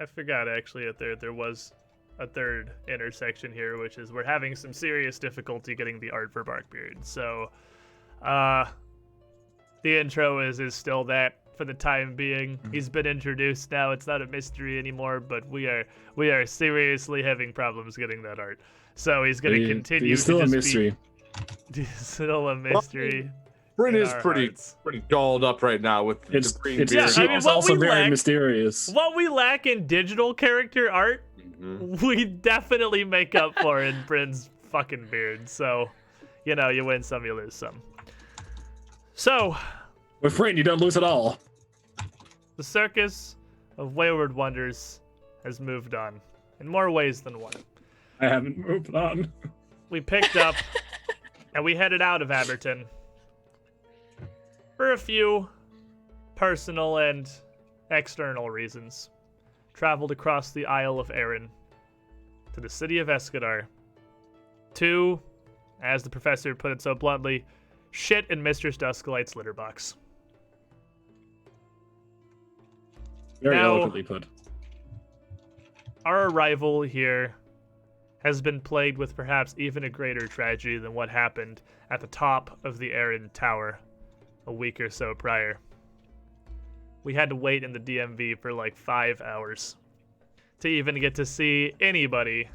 I forgot actually that there was a third intersection here, which is we're having some serious difficulty getting the art for Barkbeard. So, the intro is still that for the time being. He's been introduced now. It's not a mystery anymore, but we are seriously having problems getting that art. So he's going to continue. He's still a mystery. Still a mystery. Bryn is pretty dolled up right now with the green beard. Yeah, I mean, it's also very mysterious. What we lack in digital character art, we definitely make up for in Bryn's fucking beard. So, you know, you win some, you lose some. So, with Bryn, you don't lose at all. The Circus of Wayward Wonders has moved on in more ways than one. I haven't moved on. We picked up and we headed out of Aberton for a few personal and external reasons. Traveled across the Isle of Arran to the city of Escadar to, as the professor put it so bluntly, shit in Mistress Dusklight's litter box. Very eloquently put. Our arrival here has been plagued with perhaps even a greater tragedy than what happened at the top of the Arran Tower a week or so prior. We had to wait in the DMV for like 5 hours to even get to see anybody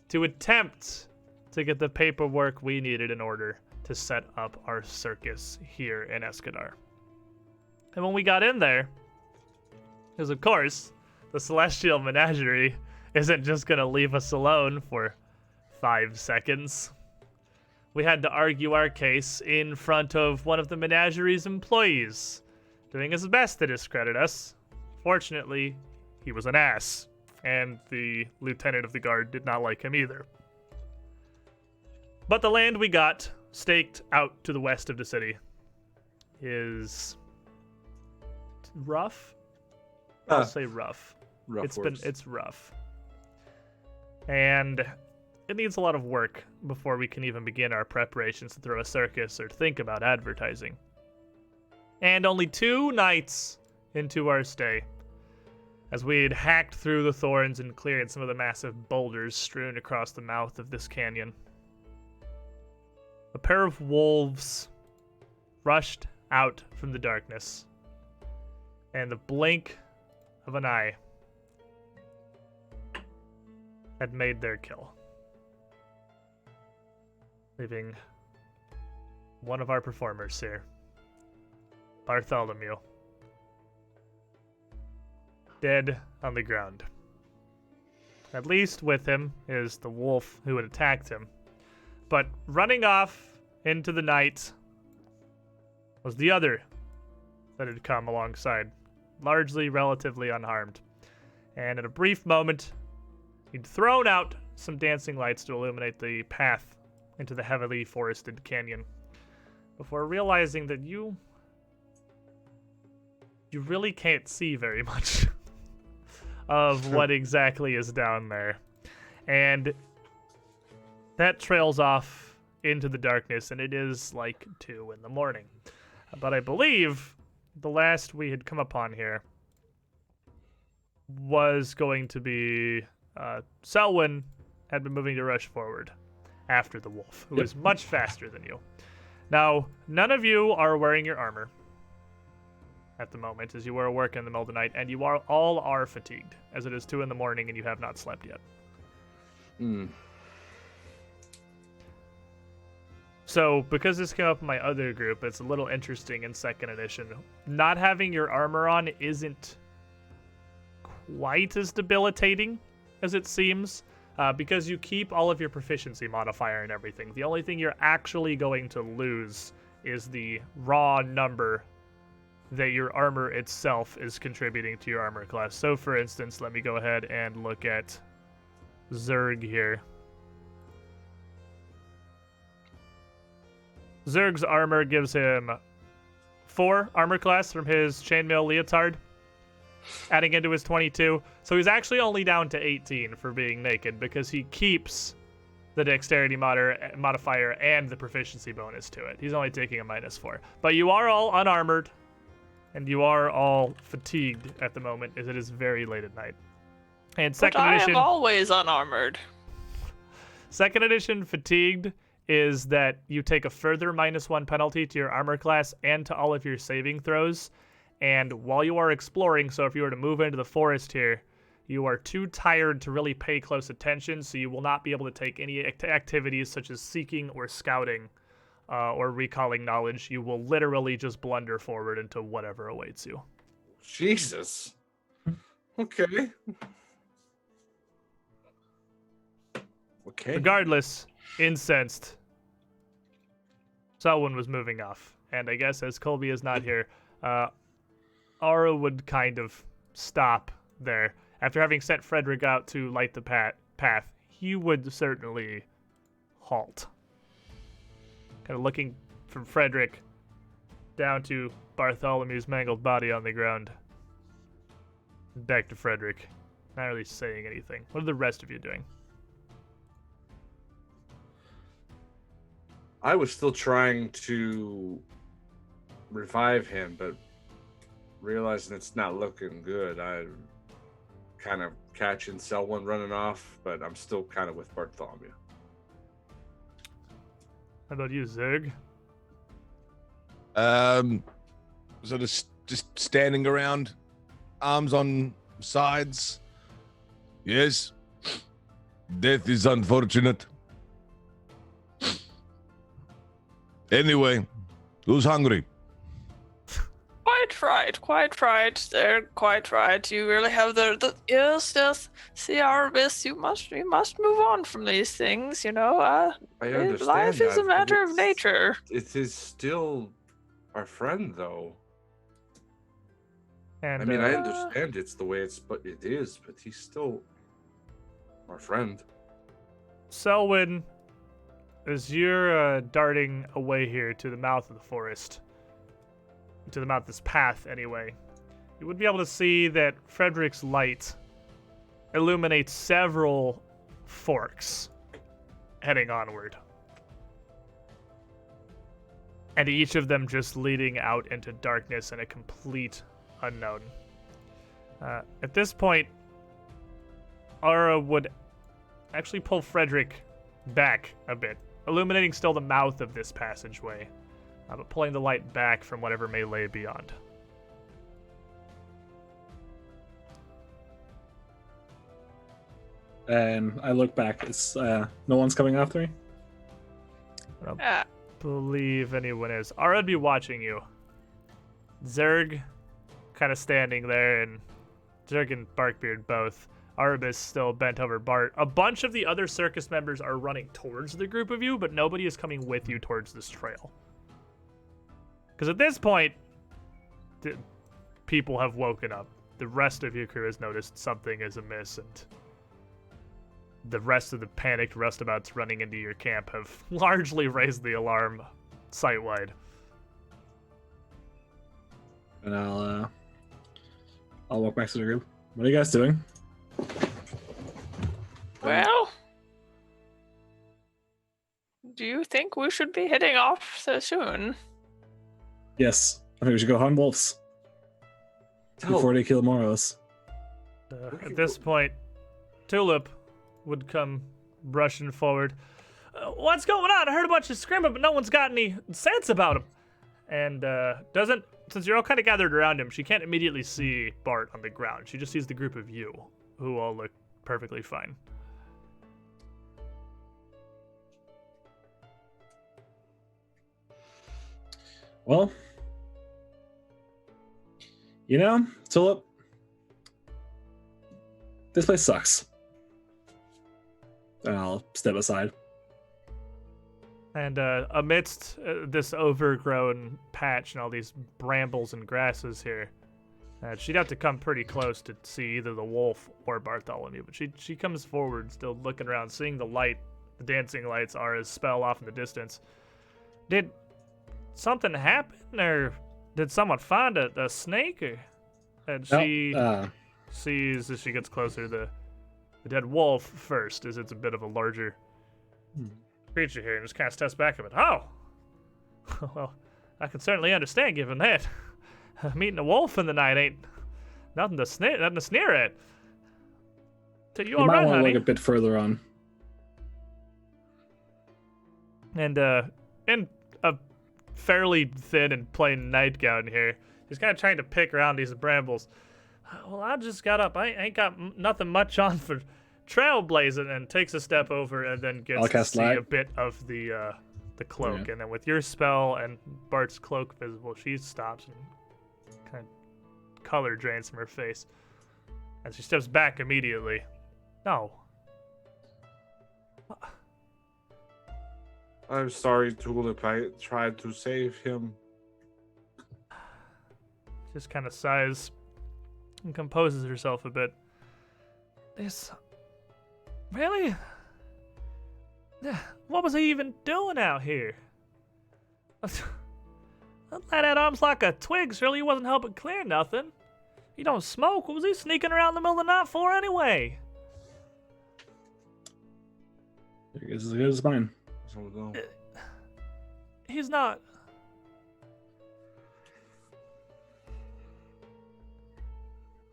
to attempt to get the paperwork we needed in order to set up our circus here in Escadar. And when we got in there, because of course, the Celestial Menagerie isn't just going to leave us alone for 5 seconds. We had to argue our case in front of one of the Menagerie's employees, doing his best to discredit us. Fortunately, he was an ass, and the lieutenant of the guard did not like him either. But the land we got, staked out to the west of the city, is rough. I'll say rough. It's rough. And it needs a lot of work before we can even begin our preparations to throw a circus or think about advertising. And only 2 nights into our stay, as we had hacked through the thorns and cleared some of the massive boulders strewn across the mouth of this canyon, a pair of wolves rushed out from the darkness, and the blink of an eye had made their kill, leaving one of our performers here, Bartholomew, dead on the ground. At least with him is the wolf who had attacked him, but running off into the night was the other that had come alongside, largely relatively unharmed. And in a brief moment, he'd thrown out some dancing lights to illuminate the path into the heavily forested canyon, before realizing that you really can't see very much of what exactly is down there. And that trails off into the darkness, and it is like 2 in the morning. But I believe the last we had come upon here was going to be Selwyn had been moving to rush forward after the wolf, who is much faster than you. Now, none of you are wearing your armor at the moment, as you were working in the middle of the night, and you all are fatigued, as it is 2 in the morning and you have not slept yet. So, because this came up in my other group, it's a little interesting in 2nd edition. Not having your armor on isn't quite as debilitating as it seems, because you keep all of your proficiency modifier and everything. The only thing you're actually going to lose is the raw number that your armor itself is contributing to your armor class. So, for instance, let me go ahead and look at Zerg here. Zerg's armor gives him 4 armor class from his chainmail leotard, adding into his 22. So he's actually only down to 18 for being naked, because he keeps the dexterity modifier and the proficiency bonus to it. He's only taking a -4. But you are all unarmored, and you are all fatigued at the moment, as it is very late at night. And But second I edition, am always unarmored. second edition fatigued is that you take a further -1 penalty to your armor class and to all of your saving throws. And while you are exploring, so if you were to move into the forest here, you are too tired to really pay close attention, so you will not be able to take any activities such as seeking or scouting or recalling knowledge. You will literally just blunder forward into whatever awaits you. Jesus. Okay. Okay. Regardless, incensed, Selwyn was moving off. And I guess as Colby is not here, Ara would kind of stop there. After having sent Frederick out to light the path, he would certainly halt. Kind of looking from Frederick down to Bartholomew's mangled body on the ground. Back to Frederick. Not really saying anything. What are the rest of you doing? I was still trying to revive him, but realizing it's not looking good, I kind of catching Selwyn running off, but I'm still kind of with Bartholomew. How about you, Zerg? Sort of just standing around, arms on sides. Yes, death is unfortunate. Anyway, who's hungry? Quite right. They're quite right. You really have the yes. See, Arbus, you must move on from these things. You know, I understand life is that, a but matter of it's- nature. It is still our friend, though. And I mean, I understand it's the way but he's still our friend. Selwyn, as you're darting away here to the mouth of the forest, to the mouth of this path anyway, you would be able to see that Frederick's light illuminates several forks heading onward. And each of them just leading out into darkness and a complete unknown. At this point, Ara would actually pull Frederick back a bit, illuminating still the mouth of this passageway, but pulling the light back from whatever may lay beyond. And I look back. It's no one's coming after me. Yeah. Believe anyone is. Ara would be watching you. Zerg kind of standing there, and Zerg and Barkbeard both. Arabis still bent over Bart. A bunch of the other circus members are running towards the group of you, but nobody is coming with you towards this trail. Because at this point, people have woken up. The rest of your crew has noticed something is amiss, and the rest of the panicked roustabouts running into your camp have largely raised the alarm site-wide. And I'll walk back to the group. What are you guys doing? Well, do you think we should be heading off so soon? Yes, I think we should go hunt wolves before they kill more of us. At this point, Tulip would come rushing forward. What's going on? I heard a bunch of screaming, but no one's got any sense about him. And since you're all kind of gathered around him, she can't immediately see Bart on the ground. She just sees the group of you, who all look perfectly fine. Well, you know, Tulip, this place sucks. And I'll step aside. And amidst this overgrown patch and all these brambles and grasses here, she'd have to come pretty close to see either the wolf or Bartholomew. But she comes forward, still looking around, seeing the light, the dancing lights are as spell off in the distance. Did something happen, or did someone find a snake? And she sees, as she gets closer, the dead wolf first, as it's a bit of a larger creature here, and just kind of steps back a bit. Oh, well, I can certainly understand, given that meeting a wolf in the night ain't nothing to sneer at. You You all might right, want to honey? look a bit further on. And in a fairly thin and plain nightgown here, he's kind of trying to pick around these brambles. Well, I just got up. I ain't got nothing much on for trailblazing, and takes a step over and then I'll gets to cast see light. a bit of the cloak. Yeah. And then with your spell and Bart's cloak visible, she stops and kind of color drains from her face. And she steps back immediately. No. I'm sorry, Tulip. I tried to save him. Just kind of sighs and composes herself a bit. This. Really? What was he even doing out here? That lad had arms like a twig. Surely he wasn't helping clear nothing. He don't smoke. What was he sneaking around in the middle of the night for anyway? It's as good as mine. So, no. He's not.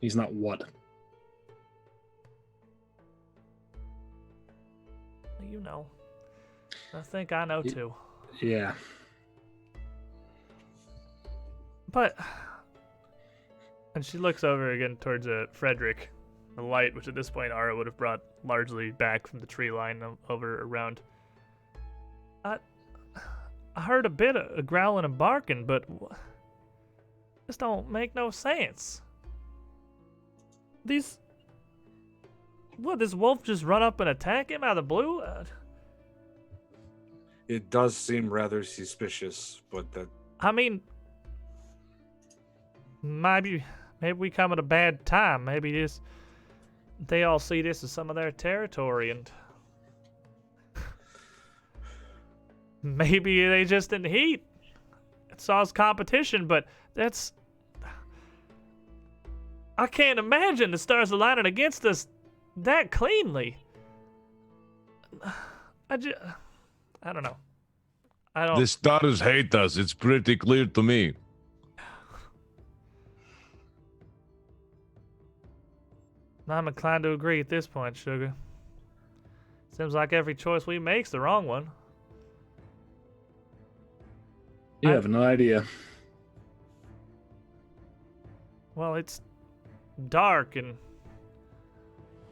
He's not what? You know. I think I know too. Yeah. But. And she looks over again towards Frederick, the light, which at this point Ara would have brought largely back from the tree line over around. I heard a bit of growling and barking, but this don't make no sense. This wolf just run up and attack him out of the blue? It does seem rather suspicious, but that I mean, maybe we come at a bad time. Maybe they all see this as some of their territory, and maybe they just in heat. It saw as competition, but that's. I can't imagine the stars aligning against us that cleanly. I don't know. I don't. The stars hate us. It's pretty clear to me. I'm inclined to agree at this point, Sugar. Seems like every choice we make's the wrong one. You have no idea. Well, it's dark, and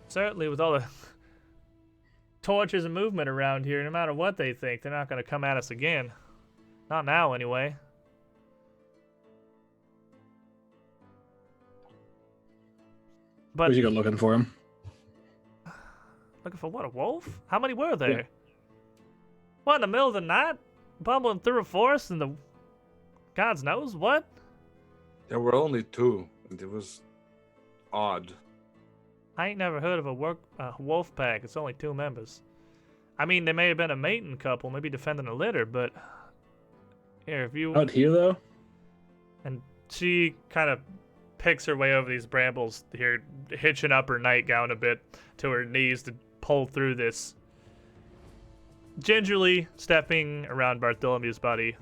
certainly with all the torches and movement around here, no matter what they think, they're not going to come at us again. Not now, anyway. But Where'd you go looking for him? looking for what, a wolf? How many were there? Yeah. What, in the middle of the night? Bumbling through a forest and the... God's knows what? there were only two, and it was odd. I ain't never heard of a wolf pack. It's only 2 members. I mean, they may have been a mating couple, maybe defending a litter, but... Here, if you... Out here, though? And she kind of picks her way over these brambles here, hitching up her nightgown a bit to her knees to pull through this. Gingerly stepping around Bartholomew's body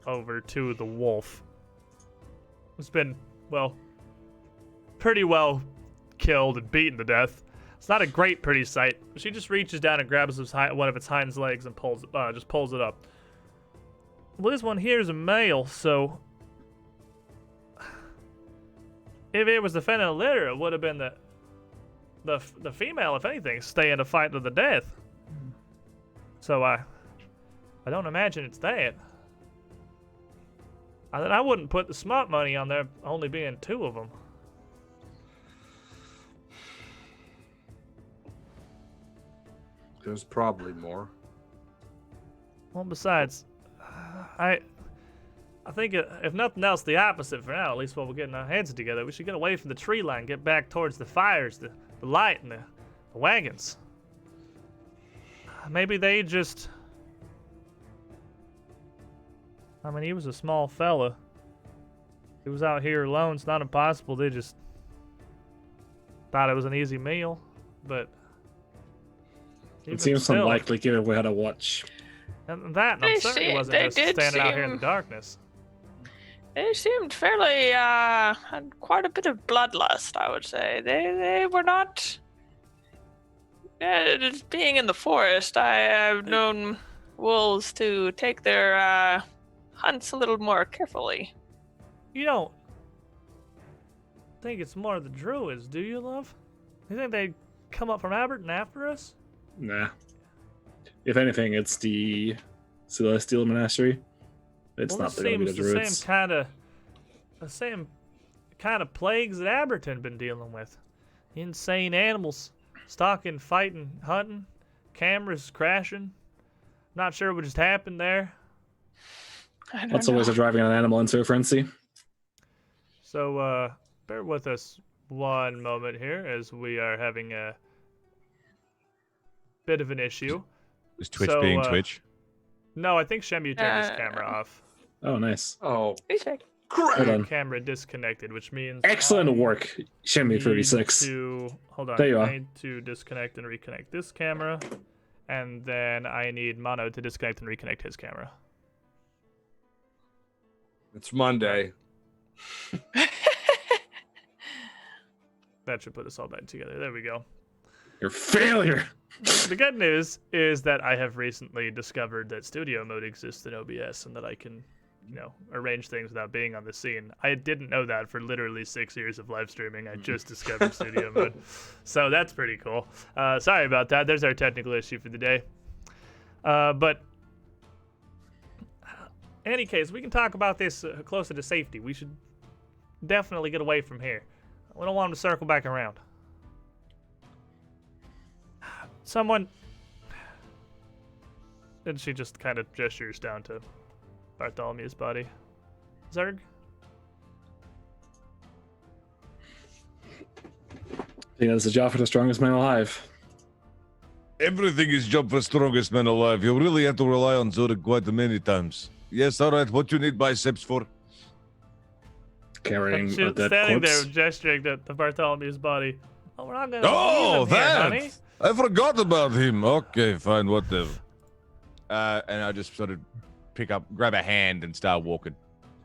over to the wolf. It's been, well, pretty well killed and beaten to death. It's not a great pretty sight. She just reaches down and grabs one of its hind legs and just pulls it up. Well, this one here is a male, so if it was defending a litter, it would have been the female, if anything, staying to fight to the death. So I don't imagine it's that. I wouldn't put the smart money on there only being 2 of them. There's probably more. Well, besides, I think if nothing else, the opposite for now, at least while we're getting our heads together. We should get away from the tree line, get back towards the fires, the light, and the wagons. Maybe they just... I mean, he was a small fella. He was out here alone. It's not impossible. They just thought it was an easy meal, but... It seems still, unlikely given we had a watch. And that, and I'm certain he wasn't just standing out here in the darkness. They seemed fairly, had quite a bit of bloodlust, I would say. They were not being in the forest, I've known wolves to take their hunts a little more carefully. You don't think it's more the druids, do you, love? You think they'd come up from Aberdeen after us? Nah. If anything, it's the Celestial Monastery. It's Well, not this going to be seems the the druids. same kind of plagues that Aberdeen been dealing with. Insane animals, stalking, fighting, hunting, cameras crashing. Not sure what just happened there. I don't Lots know. of ways of driving an animal into a frenzy. So, bear with us one moment here as we are having a bit of an issue. Is Twitch So, being Twitch? No, I think Shemu turned his camera off. Oh, nice. Oh, Well crap! done. Camera disconnected, which means Excellent I work, Shemi need 36. Hold on. There you are. I need to disconnect and reconnect this camera, and then I need Mono to disconnect and reconnect his camera. It's Monday. That should put us all back together. There we go. Your failure. The good news is that I have recently discovered that studio mode exists in OBS and that I can, arrange things without being on the scene. I didn't know that for literally 6 years of live streaming. I just discovered studio mode. So that's pretty cool. Sorry about that. There's our technical issue for the day. But in any case, we can talk about this closer to safety. We should definitely get away from here. We don't want them to circle back around. Someone... And she just kind of gestures down to Bartholomew's body. Zerg? I think that's a job for the strongest man alive. Everything is job for strongest man alive. You really have to rely on Zurich quite many times. Yes, all right. What you need biceps for? Carrying She's a dead standing corpse. there gesturing to Bartholomew's body. Oh, we're not gonna Oh, leave him here, that! honey. I forgot about him. Okay, fine, whatever. And I just sort of grab a hand and start walking.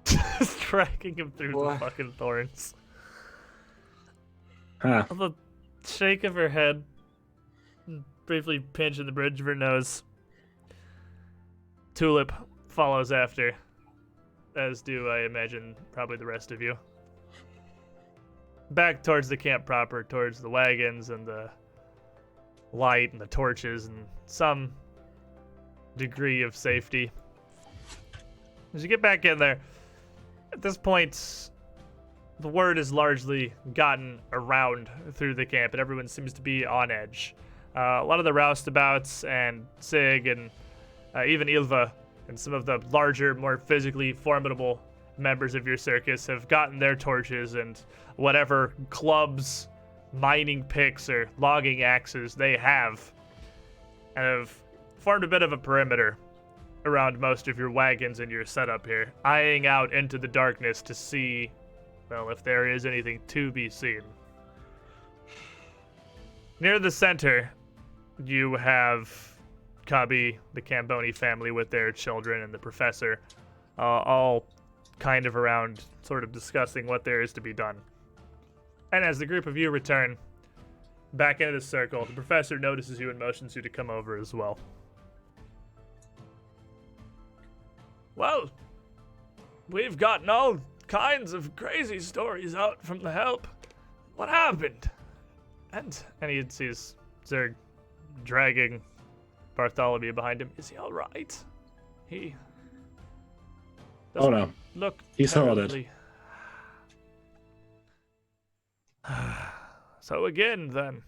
Just dragging him through the What? fucking thorns. Huh. With a shake of her head, briefly pinching the bridge of her nose. Tulip follows after, as do, I imagine, probably the rest of you. Back towards the camp proper, towards the wagons and the light and the torches and some degree of safety. As you get back in there, at this point, the word has largely gotten around through the camp, and everyone seems to be on edge. A lot of the roustabouts and Sig and even Ilva and some of the larger, more physically formidable members of your circus have gotten their torches and whatever clubs, mining picks, or logging axes they have, and have formed a bit of a perimeter around most of your wagons and your setup here, eyeing out into the darkness to see, well, if there is anything to be seen. Near the center, you have Cubby, the Camboni family with their children, and the professor, all kind of around, sort of discussing what there is to be done. And as the group of you return back into the circle, the professor notices you and motions you to come over as well. Well, we've gotten all kinds of crazy stories out from the help. What happened? And he sees Zerg dragging Bartholomew behind him. Is he all right? He Oh no. look He's heralded. terribly... So again, then.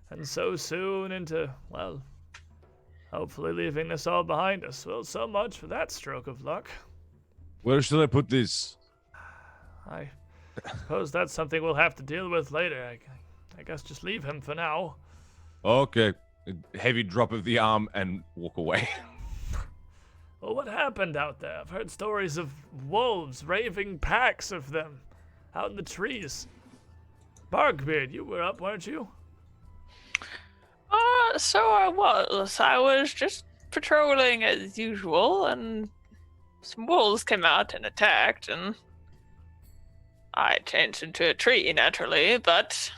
And so soon into, well, hopefully leaving us all behind us. Well, so much for that stroke of luck. Where should I put this? I suppose that's something we'll have to deal with later. I guess just leave him for now. Okay. A heavy drop of the arm and walk away. Well, what happened out there? I've heard stories of wolves, raving packs of them, out in the trees. Barkbeard, you were up, weren't you? So I was. I was just patrolling as usual, and some wolves came out and attacked, and I changed into a tree, naturally, but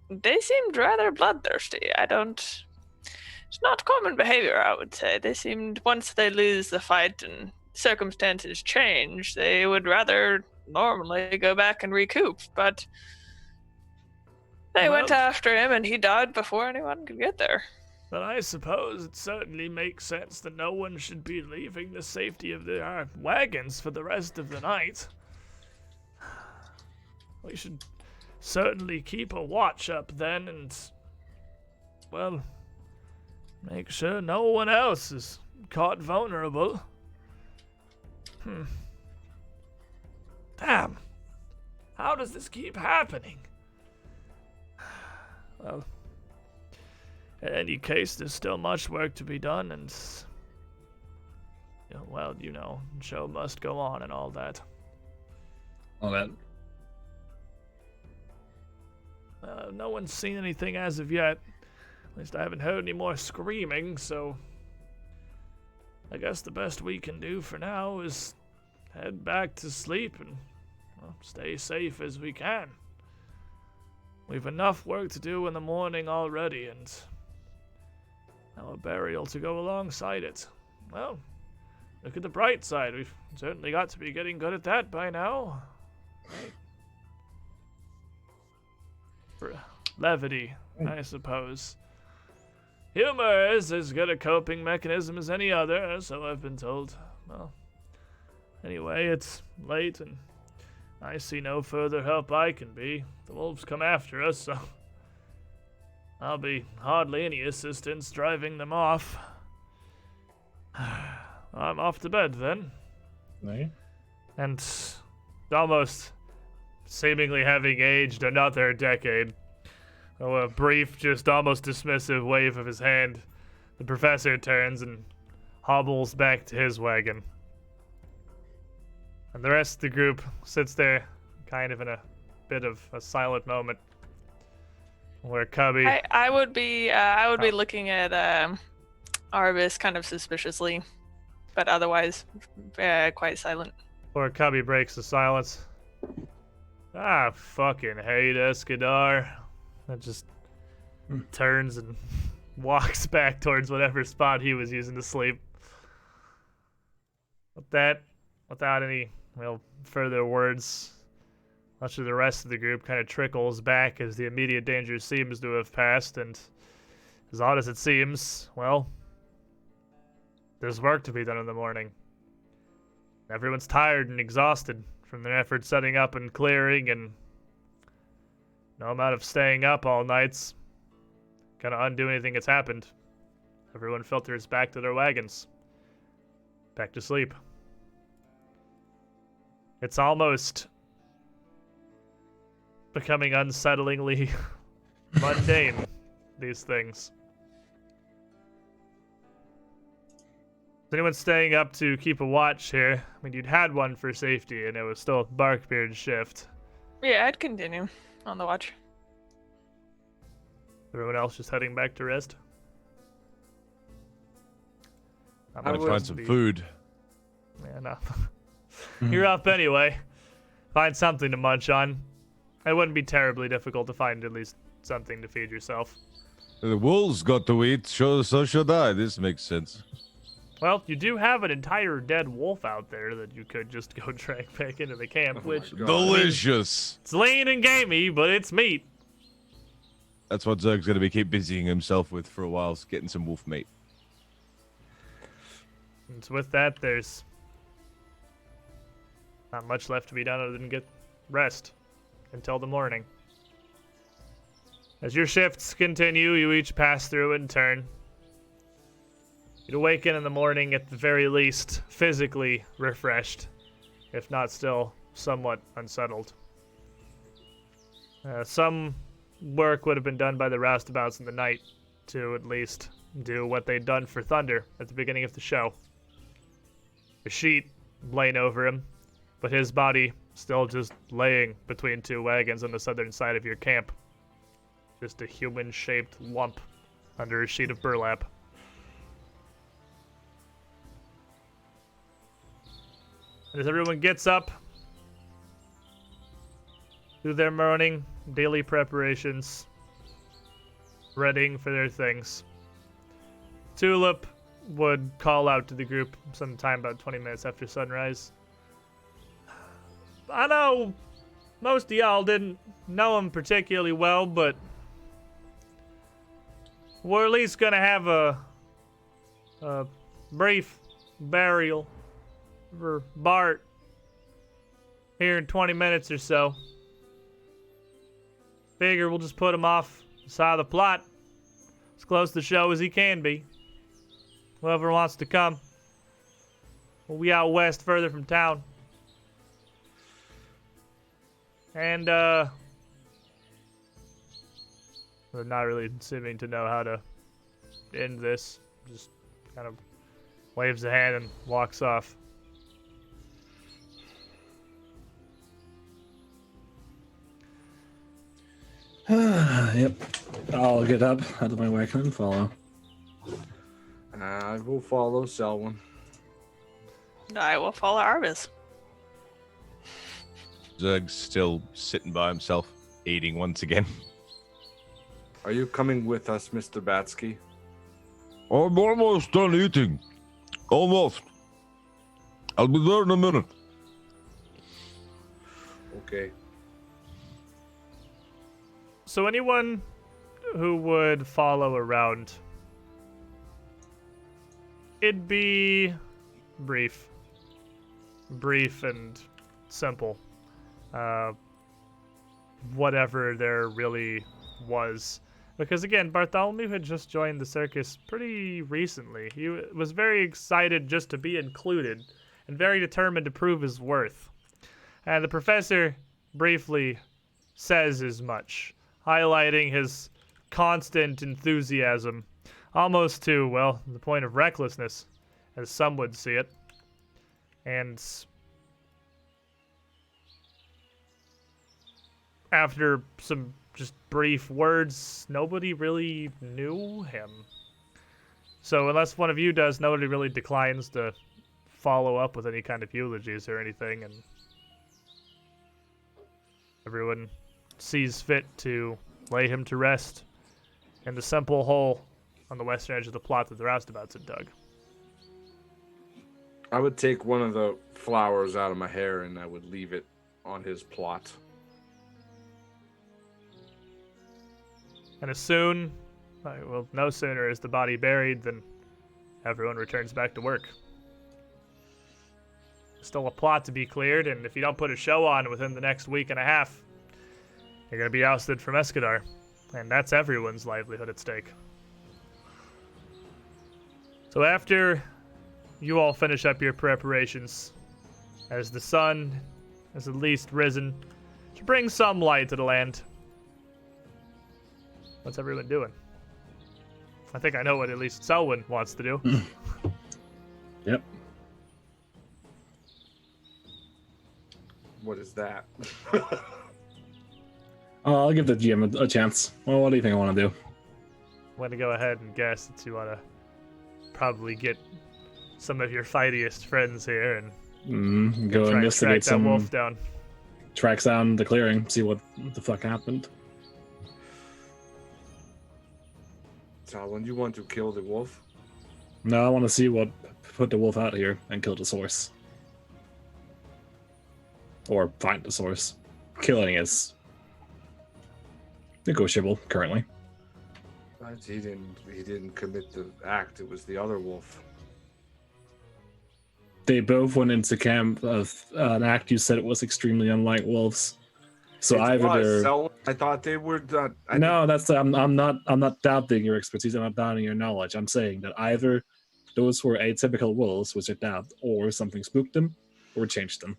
they seemed rather bloodthirsty. It's not common behavior, I would say. They seemed, once they lose the fight and circumstances change, they would rather normally go back and recoup, but they went after him and he died before anyone could get there. But I suppose it certainly makes sense that no one should be leaving the safety of their wagons for the rest of the night. We should certainly keep a watch up then and, well, make sure no one else is caught vulnerable. Damn. How does this keep happening? Well, in any case, there's still much work to be done, and, well, show must go on and all that. All that. No one's seen anything as of yet. At least I haven't heard any more screaming, so I guess the best we can do for now is head back to sleep and stay safe as we can. We've enough work to do in the morning already, and now a burial to go alongside it. Well, look at the bright side. We've certainly got to be getting good at that by now. Right. For levity, I suppose. Humor is as good a coping mechanism as any other, so I've been told. Well, anyway, it's late, and I see no further help I can be. The wolves come after us, so I'll be hardly any assistance driving them off. I'm off to bed, then. No. And almost seemingly having aged another decade. Oh, a brief, just almost dismissive wave of his hand. The professor turns and hobbles back to his wagon. And the rest of the group sits there, kind of in a bit of a silent moment. Where Cubby... I would be looking at Arvis kind of suspiciously, but otherwise quite silent. Where Cubby breaks the silence. I fucking hate Escadar. That just turns and walks back towards whatever spot he was using to sleep. With that, without any further words, much of the rest of the group kind of trickles back as the immediate danger seems to have passed, and as odd as it seems, well, there's work to be done in the morning. Everyone's tired and exhausted from their efforts setting up and clearing, and no amount of staying up all nights gonna undo anything that's happened. Everyone filters back to their wagons. Back to sleep. It's almost becoming unsettlingly mundane, these things. Is anyone staying up to keep a watch here? I mean, you'd had one for safety, and it was still Barkbeard's shift. Yeah, I'd continue on the watch. Everyone else just heading back to rest? I I'm gonna would find some food. Yeah, no. You're up anyway. Find something to munch on. It wouldn't be terribly difficult to find at least something to feed yourself. The wolves got to eat, so should I. This makes sense. Well, you do have an entire dead wolf out there that you could just go drag back into the camp, Oh which my God. Delicious. it's lean and gamey, but it's meat. That's what Zerg's gonna be keep busying himself with for a while, getting some wolf meat. And so with that, there's not much left to be done other than get rest until the morning. As your shifts continue, you each pass through in turn. You'd awaken in the morning at the very least physically refreshed, if not still somewhat unsettled. Some work would have been done by the roustabouts in the night to at least do what they'd done for Thunder at the beginning of the show. A sheet laying over him, but his body still just laying between two wagons on the southern side of your camp. Just a human-shaped lump under a sheet of burlap. And as everyone gets up, do their morning daily preparations, readying for their things. Tulip would call out to the group sometime about 20 minutes after sunrise. I know most of y'all didn't know him particularly well, but we're at least gonna have a brief burial for Bart here in 20 minutes or so. Figure we'll just put him off the side of the plot, as close to the show as he can be. Whoever wants to come. We'll be out west further from town. And, we're not really seeming to know how to end this. Just kind of waves a hand and walks off. Yep. I'll get up out of my wagon and follow. I will follow Selwyn. I will follow Arbus. Zerg's still sitting by himself, eating once again. Are you coming with us, Mr. Batsky? I'm almost done eating. Almost. I'll be there in a minute. Okay. So anyone who would follow around, it'd be brief and simple. Whatever there really was. Because again, Bartholomew had just joined the circus pretty recently. He was very excited just to be included and very determined to prove his worth. And the professor briefly says as much, highlighting his constant enthusiasm, almost to, well, the point of recklessness, as some would see it. And after some just brief words, nobody really knew him. So unless one of you does, nobody really declines to follow up with any kind of eulogies or anything, and everyone sees fit to lay him to rest in the simple hole on the western edge of the plot that the roustabouts had dug. I would take one of the flowers out of my hair and I would leave it on his plot. And as soon, well, no sooner is the body buried than everyone returns back to work. Still a plot to be cleared, and if you don't put a show on within the next week and a half, you're going to be ousted from Escadar. And that's everyone's livelihood at stake. So after you all finish up your preparations, as the sun has at least risen to bring some light to the land, what's everyone doing? I think I know what at least Selwyn wants to do. Yep. What is that? I'll give the GM a chance. Well, what do you think I want to do? I'm going to go ahead and guess that you want to probably get some of your fightiest friends here and Go try and track investigate that some wolf down. tracks down the clearing, see what the fuck happened. Selwyn, you want to kill the wolf? No, I want to see what put the wolf out here and kill the source. Or find the source. Killing is negotiable currently. He didn't commit the act. It was the other wolf. They both went into camp of an act you said it was extremely unlike wolves. So either they're... Selwyn, I thought they were done. No, that's I'm not doubting your expertise. I'm not doubting your knowledge. I'm saying that either those were atypical wolves, which I doubt, or something spooked them, or changed them.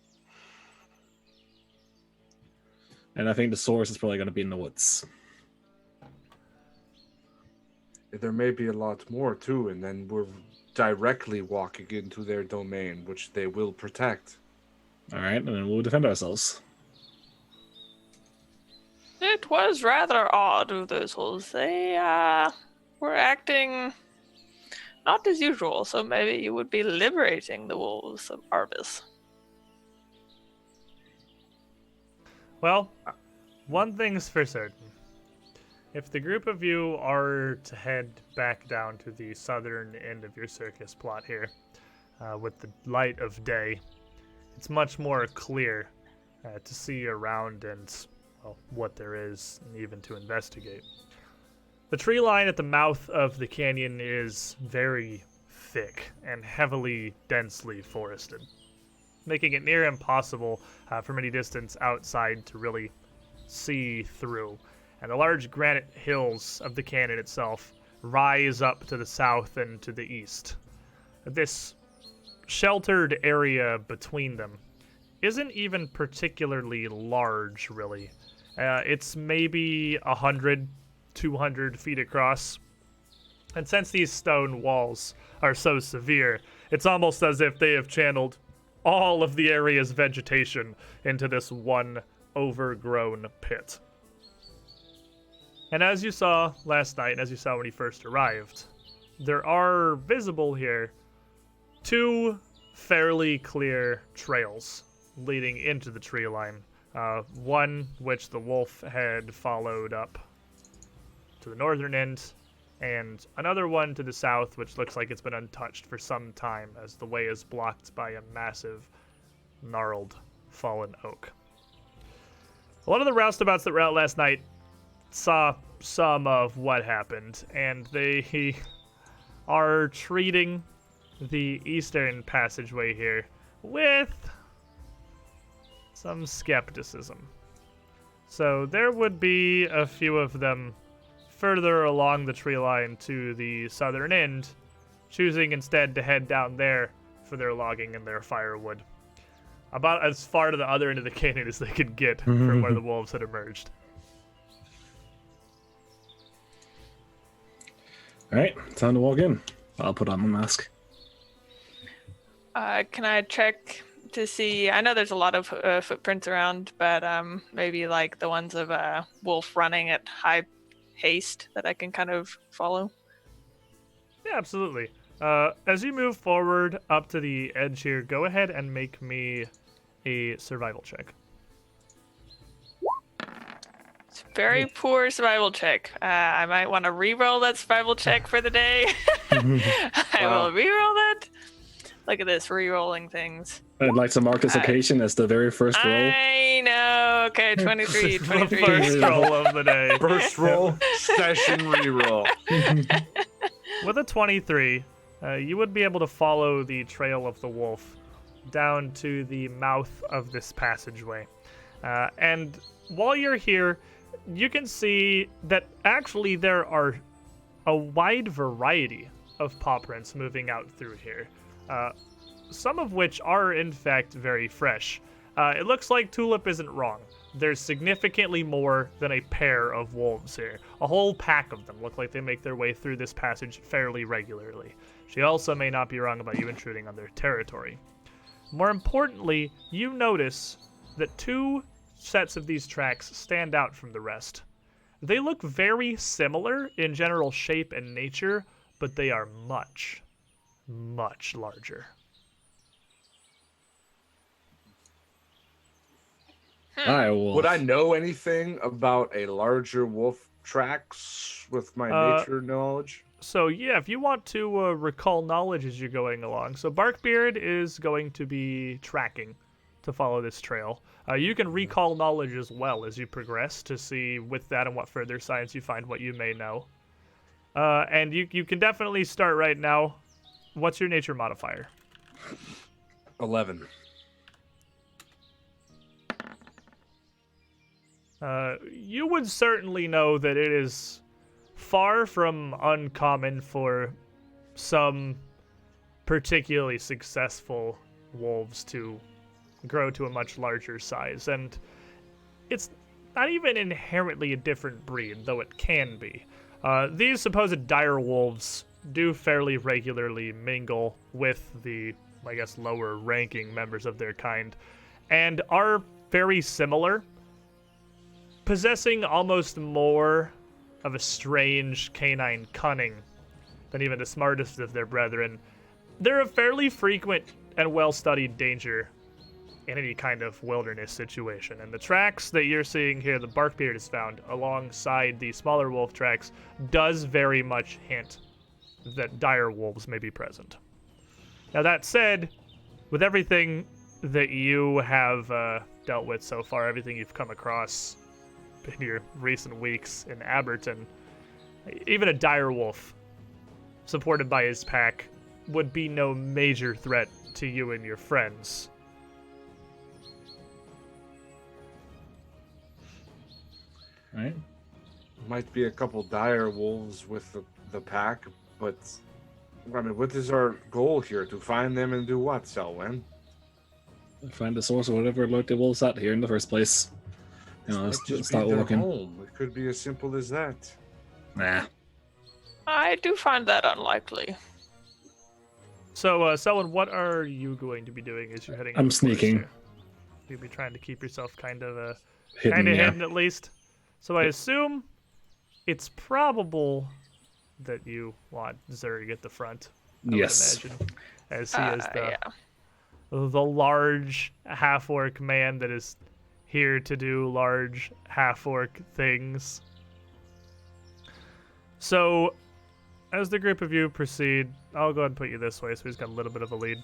And I think the source is probably going to be in the woods. There may be a lot more too, and then we're directly walking into their domain, which they will protect. All right, and then we'll defend ourselves. It was rather odd of those wolves. They were acting not as usual, so maybe you would be liberating the wolves of Arbus. Well, one thing's for certain. if the group of you are to head back down to the southern end of your circus plot here, with the light of day, it's much more clear to see around and, well, what there is, and even to investigate. The tree line at the mouth of the canyon is very thick and heavily, densely forested, making it near impossible from any distance outside to really see through. And the large granite hills of the canyon itself rise up to the south and to the east. This sheltered area between them isn't even particularly large, really. It's maybe 100, 200 feet across. And since these stone walls are so severe, it's almost as if they have channeled all of the area's vegetation into this one overgrown pit. And as you saw last night, and as you saw when you first arrived, there are visible here 2 fairly clear trails leading into the tree line. One which the wolf had followed up to the northern end, and another one to the south which looks like it's been untouched for some time as the way is blocked by a massive, gnarled, fallen oak. A lot of the roustabouts that were out last night saw some of what happened, and they are treating the eastern passageway here with some skepticism. So there would be a few of them further along the tree line to the southern end, choosing instead to head down there for their logging and their firewood. About as far to the other end of the canyon as they could get from where the wolves had emerged. Alright, time to walk in. I'll put on my mask. Can I check to see? I know there's a lot of footprints around, but maybe like the ones of a wolf running at high haste that I can kind of follow. Yeah, absolutely. As you move forward up to the edge here, go ahead and make me a survival check. It's a very poor survival check. I might want to re-roll that survival check for the day. I will re-roll that. Look at this, re-rolling things. I'd like to mark this occasion as the very first roll. I know. Okay, 23. The first roll of the day. First roll, session reroll. With a 23, you would be able to follow the trail of the wolf down to the mouth of this passageway. And while you're here, you can see that actually there are a wide variety of paw prints moving out through here. Some of which are in fact very fresh. It looks like Tulip isn't wrong. There's significantly more than a pair of wolves here. A whole pack of them look like they make their way through this passage fairly regularly. She also may not be wrong about you intruding on their territory. More importantly, you notice that 2 sets of these tracks stand out from the rest. They look very similar in general shape and nature, but they are much, much larger. I will. Would I know anything about a larger wolf tracks with my nature knowledge? So yeah, if you want to recall knowledge as you're going along. So Barkbeard is going to be tracking to follow this trail. You can recall knowledge as well as you progress to see with that and what further science you find what you may know. And you can definitely start right now. What's your nature modifier? 11. You would certainly know that it is far from uncommon for some particularly successful wolves to grow to a much larger size, and it's not even inherently a different breed, though it can be. These supposed dire wolves do fairly regularly mingle with the, I guess, lower ranking members of their kind, and are very similar, possessing almost more of a strange canine cunning than even the smartest of their brethren. They're a fairly frequent and well-studied danger in any kind of wilderness situation. And the tracks that you're seeing here, the Barkbeard has found alongside the smaller wolf tracks, does very much hint that dire wolves may be present. Now, that said, with everything that you have dealt with so far, everything you've come across in your recent weeks in Aberton, even a dire wolf supported by his pack would be no major threat to you and your friends. Right? Might be a couple dire wolves with the pack, but I mean, what is our goal here? To find them and do what, Selwyn? Find the source of whatever lurked the wolves out here in the first place. You know, Might just start be their walking. home. It could be as simple as that. Nah. I do find that unlikely. So, Selwyn, what are you going to be doing as you're heading? I'm into the forest sneaking. here? You'll be trying to keep yourself kind of Hidden, yeah. hidden at least. So I assume it's probable that you want Zerg at the front. I Yes. would imagine, as he is Yeah. the large half-orc man that is here to do large half-orc things. So, as the group of you proceed, I'll go ahead and put you this way, so he's got a little bit of a lead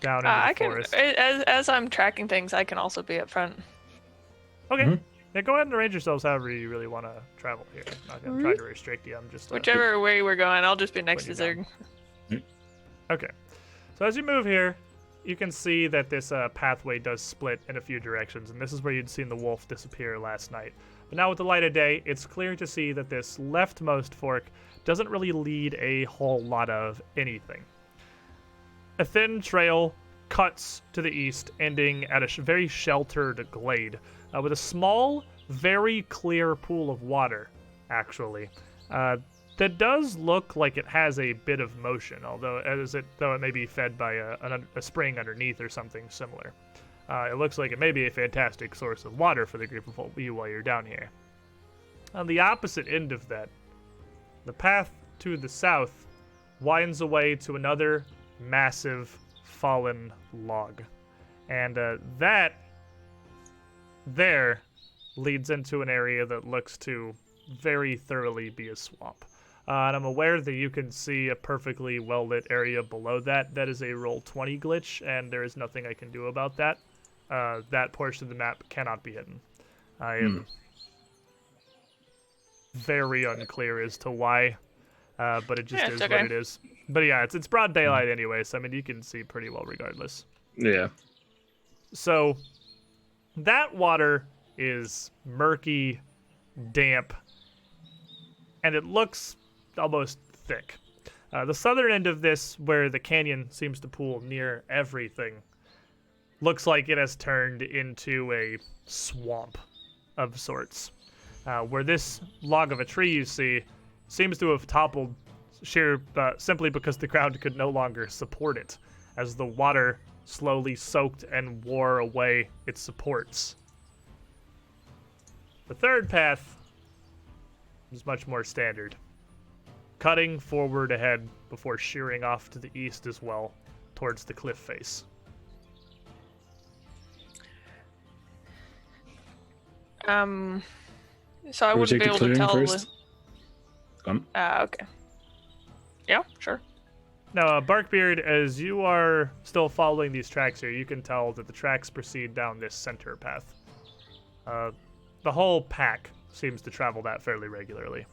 down into the I can, forest. as I'm tracking things, I can also be up front. Okay. Mhm. Yeah, go ahead and arrange yourselves however you really want to travel here. I'm not going to try to restrict you. I'm just Whichever way we're going, I'll just be next to Put you Zerg. Okay. So as you move here, you can see that this pathway does split in a few directions, and this is where you'd seen the wolf disappear last night. But now with the light of day, it's clear to see that this leftmost fork doesn't really lead a whole lot of anything. A thin trail cuts to the east, ending at a very sheltered glade, with a small, very clear pool of water, actually. That does look like it has a bit of motion, although it may be fed by a spring underneath or something similar. It looks like it may be a fantastic source of water for the group of you while you're down here. On the opposite end of that, the path to the south winds away to another massive fallen log. And that there leads into an area that looks to very thoroughly be a swamp. And I'm aware that you can see a perfectly well-lit area below that. That is a roll 20 glitch, and there is nothing I can do about that. That portion of the map cannot be hidden. I am very unclear as to why, but it just Yeah, is it's what okay. it is. But yeah, it's broad daylight anyway, so I mean, you can see pretty well regardless. Yeah. So that water is murky, damp, and it looks almost thick. The southern end of this, where the canyon seems to pool near everything, looks like it has turned into a swamp of sorts. Where this log of a tree you see seems to have toppled simply because the ground could no longer support it, as the water slowly soaked and wore away its supports. The third path is much more standard, cutting forward ahead before shearing off to the east as well, towards the cliff face. So I Should we wouldn't take be the able to clearing tell. first? Come. Okay. Yeah, sure. Now, Barkbeard, as you are still following these tracks here, you can tell that the tracks proceed down this center path. The whole pack seems to travel that fairly regularly.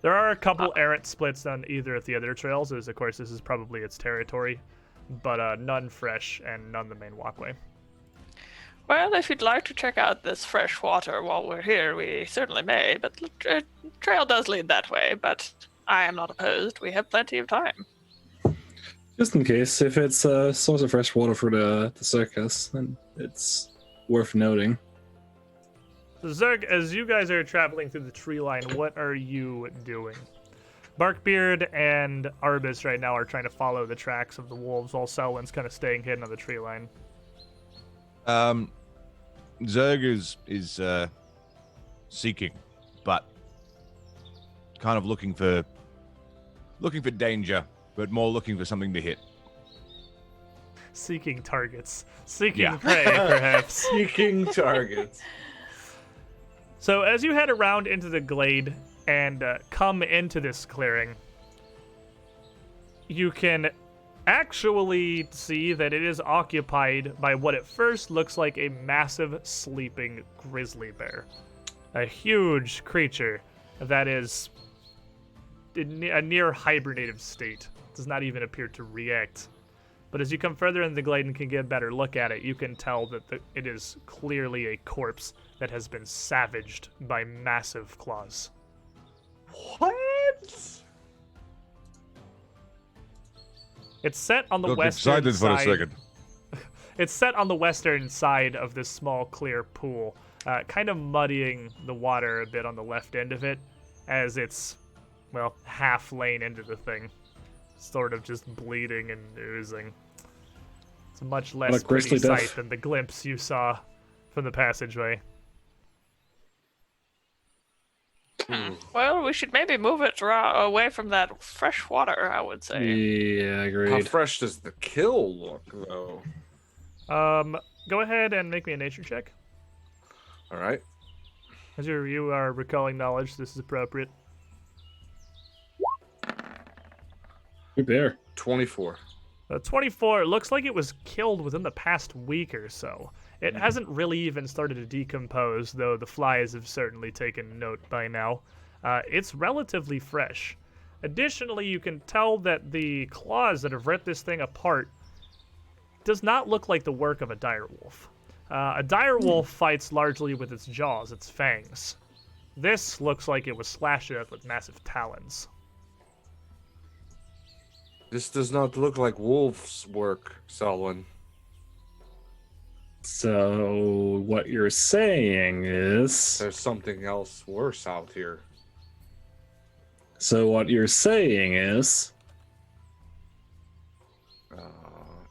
There are a couple errant splits on either of the other trails, as of course this is probably its territory, but none fresh and none the main walkway. Well, if you'd like to check out this fresh water while we're here, we certainly may. But the trail does lead that way, but I am not opposed. We have plenty of time. Just in case, if it's a source of fresh water for the circus, then it's worth noting. So Zerg, as you guys are traveling through the tree line, what are you doing? Barkbeard and Arbus right now are trying to follow the tracks of the wolves, while Selwyn's kind of staying hidden on the tree line. Zerg is seeking, but kind of looking for danger, but more looking for something to hit. seeking targets, seeking Yeah. prey, perhaps. Seeking targets. So as you head around into the glade and come into this clearing, you can actually see that it is occupied by what at first looks like a massive sleeping grizzly bear. A huge creature that is in a near hibernative state. Does not even appear to react. But as you come further in the glade and can get a better look at it, you can tell that it is clearly a corpse that has been savaged by massive claws. What? It's set on the Got western excited for a side. second. It's set on the western side of this small clear pool, kind of muddying the water a bit on the left end of it, as it's, well, half lane into the thing, sort of just bleeding and oozing. It's a much less a pretty grisly death. sight than the glimpse you saw from the passageway. Well, we should maybe move it away from that fresh water, I would say. Yeah, How agreed. fresh does the kill look, though? Go ahead and make me a nature check. All right. As you are recalling knowledge, this is appropriate. Good bear. 24. 24, it looks like it was killed within the past week or so. It hasn't really even started to decompose, though the flies have certainly taken note by now. It's relatively fresh. Additionally, you can tell that the claws that have ripped this thing apart does not look like the work of a direwolf. A direwolf fights largely with its jaws, its fangs. This looks like it was slashed at with massive talons. This does not look like wolf's work, Selwyn. So what you're saying is There's something else worse out here.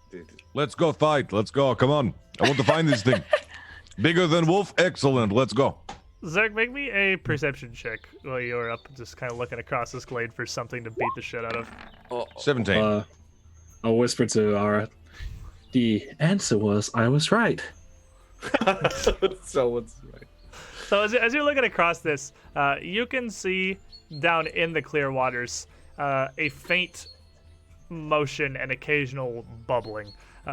Did Let's go fight. Let's go. Come on. I want to find this thing. Bigger than wolf? Excellent. Let's go. Zerg, make me a perception check while you're up, just kind of looking across this glade for something to beat the shit out of. 17. I'll whisper to Ara. The answer was I was right. Selwyn's right. So as you're looking across this, you can see down in the clear waters a faint motion and occasional bubbling.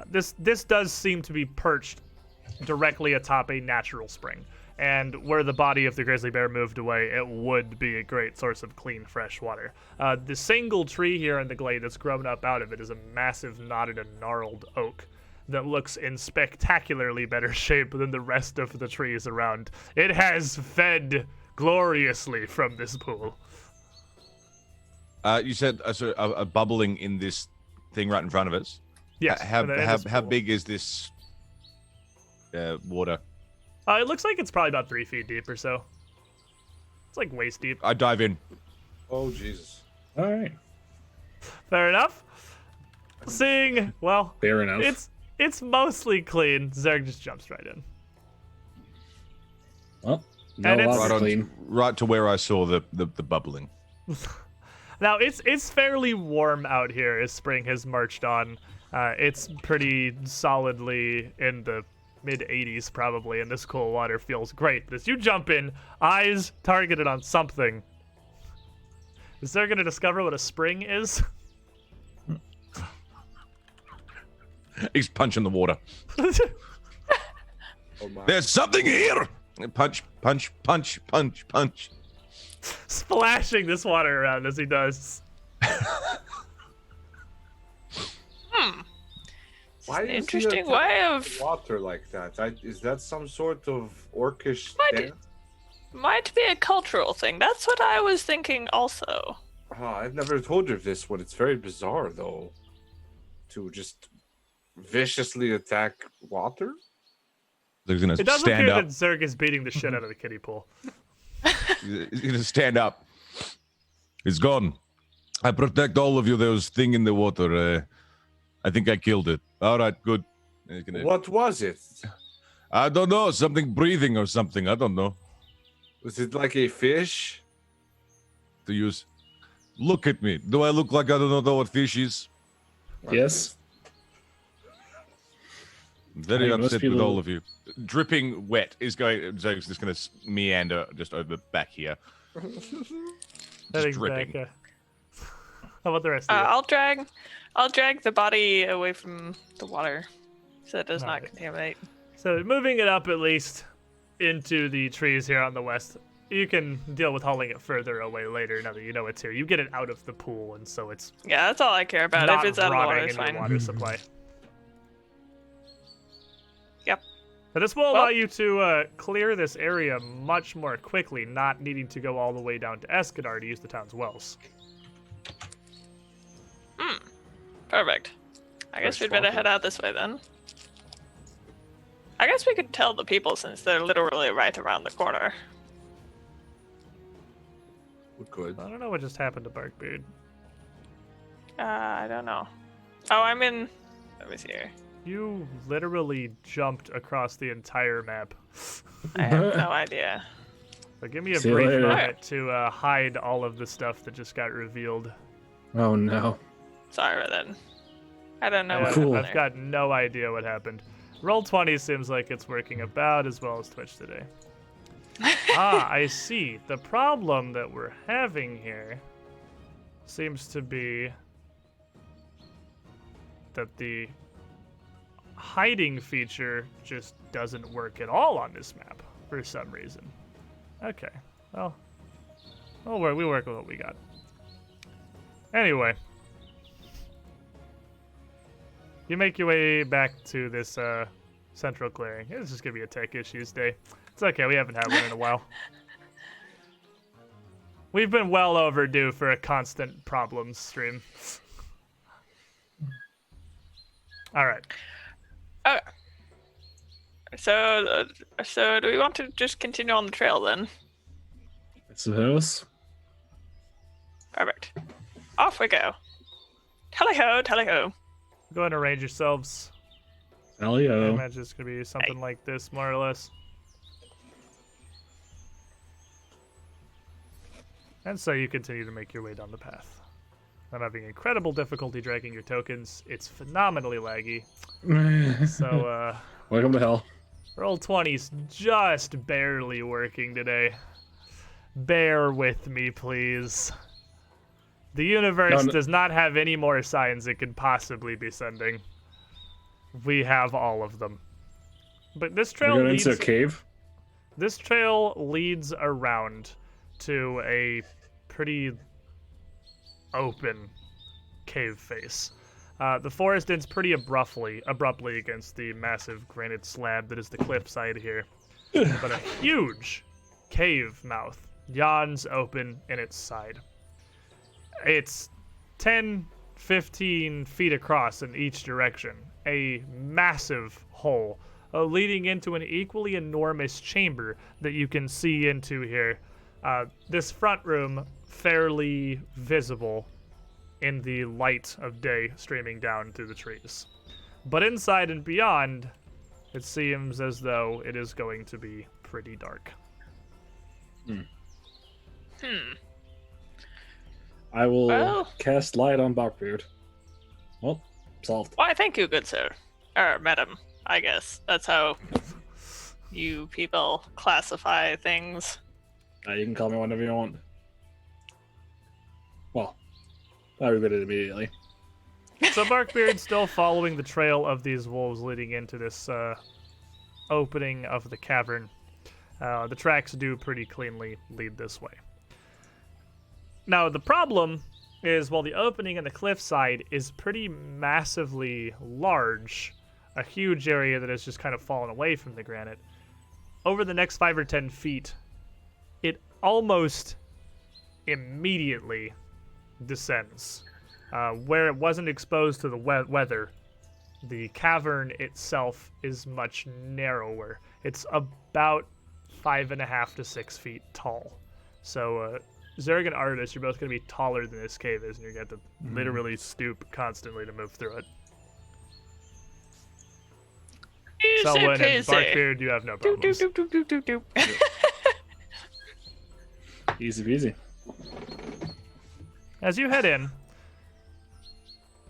This does seem to be perched directly atop a natural spring. And where the body of the grizzly bear moved away, it would be a great source of clean, fresh water. The single tree here in the glade that's grown up out of it is a massive, knotted and gnarled oak that looks in spectacularly better shape than the rest of the trees around. It has fed gloriously from this pool. You said a bubbling in this thing right in front of us. Yes. How in this how pool. big is this water? It looks like it's probably about 3 feet deep or so. It's like waist deep. I dive in. Oh, Jesus. All right. Fair enough. Seeing, well, Fair enough. it's mostly clean. Zerg just jumps right in. Well, no And it's- longer Right, clean. right to where I saw the bubbling. Now it's fairly warm out here as spring has marched on. It's pretty solidly in the mid 80s probably, and this cool water feels great. But as you jump in, eyes targeted on something. Is there gonna discover what a spring is? He's punching the water. Oh, my. There's something here. Punch, punch, punch, punch, punch. Splashing this water around as he does. Why An is he interesting attacking way of water like that? Is that some sort of orcish Might- dance? might be a cultural thing. That's what I was thinking also. Oh, I've never told you this one. It's very bizarre, though, to just viciously attack water. He's gonna It does stand appear up. that Zerg is beating the shit out of the kiddie pool. He's gonna stand up. It's gone. I protect all of you. There was thing in the water. I think I killed it. All right, good. He's gonna- What was it? I don't know. Something breathing or something. I don't know. Was it like a fish? To use. Look at me. Do I look like I don't know what fish is? Yes. Very I mean, most upset with people- all of you. Dripping wet is going. So it's just going to meander just over back here. Heading dripping. back. How about the rest of you? I'll drag the body away from the water, so it does not Alright. contaminate. So moving it up at least into the trees here on the west. You can deal with hauling it further away later now that you know it's here. You get it out of the pool, and so it's Yeah, that's all I care about. not If it's out of the water, rotting it's in your fine. water supply. Yep. But this will allow Well- you to clear this area much more quickly, not needing to go all the way down to Escadar to use the town's wells. Perfect. I guess Fresh we'd better water. head out this way then. I guess we could tell the people since they're literally right around the corner. We could. I don't know what just happened to Barkbeard. I don't know. Oh, I'm in. Let me see here. You literally jumped across the entire map. I have no idea. But give me a See you brief later. moment to hide all of the stuff that just got revealed. Oh no. Sorry then. I don't know Yeah, what Cool. happened I've there. got no idea what happened. Roll20 seems like it's working about as well as Twitch today. I see. The problem that we're having here seems to be that the hiding feature just doesn't work at all on this map for some reason. Okay, well, we work with what we got. Anyway, you make your way back to this central clearing. This is gonna be a tech issues day. It's okay, we haven't had one in a while. We've been well overdue for a constant problems stream. All right. Okay. So do we want to just continue on the trail then? I suppose. Perfect. Off we go. Tally-ho, tally-ho. Go ahead and arrange yourselves. I Elio. imagine it's gonna be something like this, more or less. And so you continue to make your way down the path. I'm having incredible difficulty dragging your tokens. It's phenomenally laggy. So, Welcome to hell. Roll20's just barely working today. Bear with me, please. The universe No. does not have any more signs it could possibly be sending. We have all of them. But this We're trail going leads into a cave. This trail leads around to a pretty open cave face. The forest ends pretty abruptly against the massive granite slab that is the cliffside here. But a huge cave mouth yawns open in its side. It's 10, 15 feet across in each direction. A massive hole leading into an equally enormous chamber that you can see into here. This front room fairly visible in the light of day streaming down through the trees. But inside and beyond, it seems as though it is going to be pretty dark. I will Well- cast light on Barkbeard. Well, solved. Why, thank you, good sir. Or madam, I guess. That's how you people classify things. You can call me whenever you want. Well, I regret it immediately. So Barkbeard's still following the trail of these wolves leading into this opening of the cavern. The tracks do pretty cleanly lead this way. Now, the problem is while the opening in the cliffside is pretty massively large, a huge area that has just kind of fallen away from the granite, over the next 5 or 10 feet, it almost immediately descends. Where it wasn't exposed to the weather, the cavern itself is much narrower. It's about 5.5 to 6 feet tall. So, Zerg and Artis, you're both going to be taller than this cave is, and you're going to have to literally stoop constantly to move through it. Easy Selwyn and peasy. Barkbeard, you have no Doop, problems. doop, doop, doop, doop, doop. Easy peasy. As you head in,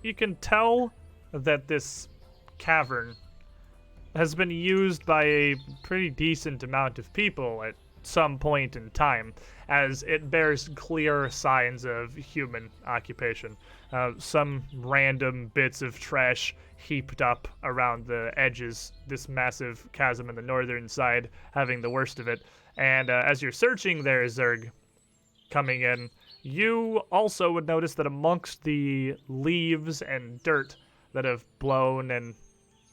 you can tell that this cavern has been used by a pretty decent amount of people at some point in time, as it bears clear signs of human occupation. Some random bits of trash heaped up around the edges, this massive chasm in the northern side having the worst of it. And as you're searching there, Zerg, coming in, you also would notice that amongst the leaves and dirt that have blown and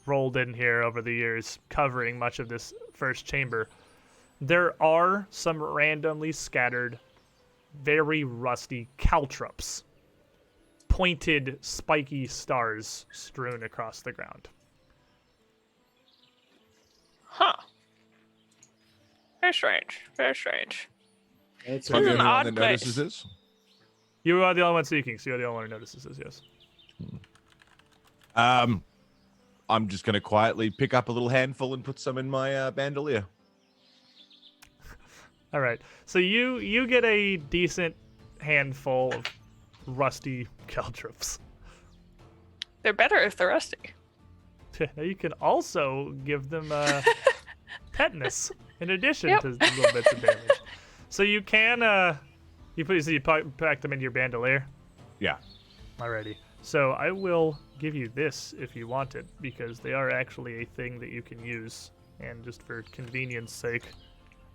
rolled in here over the years, covering much of this first chamber, there are some randomly scattered, very rusty caltrops. Pointed, spiky stars strewn across the ground. Huh. Very strange. Very strange. That's This is an Anyone odd that place. notices this? You are the only one seeking, so you're the only one who notices this, yes. I'm just gonna quietly pick up a little handful and put some in my bandolier. All right. So you get a decent handful of rusty caltrops. They're better if they're rusty. Now you can also give them tetanus in addition Yep. to little bits of damage. So you can you pack them into your bandolier. Yeah. Alrighty. So I will give you this if you want it, because they are actually a thing that you can use, and just for convenience sake,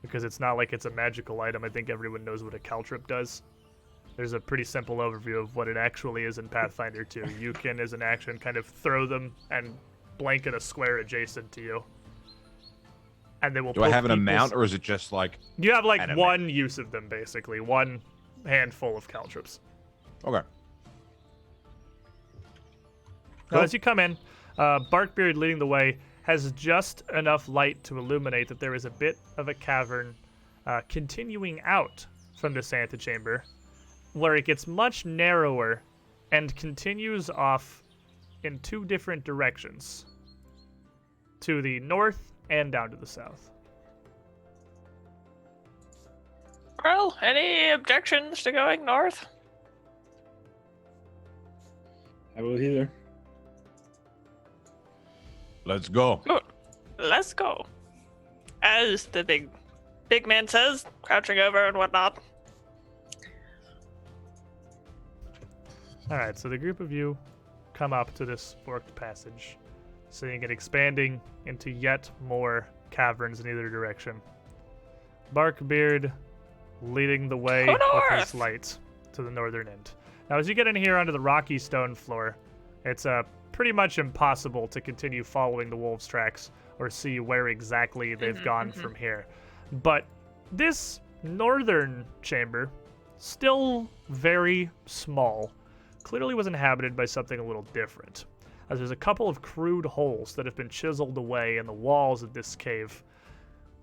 because it's not like it's a magical item. I think everyone knows what a caltrop does. There's a pretty simple overview of what it actually is in Pathfinder 2. You can, as an action, kind of throw them and blanket a square adjacent to you. And they will Do I poke have an people's- amount, or is it just like? You have like an one use of them, basically. One handful of caltrops. Okay. Now, Cool. as you come in, Barkbeard leading the way has just enough light to illuminate that there is a bit of a cavern continuing out from this antechamber, where it gets much narrower and continues off in two different directions, to the north and down to the south. Well, any objections to going north? I will hear. Let's go. Good. Let's go. As the big man says, crouching over and whatnot. All right, so the group of you come up to this forked passage, seeing it expanding into yet more caverns in either direction. Barkbeard leading the way Go with his north! light to the northern end. Now, as you get in here onto the rocky stone floor, it's pretty much impossible to continue following the wolves' tracks or see where exactly they've gone from here. But this northern chamber, still very small, clearly was inhabited by something a little different, as there's a couple of crude holes that have been chiseled away in the walls of this cave,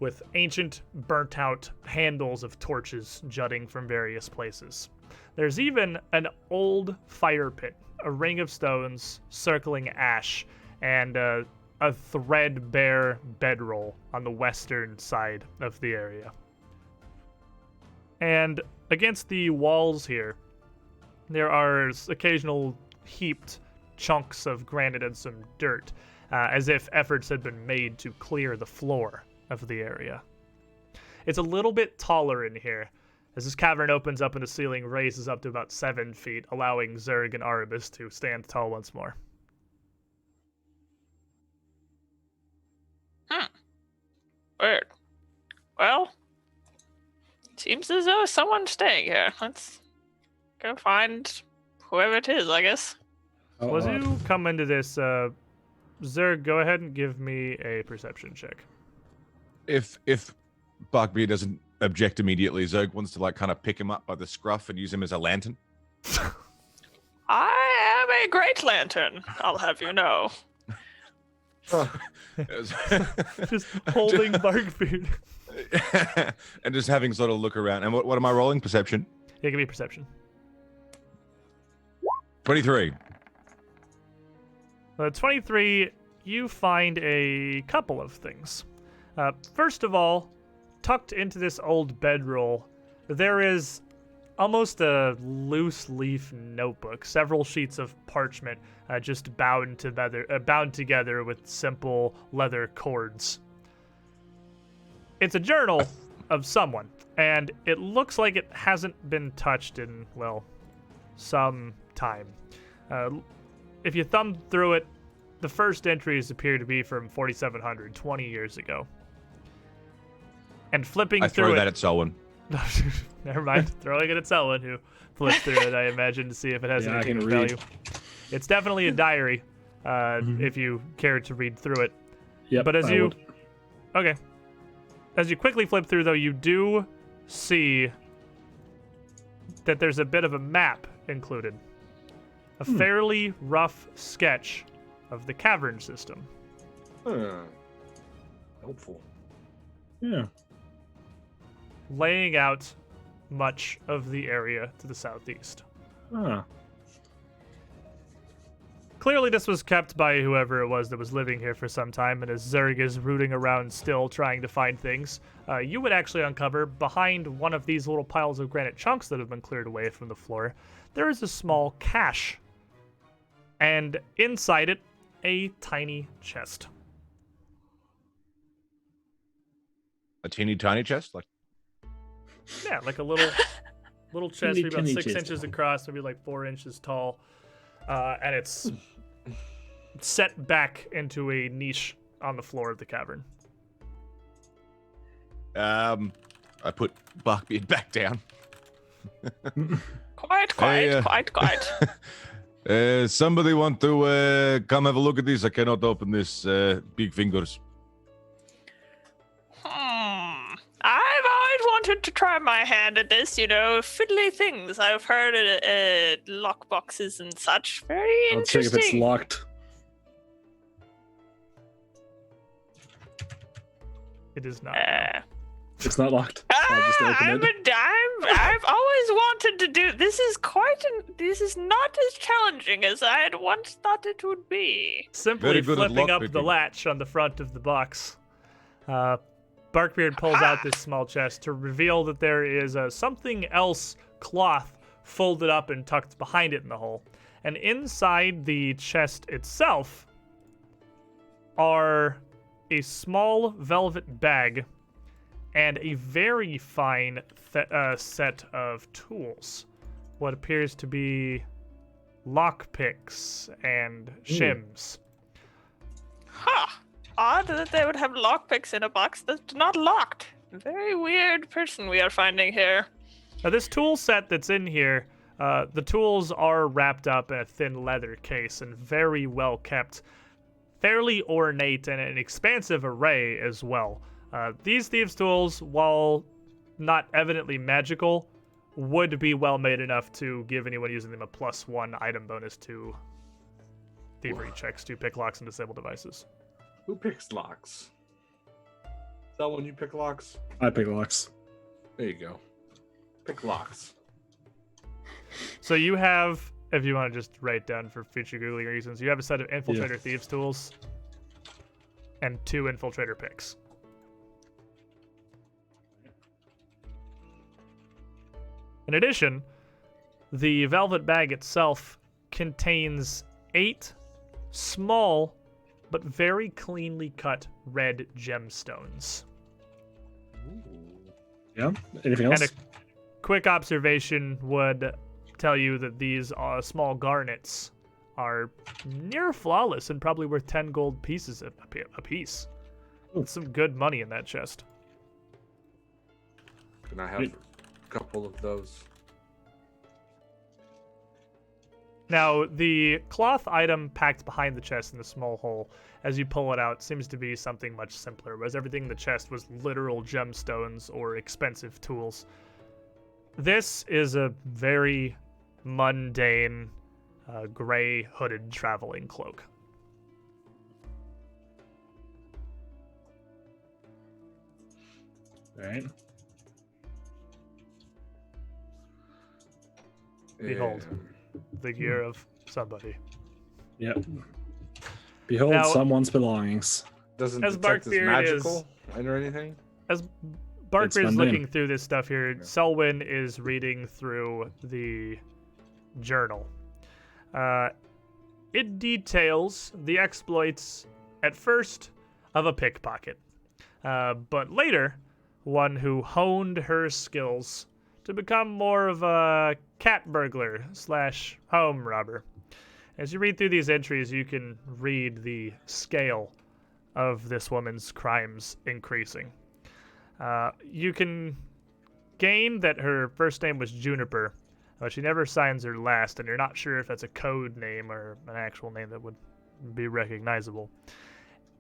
with ancient, burnt-out handles of torches jutting from various places. There's even an old fire pit, a ring of stones circling ash, and a threadbare bedroll on the western side of the area. And against the walls here, there are occasional heaped chunks of granite and some dirt, as if efforts had been made to clear the floor of the area. It's a little bit taller in here, as this cavern opens up and the ceiling raises up to about 7 feet, allowing Zerg and Aribus to stand tall once more. Weird. Well, seems as though someone's staying here. Let's go find whoever it is, I guess. Oh, As you come into this, Zerg, go ahead and give me a perception check. If Barkbeard doesn't object immediately, Zerg wants to like kind of pick him up by the scruff and use him as a lantern. I am a great lantern, I'll have you know. Just holding Barkbeard. And just having sort of look around. And what am I rolling? Perception? Yeah, give me perception. 23. 23, you find a couple of things. First of all, tucked into this old bedroll, there is almost a loose leaf notebook, several sheets of parchment just bound together with simple leather cords. It's a journal of someone, and it looks like it hasn't been touched in, well, some time. If you thumb through it, the first entries appear to be from 4700, 20 years ago. And flipping I through throw it... that at Selwyn. Never mind. Throwing it at Selwyn, who flips through it, I imagine, to see if it has Yeah, I anything can of read. value. It's definitely a diary, if you care to read through it. Yep, But as I you... would. Okay. As you quickly flip through, though, you do see that there's a bit of a map included. A fairly rough sketch of the cavern system. Helpful. Yeah. Laying out much of the area to the southeast. Ah. Clearly this was kept by whoever it was that was living here for some time, and as Zerg is rooting around still trying to find things, you would actually uncover behind one of these little piles of granite chunks that have been cleared away from the floor, there is a small cache. And inside it, a tiny chest. A teeny tiny chest? Like, Yeah, like a little chest, maybe about Teeny 6 chest. inches across, maybe like 4 inches tall. And it's set back into a niche on the floor of the cavern. I put Barkbeard back down. Quite, Hey, quite. Somebody want to come have a look at this? I cannot open this. Big fingers. I've always wanted to try my hand at this, fiddly things. I've heard lock boxes and such. Very I'll interesting. check if it's locked. It is not. It's not locked. I'll just open it. I've always wanted to do. This is this is not as challenging as I had once thought it would be. Simply Very good at flipping up the lockpicking. latch on the front of the box. Barkbeard pulls out this small chest to reveal that there is something else cloth folded up and tucked behind it in the hole. And inside the chest itself are a small velvet bag and a very fine set of tools. What appears to be lockpicks and shims. Huh. Odd that they would have lockpicks in a box that's not locked. Very weird person we are finding here. Now, this tool set that's in here, the tools are wrapped up in a thin leather case and very well kept. Fairly ornate and an expansive array as well. These thieves' tools, while not evidently magical, would be well made enough to give anyone using them a +1 item bonus to thievery checks to pick locks and disable devices. Who picks locks? Is that when you pick locks? I pick locks. There you go. Pick locks. So you have, if you want to just write down for future Googling reasons, you have a set of infiltrator thieves tools and 2 infiltrator picks. In addition, the velvet bag itself contains 8 small but very cleanly cut red gemstones. Yeah. Anything else? And a quick observation would tell you that these small garnets are near flawless and probably worth 10 gold pieces a piece. That's some good money in that chest. Can I have a couple of those? Now, the cloth item packed behind the chest in the small hole, as you pull it out, seems to be something much simpler, whereas everything in the chest was literal gemstones or expensive tools. This is a very mundane, gray hooded traveling cloak. Right. Behold. The gear of somebody. Yep. Behold Now- someone's belongings. Doesn't As detect as Barkbeard magical or anything? As Barkbeard's mundane. looking through this stuff here. Selwyn is reading through the journal. It details the exploits, at first, of a pickpocket, but later, one who honed her skills to become more of a cat burglar / home robber. As you read through these entries, you can read the scale of this woman's crimes increasing. You can gain that her first name was Juniper, but she never signs her last, and you're not sure if that's a code name or an actual name that would be recognizable.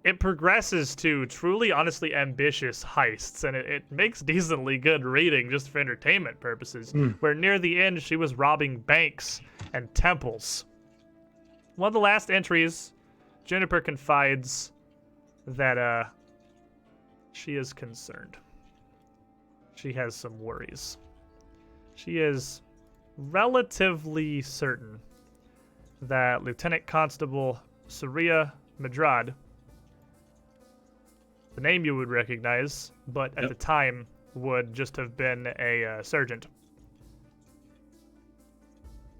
It progresses to truly, honestly ambitious heists, and it makes decently good reading just for entertainment purposes, where near the end she was robbing banks and temples. One of the last entries, Juniper confides that she is concerned. She has some worries. She is relatively certain that Lieutenant Constable Saria Madrad, the name you would recognize, but at the time would just have been a sergeant,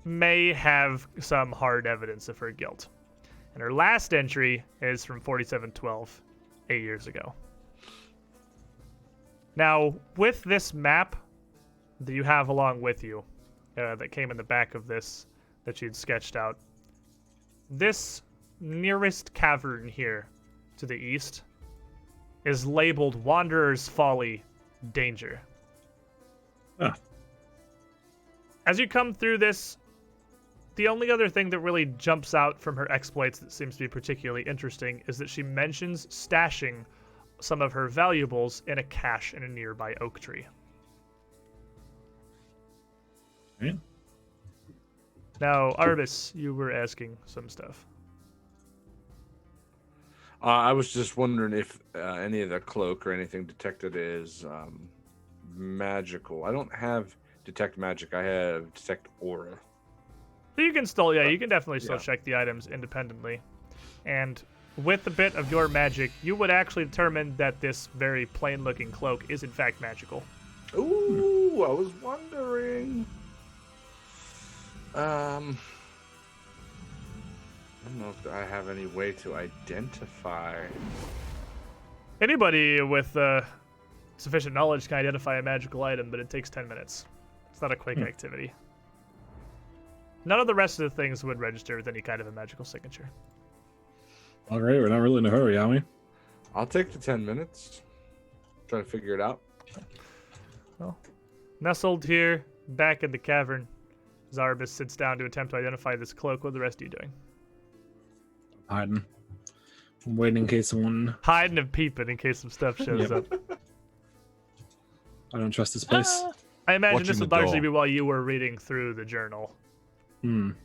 may have some hard evidence of her guilt. And her last entry is from 4712, 8 years ago. Now, with this map that you have along with you, that came in the back of this, that you'd sketched out, this nearest cavern here to the east is labeled Wanderer's Folly Danger. Ah. As you come through this, the only other thing that really jumps out from her exploits that seems to be particularly interesting is that she mentions stashing some of her valuables in a cache in a nearby oak tree. Yeah. Now, Arbus, you were asking some stuff. I was just wondering if any of the cloak or anything detected is magical. I don't have detect magic. I have detect aura. So you can still, you can definitely still check the items independently. And with a bit of your magic, you would actually determine that this very plain-looking cloak is in fact magical. Ooh, I was wondering. I don't know if I have any way to identify. Anybody with sufficient knowledge can identify a magical item, but it takes 10 minutes. It's not a quick activity. None of the rest of the things would register with any kind of a magical signature. All right, we're not really in a hurry, are we? I'll take the 10 minutes. Try to figure it out. Well, nestled here, back in the cavern, Zarbus sits down to attempt to identify this cloak. What are the rest of you doing? Hiding. I'm waiting in case someone... Hiding and peeping in case some stuff shows up. I don't trust this place. I imagine Watching this would the largely door. be while you were reading through the journal. And,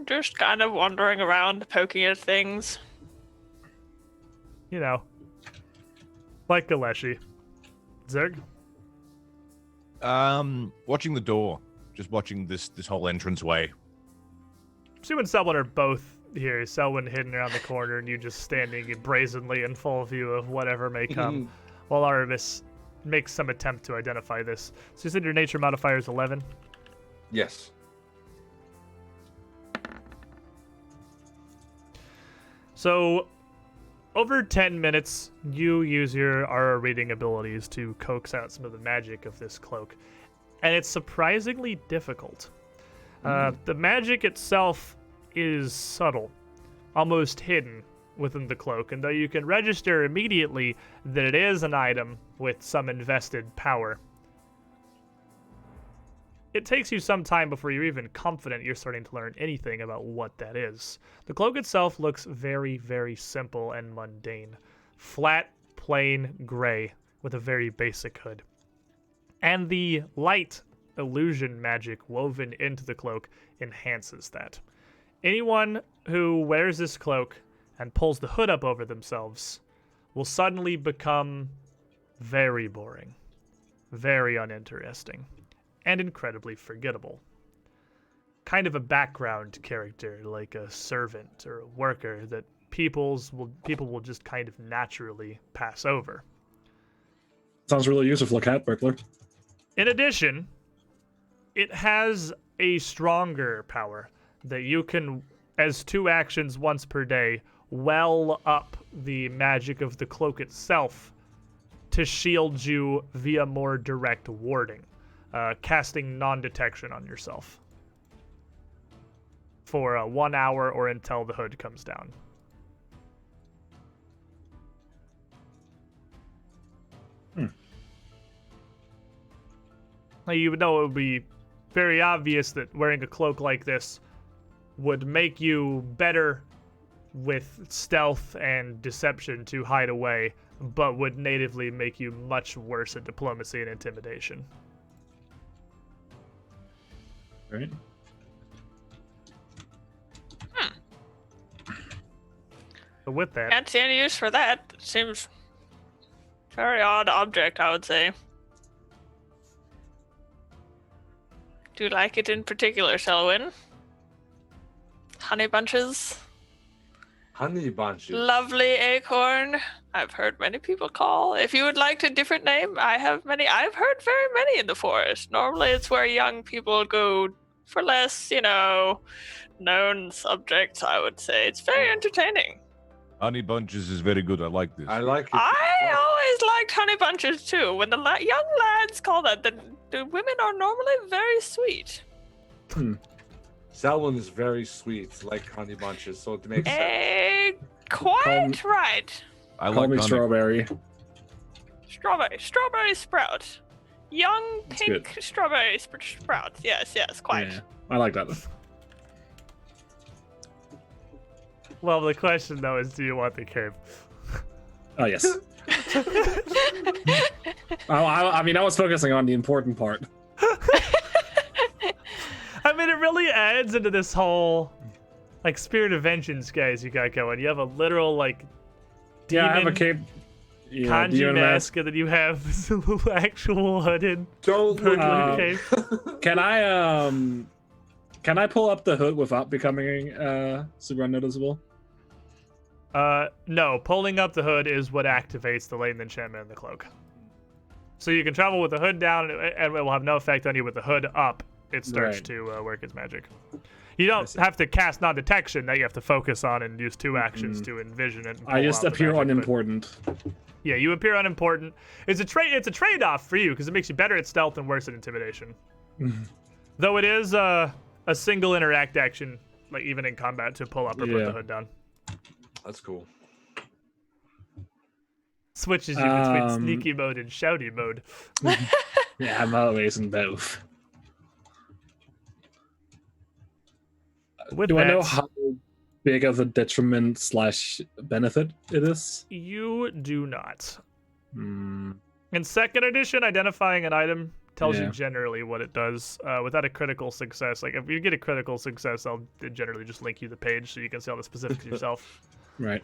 Just kind of wandering around, poking at things. you know, like a Leshy. Zerg? Watching the door. Just watching this whole entranceway. So you and Selwyn are both here. Selwyn hidden around the corner, and you just standing brazenly in full view of whatever may come, while Arvis makes some attempt to identify this. So you said your nature modifier is 11? Yes. So, over 10 minutes, you use your aura reading abilities to coax out some of the magic of this cloak. And it's surprisingly difficult. The magic itself is subtle, almost hidden within the cloak, and though you can register immediately that it is an item with some invested power, it takes you some time before you're even confident you're starting to learn anything about what that is. The cloak itself looks very, very simple and mundane. Flat, plain gray with a very basic hood. And the light illusion magic woven into the cloak enhances that. Anyone who wears this cloak and pulls the hood up over themselves will suddenly become very boring, very uninteresting, and incredibly forgettable. Kind of a background character, like a servant or a worker that people will just kind of naturally pass over. Sounds really useful, cat burglar. In addition, it has a stronger power that you can, as 2 actions once per day, well up the magic of the cloak itself to shield you via more direct warding, casting non-detection on yourself for 1 hour or until the hood comes down. Now, you would know it would be very obvious that wearing a cloak like this would make you better with stealth and deception to hide away, but would natively make you much worse at diplomacy and intimidation. Right. So with that, Can't see any use for that. It seems very odd object, I would say. Do you like it in particular, Selwyn? Honey bunches? Honey bunches. Lovely acorn. I've heard many people call. If you would like a different name, I have many. I've heard very many in the forest. Normally it's where young people go for less, known subjects, I would say. It's very entertaining. Honey bunches is very good. I like this. I like it. I always liked honey bunches too. When the young lads call that, the women are normally very sweet. Selwyn is very sweet, like honey bunches, so it makes sense. Quite right. I Call like me honey. strawberry. Strawberry sprout. Young That's pink good. strawberry sprout. Yes, quite. Yeah, I like that. well, the question though is, do you want the cape? Oh yes. I mean, I was focusing on the important part. I mean, it really adds into this whole, spirit of vengeance, guys, you got going. You have a literal, demon Yeah, I have a cape. Yeah, kanji demon mask, and then you have this little actual hooded Don't look burglar at cape. Can I pull up the hood without becoming super unnoticeable? No, pulling up the hood is what activates the latent enchantment in the cloak. So you can travel with the hood down, and it will have no effect on you. With the hood up, it starts Right. to work its magic. You don't have to cast non-detection. That you have to focus on and use 2 actions to envision it. And I pull just out the appear magic, but- unimportant. Yeah, you appear unimportant. It's a trade-off for you because it makes you better at stealth and worse at intimidation. Though it is a single interact action, even in combat, to pull up or put Yeah. the hood down. That's cool. Switches you between sneaky mode and shouty mode. Yeah, I'm always in both. With Do I know that, how big of a detriment / benefit it is? you do not. Hmm. In 2nd edition, identifying an item tells you Yeah. generally what it does. Without a critical success, if you get a critical success, I'll generally just link you the page so you can see all the specifics yourself. Right.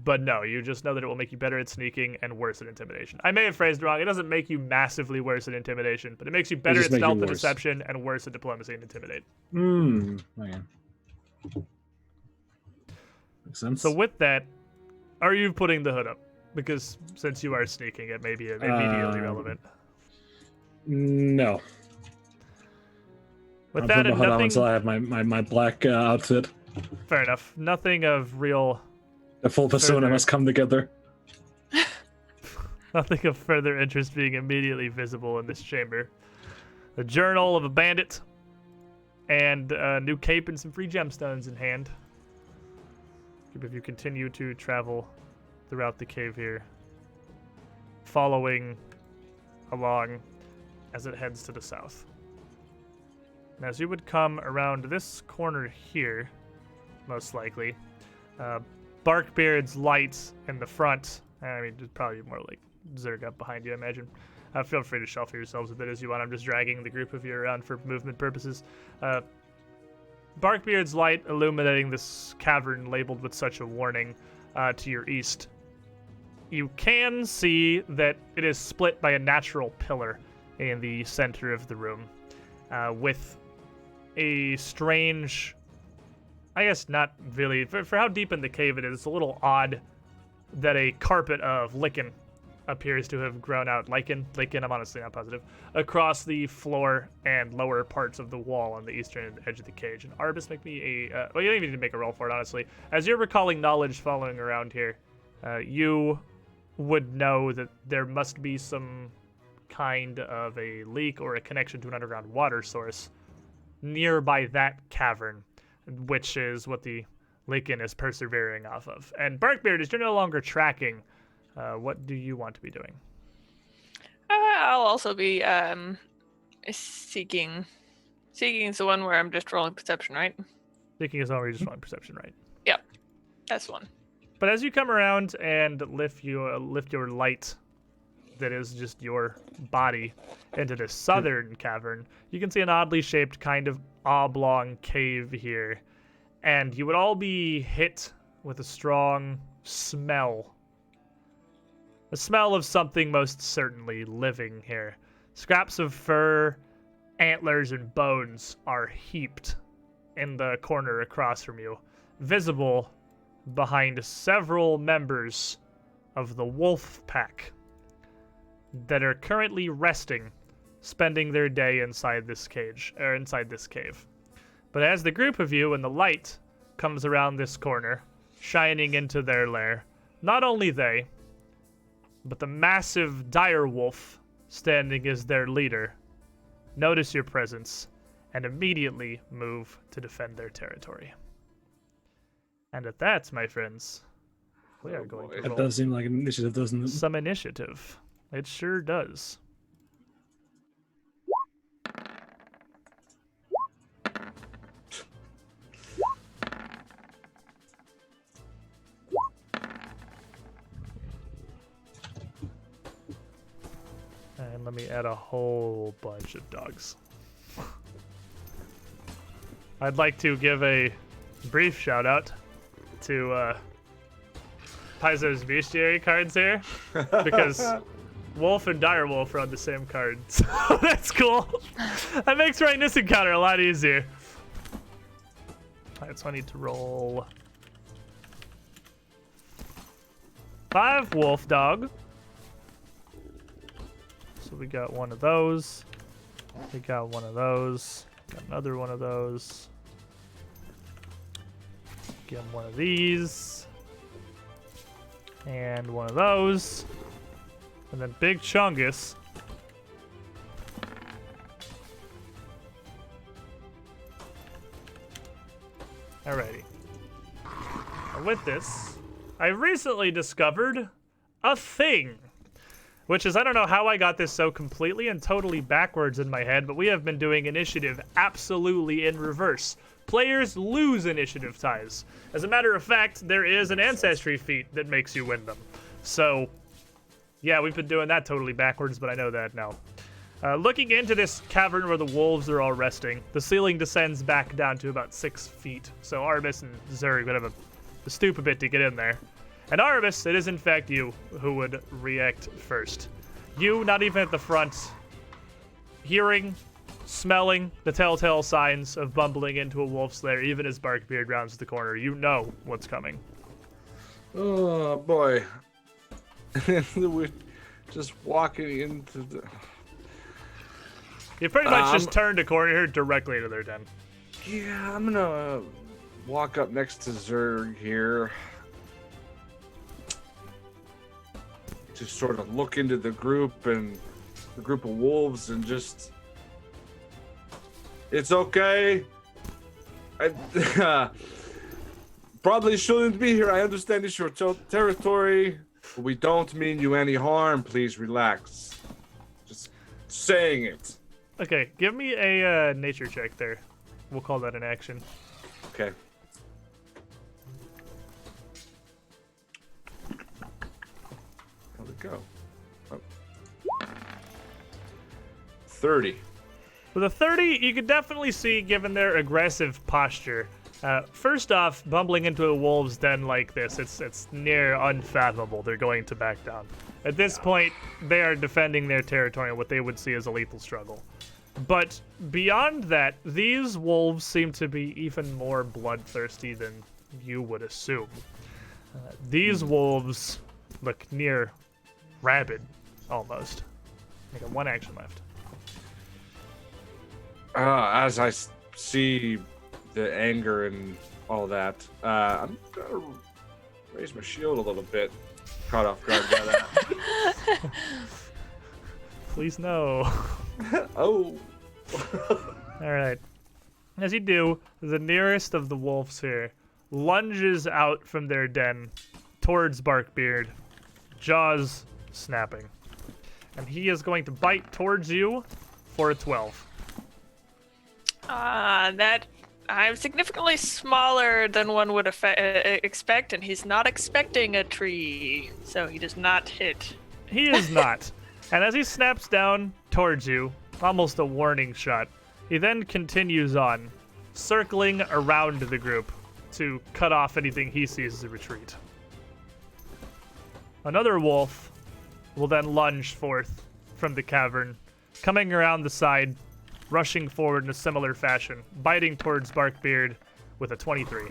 But no, you just know that it will make you better at sneaking and worse at intimidation. I may have phrased it wrong. It doesn't make you massively worse at intimidation, but it makes you better just at make you stealth and worse. deception and worse at diplomacy and intimidate. Okay. Makes sense. So with that, are you putting the hood up? Because since you are sneaking, it may be immediately relevant. No. With I'll that put my and hood on nothing, until I have my black outfit. fair enough. Nothing of real, The full persona Further. must come together. nothing of further interest being immediately visible in this chamber. A journal of a bandit, and a new cape and some free gemstones in hand. If you continue to travel throughout the cave here, following along as it heads to the south. And as you would come around this corner here, most likely, Barkbeard's lights in the front, it's probably more like Zerg up behind you, I imagine. Feel free to shuffle yourselves a bit as you want. I'm just dragging the group of you around for movement purposes. Barkbeard's light illuminating this cavern labeled with such a warning to your east. You can see that it is split by a natural pillar in the center of the room, with a strange, I guess not really, for how deep in the cave it is, it's a little odd that a carpet of lichen appears to have grown out lichen, I'm honestly not positive, across the floor and lower parts of the wall on the eastern edge of the cage. And Arbus, make me a, well, you don't even need to make a roll for it, honestly. As you're recalling knowledge following around here, you would know that there must be some kind of a leak or a connection to an underground water source nearby that cavern, which is what the lichen is persevering off of. And Barkbeard, as you're no longer tracking, what do you want to be doing? I'll also be seeking is the one where I'm just rolling perception, right? Seeking is already just rolling perception, right? Yep, that's the one. But as you come around and lift your light, that is just your body, into the southern cavern, you can see an oddly shaped kind of oblong cave here, and you would all be hit with a strong smell. A smell of something most certainly living here. Scraps of fur, antlers, and bones are heaped in the corner across from you, visible behind several members of the wolf pack that are currently resting, spending their day inside this cage, or inside this cave. But as the group of you and the light comes around this corner, shining into their lair, not only they, but the massive dire wolf standing as their leader, notice your presence and immediately move to defend their territory. And at that, my friends, we are going to That roll does seem like an initiative, doesn't it? some initiative. It sure does. And let me add a whole bunch of dogs. I'd like to give a brief shout out to Paizo's bestiary cards here, because Wolf and Direwolf are on the same card. So that's cool. That makes writing this encounter a lot easier. Alright, so I need to roll 5 wolf dog. So we got one of those. We got one of those. Got another one of those. Get him one of these. And one of those. And then Big Chungus. Alrighty. And with this, I recently discovered a thing. Which is, I don't know how I got this so completely and totally backwards in my head, but we have been doing initiative absolutely in reverse. Players lose initiative ties. As a matter of fact, there is an ancestry feat that makes you win them. So, yeah, we've been doing that totally backwards, but I know that now. Looking into this cavern where the wolves are all resting, the ceiling descends back down to about 6 feet. So Arbus and Zerg would have to stoop a bit to get in there. And Arbus, it is in fact you who would react first. You, not even at the front, hearing, smelling the telltale signs of bumbling into a wolf's lair, even as Barkbeard rounds the corner. You know what's coming. Oh boy. We're just walking into the... You pretty much just turned a corner here directly to their den. Yeah, I'm gonna walk up next to Zerg here. To sort of look into the group and the group of wolves and just... It's okay. I probably shouldn't be here. I understand it's your territory. But we don't mean you any harm. Please relax. Just saying it. Okay, give me a nature check there. We'll call that an action. Okay. How'd it go? Oh. 30. With a 30, you could definitely see, given their aggressive posture. First off, bumbling into a wolf's den like this, it's near unfathomable. They're going to back down. At this point, they are defending their territory in what they would see as a lethal struggle. But beyond that, these wolves seem to be even more bloodthirsty than you would assume. These wolves look near rabid, almost. I got one action left. As I see the anger and all that, I'm gonna raise my shield a little bit. Caught off guard by that. Please no. Oh. All right. As you do, the nearest of the wolves here lunges out from their den towards Barkbeard, jaws snapping. And he is going to bite towards you for a 12. That I'm significantly smaller than one would expect, and he's not expecting a tree, so he does not hit. He is not. And as he snaps down towards you, almost a warning shot, he then continues on, circling around the group to cut off anything he sees as a retreat. Another wolf will then lunge forth from the cavern, coming around the side, rushing forward in a similar fashion, biting towards Barkbeard with a 23.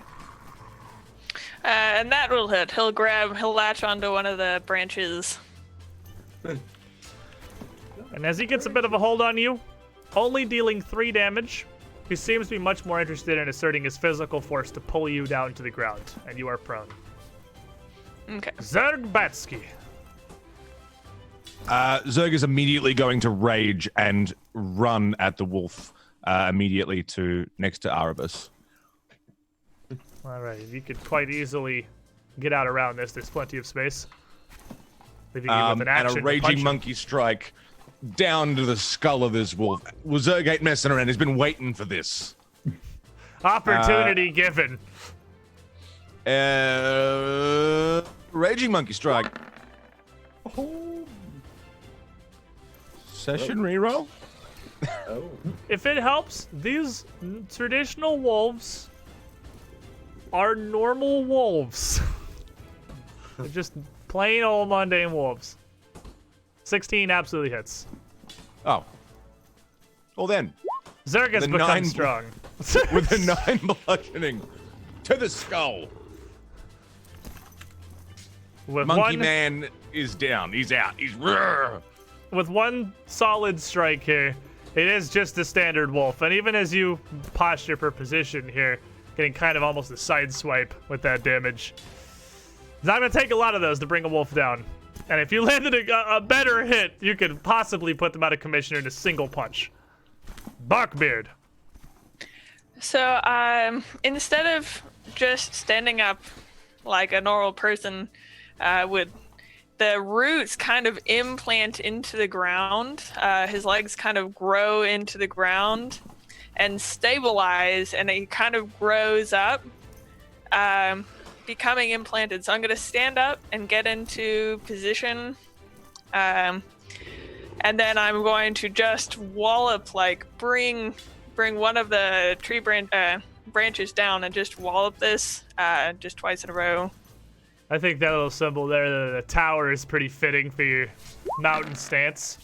And that will hit. He'll latch onto one of the branches. And as he gets a bit of a hold on you, only dealing 3 damage, he seems to be much more interested in asserting his physical force to pull you down to the ground, and you are prone. Okay. Zergbatsky. Zerg is immediately going to rage and run at the wolf immediately to next to Erebus. All right, you could quite easily get out around this. There's plenty of space. Leaving you with an And action a to raging punch him. monkey strike down to the skull of this wolf. Well, Zerg ain't messing around. He's been waiting for this. Opportunity given. Raging monkey strike. Session reroll. Oh. If it helps, these traditional wolves are normal wolves. They're just plain old mundane wolves. 16 absolutely hits. Oh. Well then, Zerg has The become 9 strong. with a 9 bludgeoning to the skull. with Monkey one, Man is down. He's out. He's roar. with one solid strike here, it is just a standard wolf. And even as you posture for position here, getting kind of almost a side swipe with that damage, it's not going to take a lot of those to bring a wolf down. And if you landed a better hit, you could possibly put them out of commission in a single punch. Barkbeard. So, instead of just standing up like a normal person would, the roots kind of implant into the ground. His legs kind of grow into the ground and stabilize, and it kind of grows up, becoming implanted. So I'm going to stand up and get into position, and then I'm going to just wallop, like bring one of the tree branches down and just wallop this just twice in a row. I think that little symbol there, the tower, is pretty fitting for your mountain stance.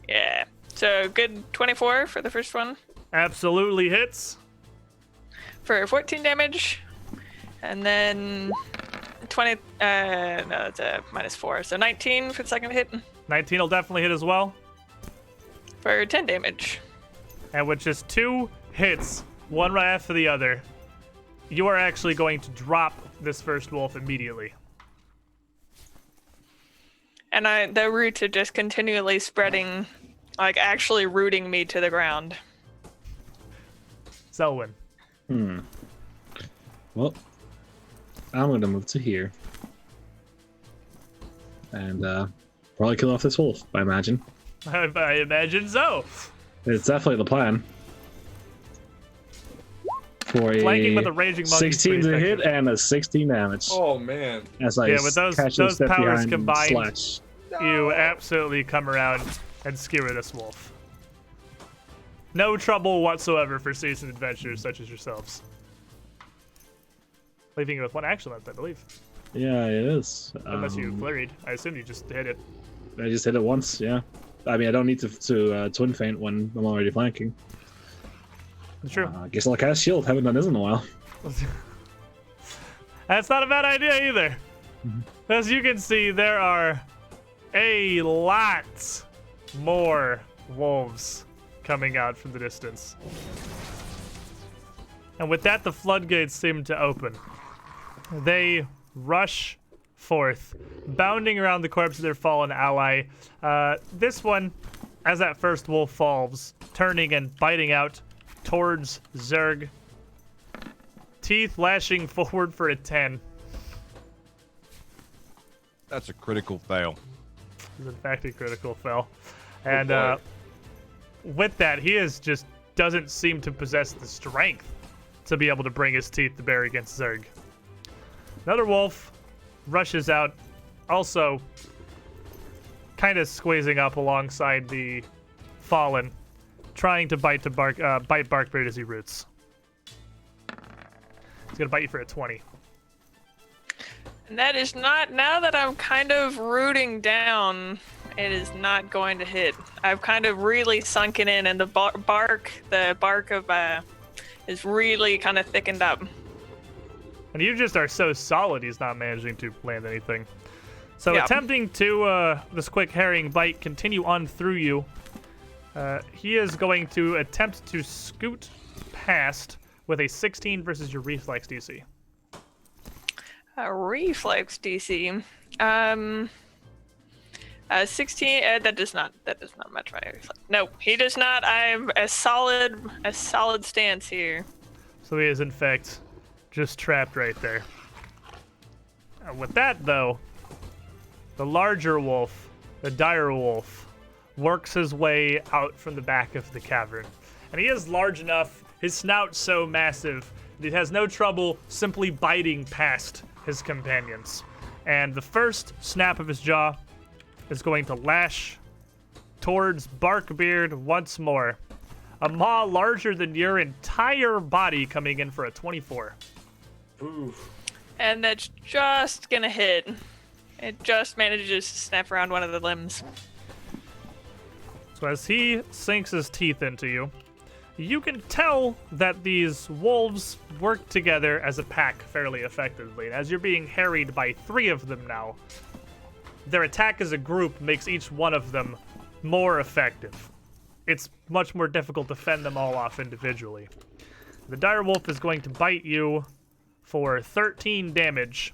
Yeah. So good 24 for the first one Absolutely hits. for 14 damage, and then 20. No, that's a -4. So 19 for the second hit 19 will definitely hit as well. for 10 damage. And with just 2 hits, one right after the other, you are actually going to drop this first wolf immediately. And the roots are just continually spreading, like actually rooting me to the ground. Selwyn. Well, I'm gonna move to here. And probably kill off this wolf, I imagine. I imagine so. It's definitely the plan. For a Flanking with a raging monkey. 16 to hit and a 16 damage. Oh man. As I Yeah, with those catch and step powers behind and combined, slash. You absolutely come around and skewer this wolf. No trouble whatsoever for seasoned adventurers such as yourselves. Leaving you with 1 action left, I believe. Yeah, it is. Unless you flurried. I assume you just hit it. I just hit it once, yeah. I mean, I don't need to twin feint when I'm already flanking. True. I guess I'll cast shield. Haven't done this in a while. That's not a bad idea either. As you can see, there are a lot more wolves coming out from the distance. And with that, the floodgates seem to open. They rush forth, bounding around the corpse of their fallen ally. This one, as that first wolf falls, turning and biting out towards Zerg. Teeth lashing forward for a 10. That's a critical fail. Is in fact a critical fail. And boy. with that, he just doesn't seem to possess the strength to be able to bring his teeth to bear against Zerg. Another wolf rushes out, also kind of squeezing up alongside the fallen, trying to bite Barkbeard as he roots. He's gonna bite you for a 20. And that is not, now that I'm kind of rooting down, it is not going to hit. I've kind of really sunken in, and the bark of is really kind of thickened up. And you just are so solid, he's not managing to land anything. So Yeah. attempting to, this quick harrying bite continue on through you, he is going to attempt to scoot past with a 16 versus your reflex DC. Reflex DC. 16. That does not match my reflex. No, he does not. I'm a solid stance here. So he is, in fact, just trapped right there. With that, though, the larger wolf, the dire wolf, works his way out from the back of the cavern. And he is large enough, his snout so massive, that he has no trouble simply biting past his companions. And the first snap of his jaw is going to lash towards Barkbeard once more. A maw larger than your entire body coming in for a 24. Oof. And that's just gonna hit. It just manages to snap around one of the limbs. So as he sinks his teeth into you, you can tell that these wolves work together as a pack fairly effectively. And as you're being harried by 3 of them now, their attack as a group makes each one of them more effective. It's much more difficult to fend them all off individually. The dire wolf is going to bite you for 13 damage.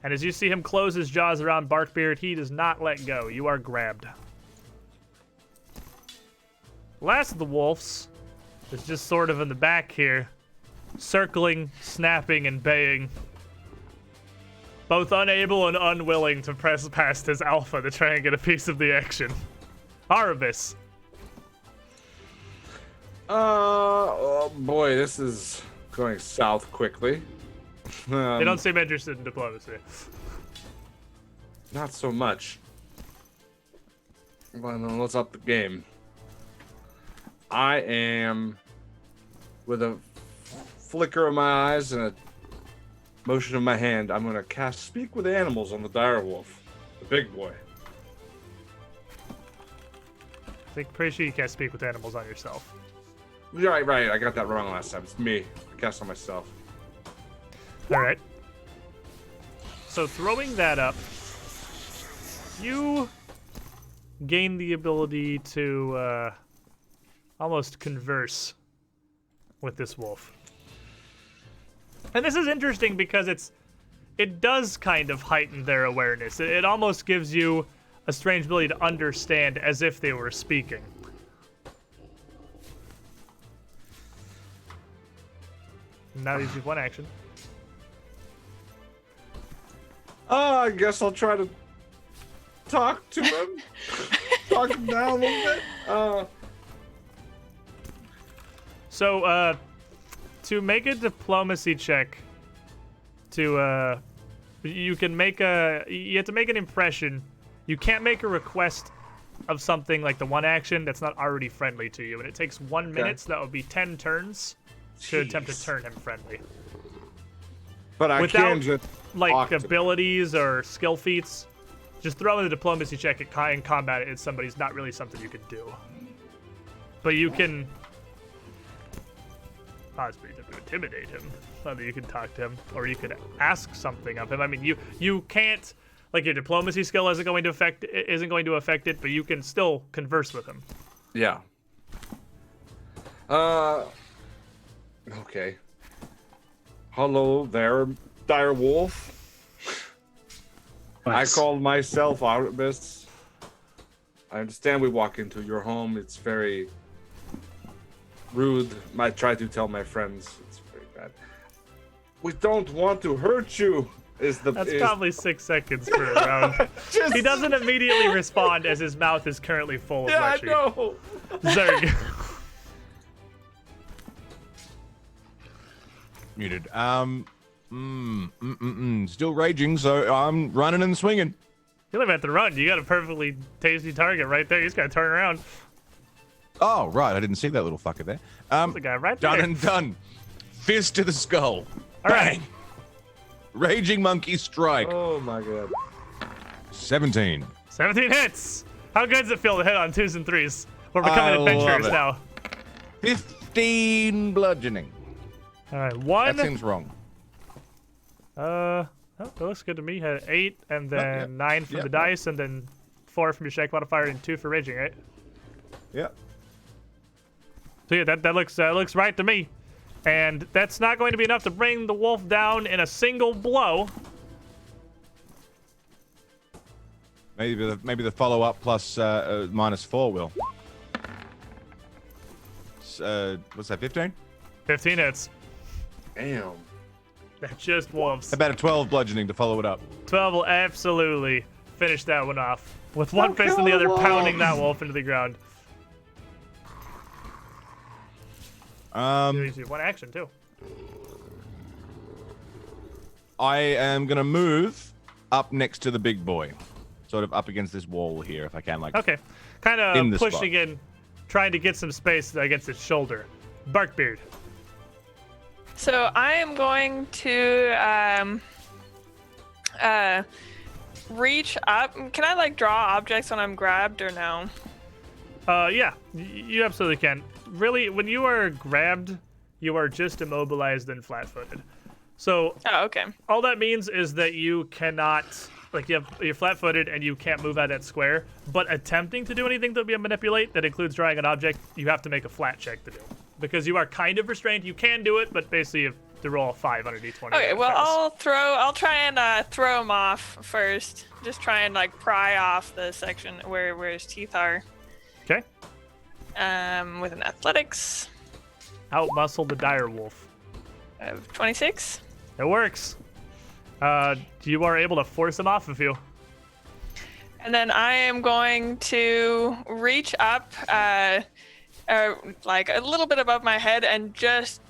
And as you see him close his jaws around Barkbeard, he does not let go. You are grabbed. Last of the wolves is just sort of in the back here, circling, snapping, and baying. Both unable and unwilling to press past his alpha to try and get a piece of the action. Arabis. Oh boy, this is going south quickly. They don't seem interested in diplomacy. Not so much. Well, then let's up the game. I am, with a flicker of my eyes and a motion of my hand, I'm going to cast Speak with Animals on the dire wolf, the big boy. I think pretty sure you can't speak with animals on yourself. Right. I got that wrong last time. It's me. I cast on myself. All right. So throwing that up, you gain the ability to almost converse with this wolf. And this is interesting because it does kind of heighten their awareness. It almost gives you a strange ability to understand as if they were speaking. Now you have one action. I guess I'll try to talk to him. Talk him down a little bit. So, to make a diplomacy check, you have to make an impression. You can't make a request of something like the one action that's not already friendly to you, and it takes 1 minute, so that would be 10 turns to attempt to turn him friendly. But I Without, can just like, talk to him. abilities or skill feats, just throw in the diplomacy check in combat. It's somebody's not really something you can do. But you can... it's pretty tough to intimidate him. Whether you can talk to him or you could ask something of him. I mean, you can't Like your diplomacy skill isn't going to affect it, but you can still converse with him. Yeah. Okay. Hello there, dire wolf. Nice. I called myself Artemis. I understand we walk into your home. It's very rude. I try to tell my friends it's very bad. We don't want to hurt you. That's probably 6 seconds per round. He doesn't immediately respond as his mouth is currently full of Leshy. I know. Zerg. Muted. Still raging, so I'm running and swinging. You don't even have to run. You got a perfectly tasty target right there. You just got to turn around. Oh, right. I didn't see that little fucker there. There's a guy right there. Done and done. Fist to the skull. All right. Bang. Raging monkey strike. Oh my god. 17. 17 hits. How good does it feel to hit on 2s and 3s? We're becoming adventurers now. 15 bludgeoning. All right, 1. That seems wrong. Oh, that looks good to me. Had 8 and then Yep. 9 from Yep. the dice, and then 4 from your shake modifier and 2 for raging, right? Yep. So yeah, that looks right to me. And that's not going to be enough to bring the wolf down in a single blow. Maybe the follow up plus -4 will. What's that? 15? 15 hits. Damn. That's just wolves. About a 12 bludgeoning to follow it up. 12 will absolutely finish that one off. With one fist and the other pounding that wolf into the ground. You do 1 action too. I am gonna move up next to the big boy, sort of up against this wall here, if I can. Like, Okay. Kind In of the pushing spot. in, trying to get some space against his shoulder. Barkbeard. So I am going to reach up. Can I like draw objects when I'm grabbed or no? Yeah, you absolutely can. Really, when you are grabbed, you are just immobilized and flat-footed. So Oh, okay. all that means is that you cannot, like, you're flat-footed and you can't move out of that square. But attempting to do anything that would be a manipulate that includes drawing an object, you have to make a flat check to do. Because you are kind of restrained. You can do it, but basically you have to roll a 5 on a d20. Okay, to well pass. I'll try and throw him off first. Just try and like pry off the section where his teeth are. Okay. With an athletics Out-muscle the dire wolf. of 26. It works. You are able to force him off of you. And then I am going to reach up, like a little bit above my head, and just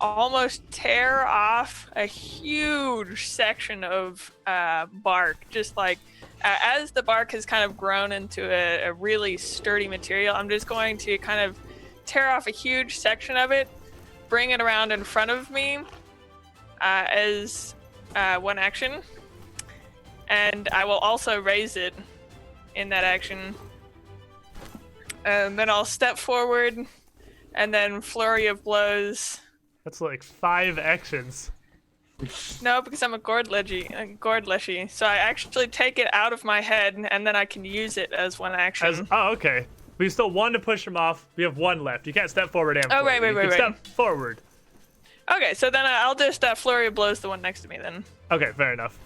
almost tear off a huge section of bark. Just like as the bark has kind of grown into a really sturdy material, I'm just going to kind of tear off a huge section of it, bring it around in front of me as 1 action. And I will also raise it in that action. And then I'll step forward and then flurry of blows. That's like 5 actions. No, because I'm a gourd leshy. So I actually take it out of my head and then I can use it as 1 action. Oh, okay. We still 1 to push him off. We have 1 left. You can't step forward and Oh, forward. wait, You can step forward. Okay, so then I'll just flurry of blows the one next to me then. Okay, fair enough.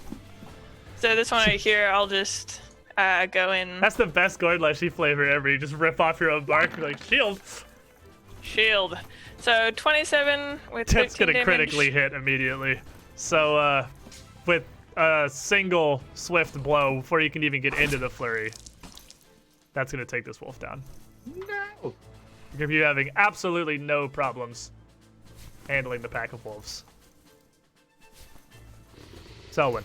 So this one right here, I'll just go in. That's the best gourd leshy flavor ever. You just rip off your own bark, like, shield. Shield. So 27 with 15 That's gonna damage. critically hit immediately. So, with a single swift blow before you can even get into the flurry, that's gonna take this wolf down. No. If you're having absolutely no problems handling the pack of wolves. Selwyn.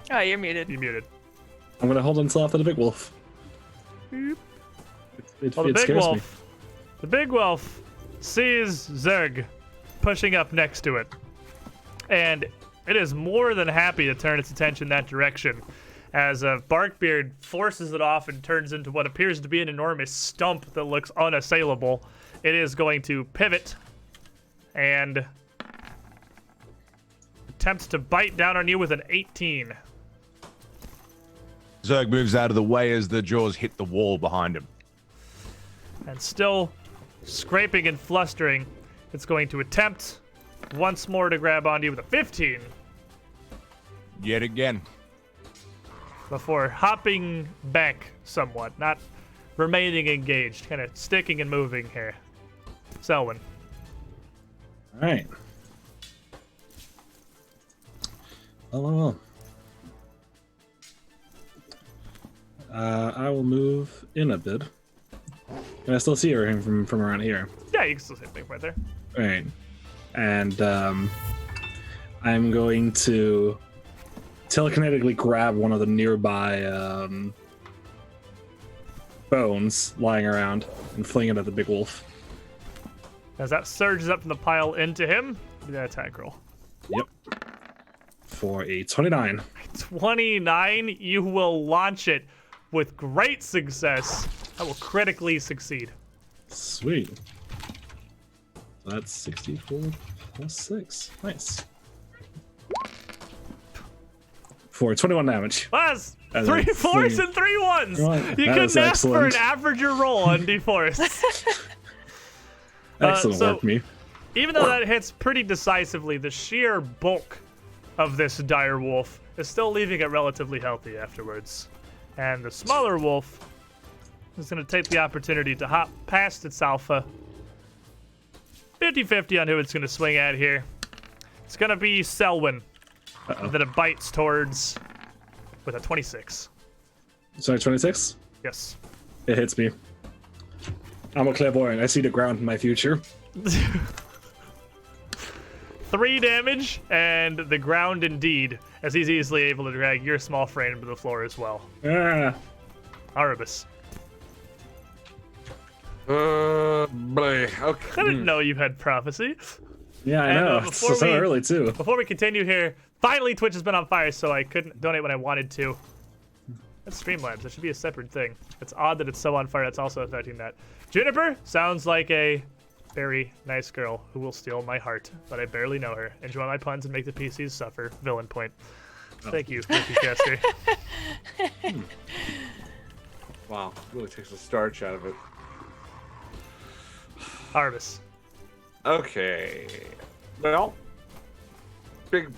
Oh, you're muted. You muted. I'm gonna hold on till after the big wolf. It Well, the big scares me. wolf. The big wolf sees Zerg pushing up next to it, and it is more than happy to turn its attention that direction. As Barkbeard forces it off and turns into what appears to be an enormous stump that looks unassailable, it is going to pivot and attempts to bite down on you with an 18. Zerg moves out of the way as the jaws hit the wall behind him. And still scraping and flustering, it's going to attempt once more to grab onto you with a 15. Yet again. Before hopping back somewhat, not remaining engaged, kind of sticking and moving here. Selwyn. All right. Oh. I will move in a bit. Can I still see her from around here? Yeah, you can still see the thing right there. All right. And I'm going to telekinetically grab one of the nearby bones lying around and fling it at the big wolf. As that surges up from the pile into him, do that attack roll. Yep. For a 29. 29, you will launch it with great success. I will critically succeed. Sweet. So that's 64 plus 6. Nice. For 21 damage. Plus As 3 I 4s fling- and 3 1s. Right. You That couldn't is ask for an excellent. averager roll on D4s. Excellent so- work, me. Even though that hits pretty decisively, the sheer bulk of this dire wolf is still leaving it relatively healthy afterwards. And the smaller wolf is going to take the opportunity to hop past its alpha. 50-50 on who it's going to swing at here. It's going to be Selwyn that it bites towards with a 26. Sorry, 26? Yes. It hits me. I'm a clairvoyant. I see the ground in my future. 3 damage, and the ground indeed, as he's easily able to drag your small frame to the floor as well. Ah. Arubis. Boy. Okay. I didn't know you had prophecy. Yeah, I And, know. before It's so we- early, too. Before we continue here, finally Twitch has been on fire, so I couldn't donate when I wanted to. That's Streamlabs. That should be a separate thing. It's odd that it's so on fire. That's also affecting that. Juniper sounds like a very nice girl who will steal my heart, but I barely know her. Enjoy my puns and make the PCs suffer. Villain point. Thank you, Ricky Caster. Wow, really takes the starch out of it. Arvis. Okay. Well, big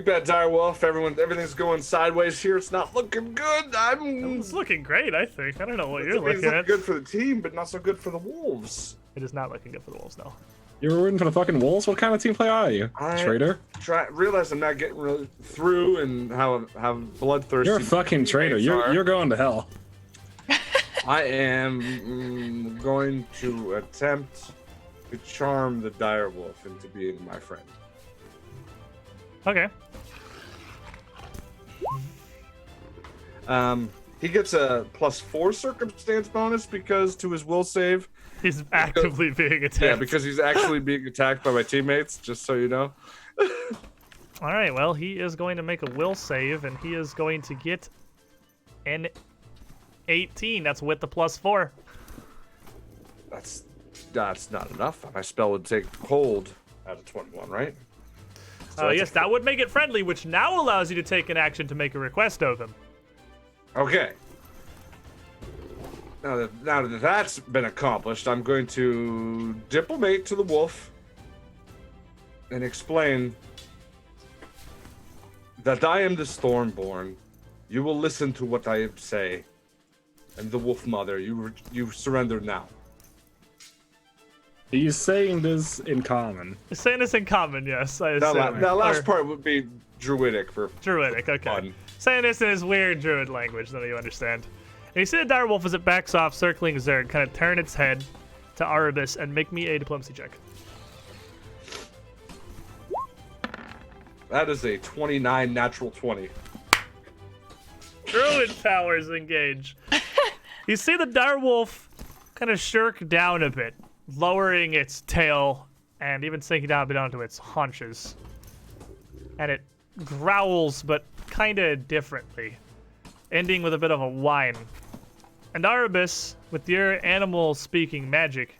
bad dire wolf. Everything's going sideways here. It's not looking good. It's looking great, I think. I don't know what you're It's looking looking at. good for the team, but not so good for the wolves. It is not looking good for the Wolves, no. You're rooting for the fucking Wolves? What kind of team player are you? Traitor? Realize I'm not getting really through and how bloodthirsty. You're a fucking traitor. teammates You're are. you're going to hell. I am going to attempt to charm the dire wolf into being my friend. Okay. He gets a +4 circumstance bonus because to his will save. He's actively being attacked. Yeah, because he's actually being attacked by my teammates, just so you know. All right, well, he is going to make a will save, and he is going to get an 18. That's with the +4. That's not enough. My spell would take hold out of 21, right? So that's Yes, that would make it friendly, which now allows you to take an action to make a request of him. Okay. Now that that's been accomplished, I'm going to diplomate to the wolf and explain that I am the Stormborn. You will listen to what I say. And the Wolf Mother, you surrender now. Are you saying this in common? Saying this in common, yes. I That assume. last Or part would be Druidic for Druidic, okay. fun. Saying this in his weird Druid language, none of you understand. And you see the dire wolf as it backs off, circling Zerg, kind of turn its head to Arubis and make me a diplomacy check. That is a 29 natural 20. Druid powers engage. You see the dire wolf kind of shirk down a bit, lowering its tail and even sinking down a bit onto its haunches. And it growls, but kind of differently, ending with a bit of a whine. And Arubis, with your animal speaking magic,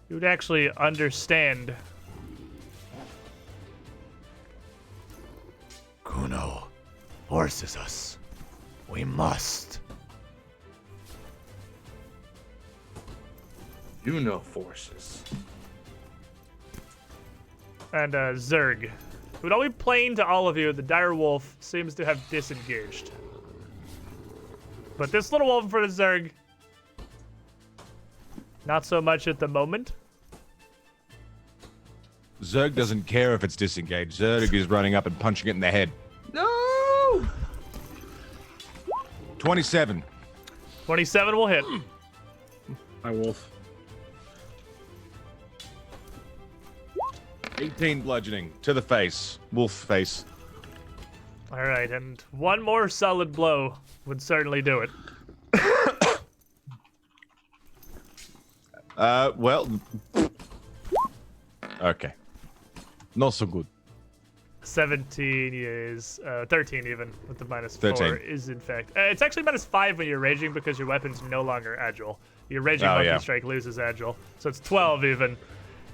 you would actually understand forces us. We must. You know forces. And Zerg, who would all be plain to all of you, the dire wolf seems to have disengaged. But this little wolf in front of Zerg, not so much at the moment. Zerg doesn't care if it's disengaged. Zerg is running up and punching it in the head. No! 27. 27 will hit. Hi, wolf. 18 bludgeoning to the face. Wolf face. All right, and one more solid blow would certainly do it. Well. Okay. Not so good. 17 is 13 even with the minus 4 13. is in fact it's actually minus 5 when you're raging because your weapon's no longer agile. Your raging monkey yeah. strike loses agile, so it's 12 even,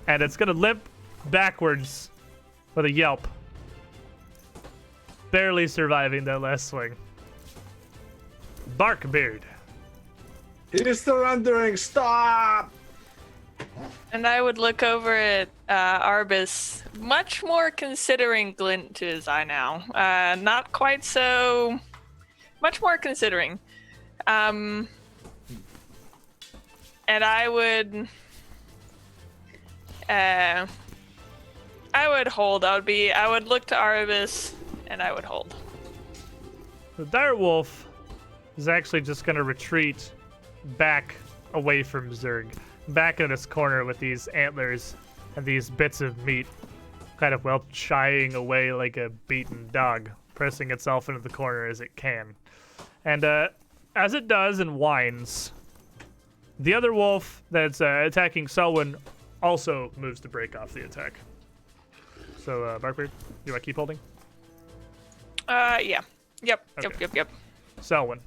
and it's gonna limp backwards with a yelp, barely surviving that last swing. Barkbeard. He is surrendering. Stop! And I would look over at Arbus, much more considering glint to his eye now. Not quite so... Much more considering. And I would... I would hold. I would look to Arbus, and I would hold. The dire wolf is actually just gonna retreat back away from Zerg, back in its corner with these antlers and these bits of meat, kind of shying away like a beaten dog, pressing itself into the corner as it can. And as it does and whines, the other wolf that's attacking Selwyn also moves to break off the attack. So, Barkbeard, you want to keep holding? Yeah. Yep. Okay. Yep. Selwyn.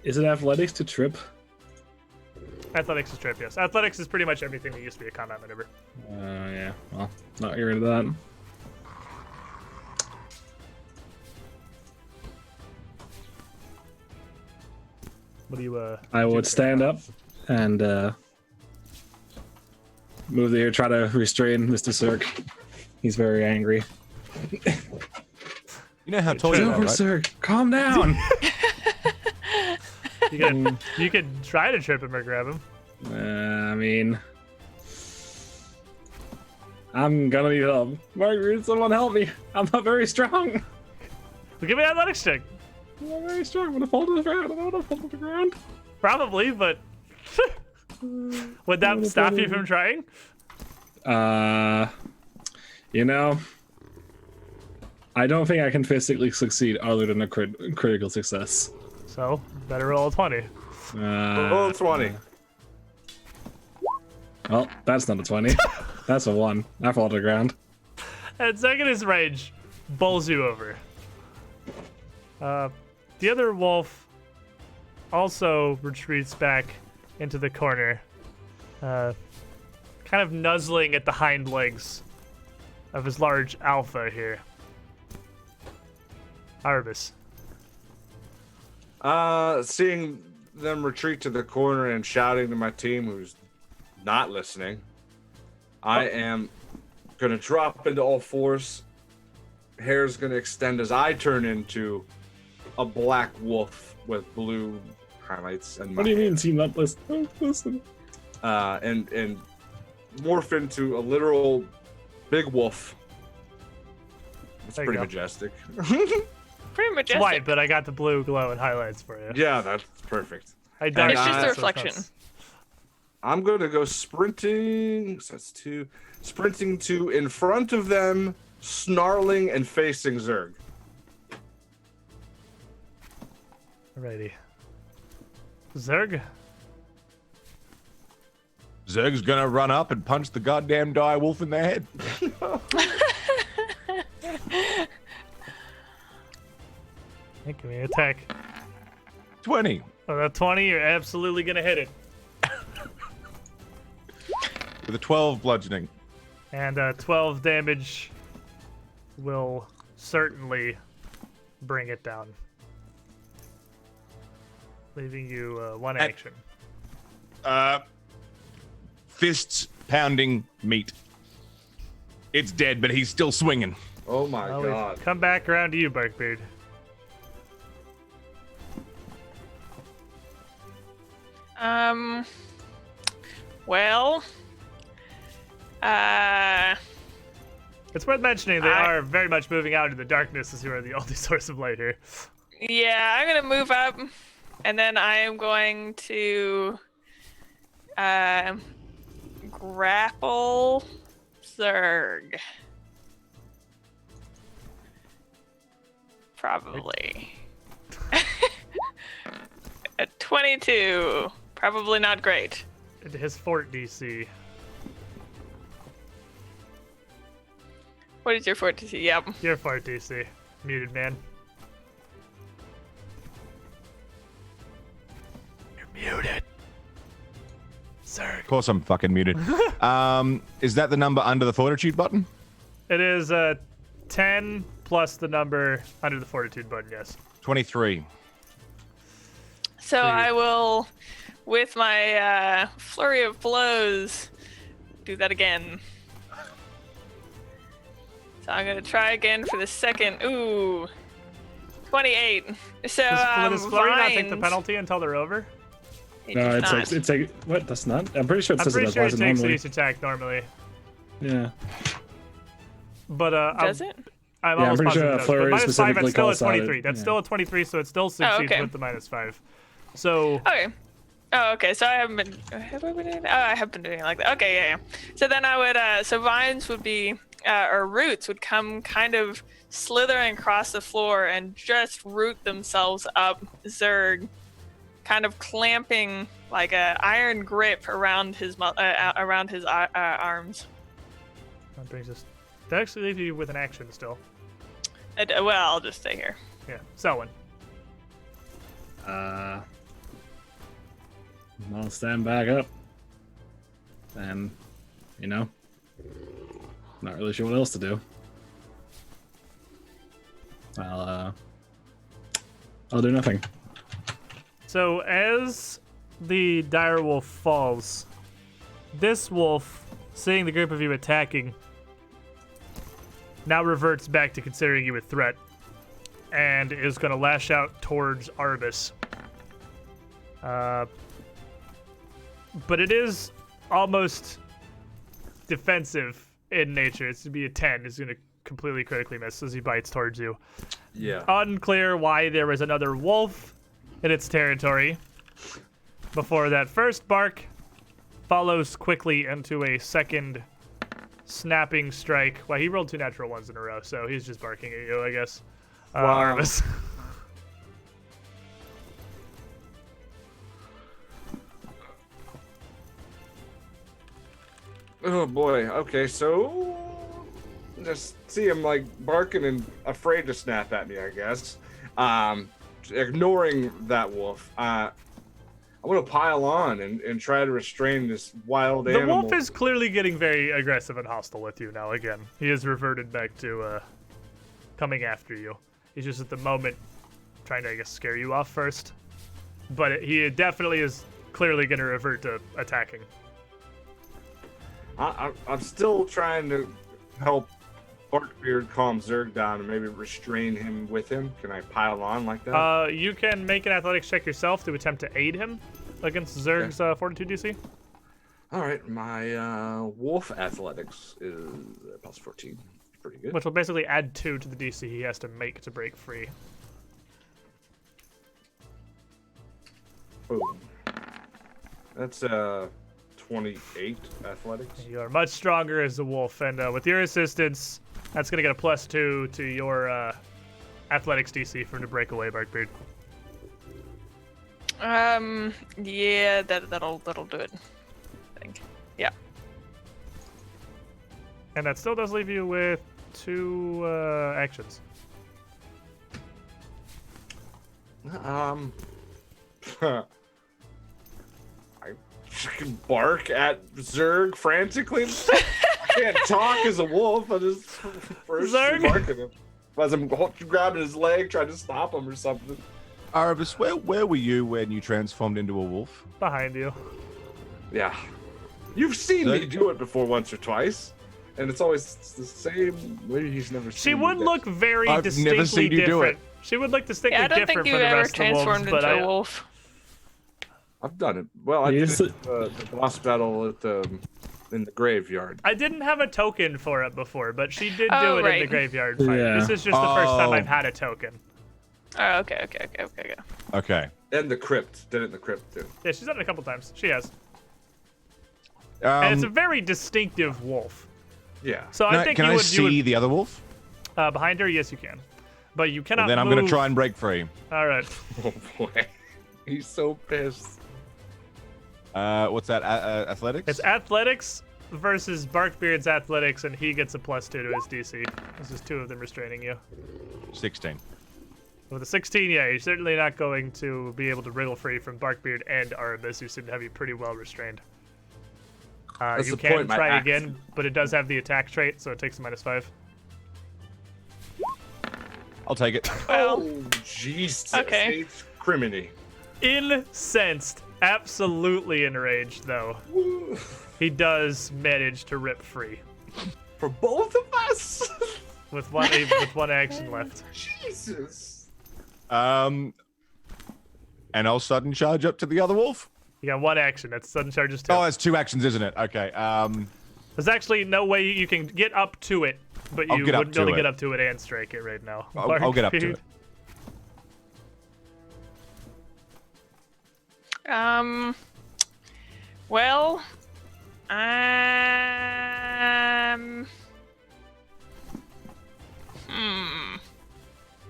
Is it athletics to trip? Athletics is trip, yes. Athletics is pretty much everything that used to be a combat maneuver. Yeah. Well, not get rid of that. What do you, I would stand up and move there, try to restrain Mr. Zerg. He's very angry. You know how tall you are, Over, right? Zerg. Calm down. You could try to trip him or grab him. I mean, I'm gonna need help. Margaret, someone help me. I'm not very strong. Well, give me an athletics check. I'm not very strong. I'm gonna fall to the ground. I don't want to fall to the ground. Probably, but would that stop you from trying? You know, I don't think I can physically succeed other than a critical success. So, better roll a 20. Roll 20. Well, that's not a 20. That's a 1. I fall to the ground. And second is rage bowls you over. The other wolf also retreats back into the corner, kind of nuzzling at the hind legs of his large alpha here. Arbus. Seeing them retreat to the corner and shouting to my team who's not listening, I am gonna drop into all fours. Hair's gonna extend as I turn into a black wolf with blue highlights and What do you mean, team not listen? Oh, listen. and morph into a literal big wolf. It's There you pretty go. majestic. Pretty majestic. It's white, but I got the blue glow and highlights for you. Yeah, that's perfect. I It's dark just it, the so it's reflection. not- I'm gonna go sprinting. So that's 2. Sprinting to in front of them, snarling and facing Zerg. Alrighty. Zerg? Zerg's gonna run up and punch the goddamn dire wolf in the head. Hey, give me an attack. 20 Oh, that 20, you're absolutely gonna hit it. with a 12 bludgeoning. And 12 damage will certainly bring it down, leaving you one action. Fists pounding meat. It's dead, but he's still swinging. Oh my Well, we've god. come back around to you, Barkbeard. Well, It's worth mentioning they are very much moving out into the darkness as you are the only source of light here. yeah, I'm gonna move up, and then I am going to grapple Zerg. Probably. At 22. Probably not great. Into his fort DC. What is your fort DC? Yep. Your fort DC. Muted, man. You're muted. Sir. Of course I'm fucking muted. Is that the number under the fortitude button? It is 10 plus the number under the fortitude button, yes. 23. So I will, with my flurry of blows, do that again. So I'm gonna try again for the second. Ooh, 28. So Does Flurry not take the Vines- penalty until they're over? It No, does not. it's like what? That's not. I'm pretty sure it I'm says pretty it sure it applies takes normally. each attack normally. Yeah. But Does it? I'm Yeah, I'm almost pretty positive sure it does. Flurry But -5, specifically that's still a calls out 23. it, That's yeah. still a 23, so it still succeeds okay. with the -5. So Okay. Oh, okay. So I haven't been. Have I been doing? Oh, I have been doing it like that. Okay, yeah. So then I would. So vines would be, or roots would come kind of slithering across the floor and just root themselves up Zerg, kind of clamping like a iron grip around his arms. that brings us. That actually leaves you with an action still. Well, I'll just stay here. Yeah, Selwyn. I'll stand back up. And, not really sure what else to do. I'll do nothing. So as the dire wolf falls, this wolf, seeing the group of you attacking, now reverts back to considering you a threat and is going to lash out towards Arbus. But it is almost defensive in nature. It's to be a 10. It's going to completely critically miss as he bites towards you. Yeah. Unclear why there was another wolf in its territory before that first bark follows quickly into a second snapping strike. Well, he rolled 2 natural ones in a row, so he's just barking at you, I guess. Wow. Arbus. Oh boy. Okay, so just see him like barking and afraid to snap at me, I guess. Ignoring that wolf. I'm gonna pile on and try to restrain this wild The animal. wolf is clearly getting very aggressive and hostile with you now again. He has reverted back to coming after you. He's just at the moment trying to, I guess, scare you off first. But he definitely is clearly going to revert to attacking. I'm still trying to help Barkbeard calm Zerg down and maybe restrain him with him. Can I pile on like that? You can make an athletics check yourself to attempt to aid him against Zerg's fortitude DC. All right, my wolf athletics is plus 14. Pretty good. Which will basically add 2 to the DC he has to make to break free. Boom. That's 28 athletics. You are much stronger as a wolf, and with your assistance, that's going to get a +2 to your athletics DC for him to break away, Barkbeard. Yeah, that'll do it. I think. Yeah. And that still does leave you with 2 actions. I can bark at Zerg frantically. can't talk as a wolf. I just first Zarg? bark at him. As I'm grabbing his leg, trying to stop him or something. Arabus, where were you when you transformed into a wolf? Behind you. Yeah. You've seen me do it before once or twice. And it's always the same. Maybe he's never seen She would me look very I've distinctly never seen you do different. it. She would look distinctly Yeah, I don't different think you from the ever rest of the wolves, transformed but into a wolf. I've done it. Well, I You did used it, the boss battle at in the graveyard. I didn't have a token for it before, but she did do Oh, it in the right. graveyard fight. Yeah. This is just the first time Oh. I've had a token. Oh, okay. Okay. And the crypt. Did it in the crypt, too. Yeah, she's done it a couple times. She has. And it's a very distinctive wolf. Yeah. So I think can you I would, see the other wolf? behind her, yes you can. But you cannot Then I'm move. going to try and break free. All right. Oh, boy. He's so pissed. What's that? Athletics? It's athletics versus Barkbeard's athletics, and he gets a +2 to his DC. This is 2 of them restraining you. 16. With a 16, yeah, you're certainly not going to be able to wriggle free from Barkbeard and Arabus, who seem to have you pretty well restrained. That's You the can point, my try axe- again, but it does have the attack trait, so it takes a -5. I'll take it. Well, Oh, Jesus. Okay. It's criminy. Incensed. Absolutely enraged, though. He does manage to rip free. For both of us? With one action left. Jesus. And I'll sudden charge up to the other wolf. You got 1 action. That's sudden charges 2. Oh, that's 2 actions, isn't it? Okay. There's actually no way you can get up to it, but I'll you get up wouldn't be to able to it. get up to it and strike it right now. I'll get up to Barkbeard. it. Well,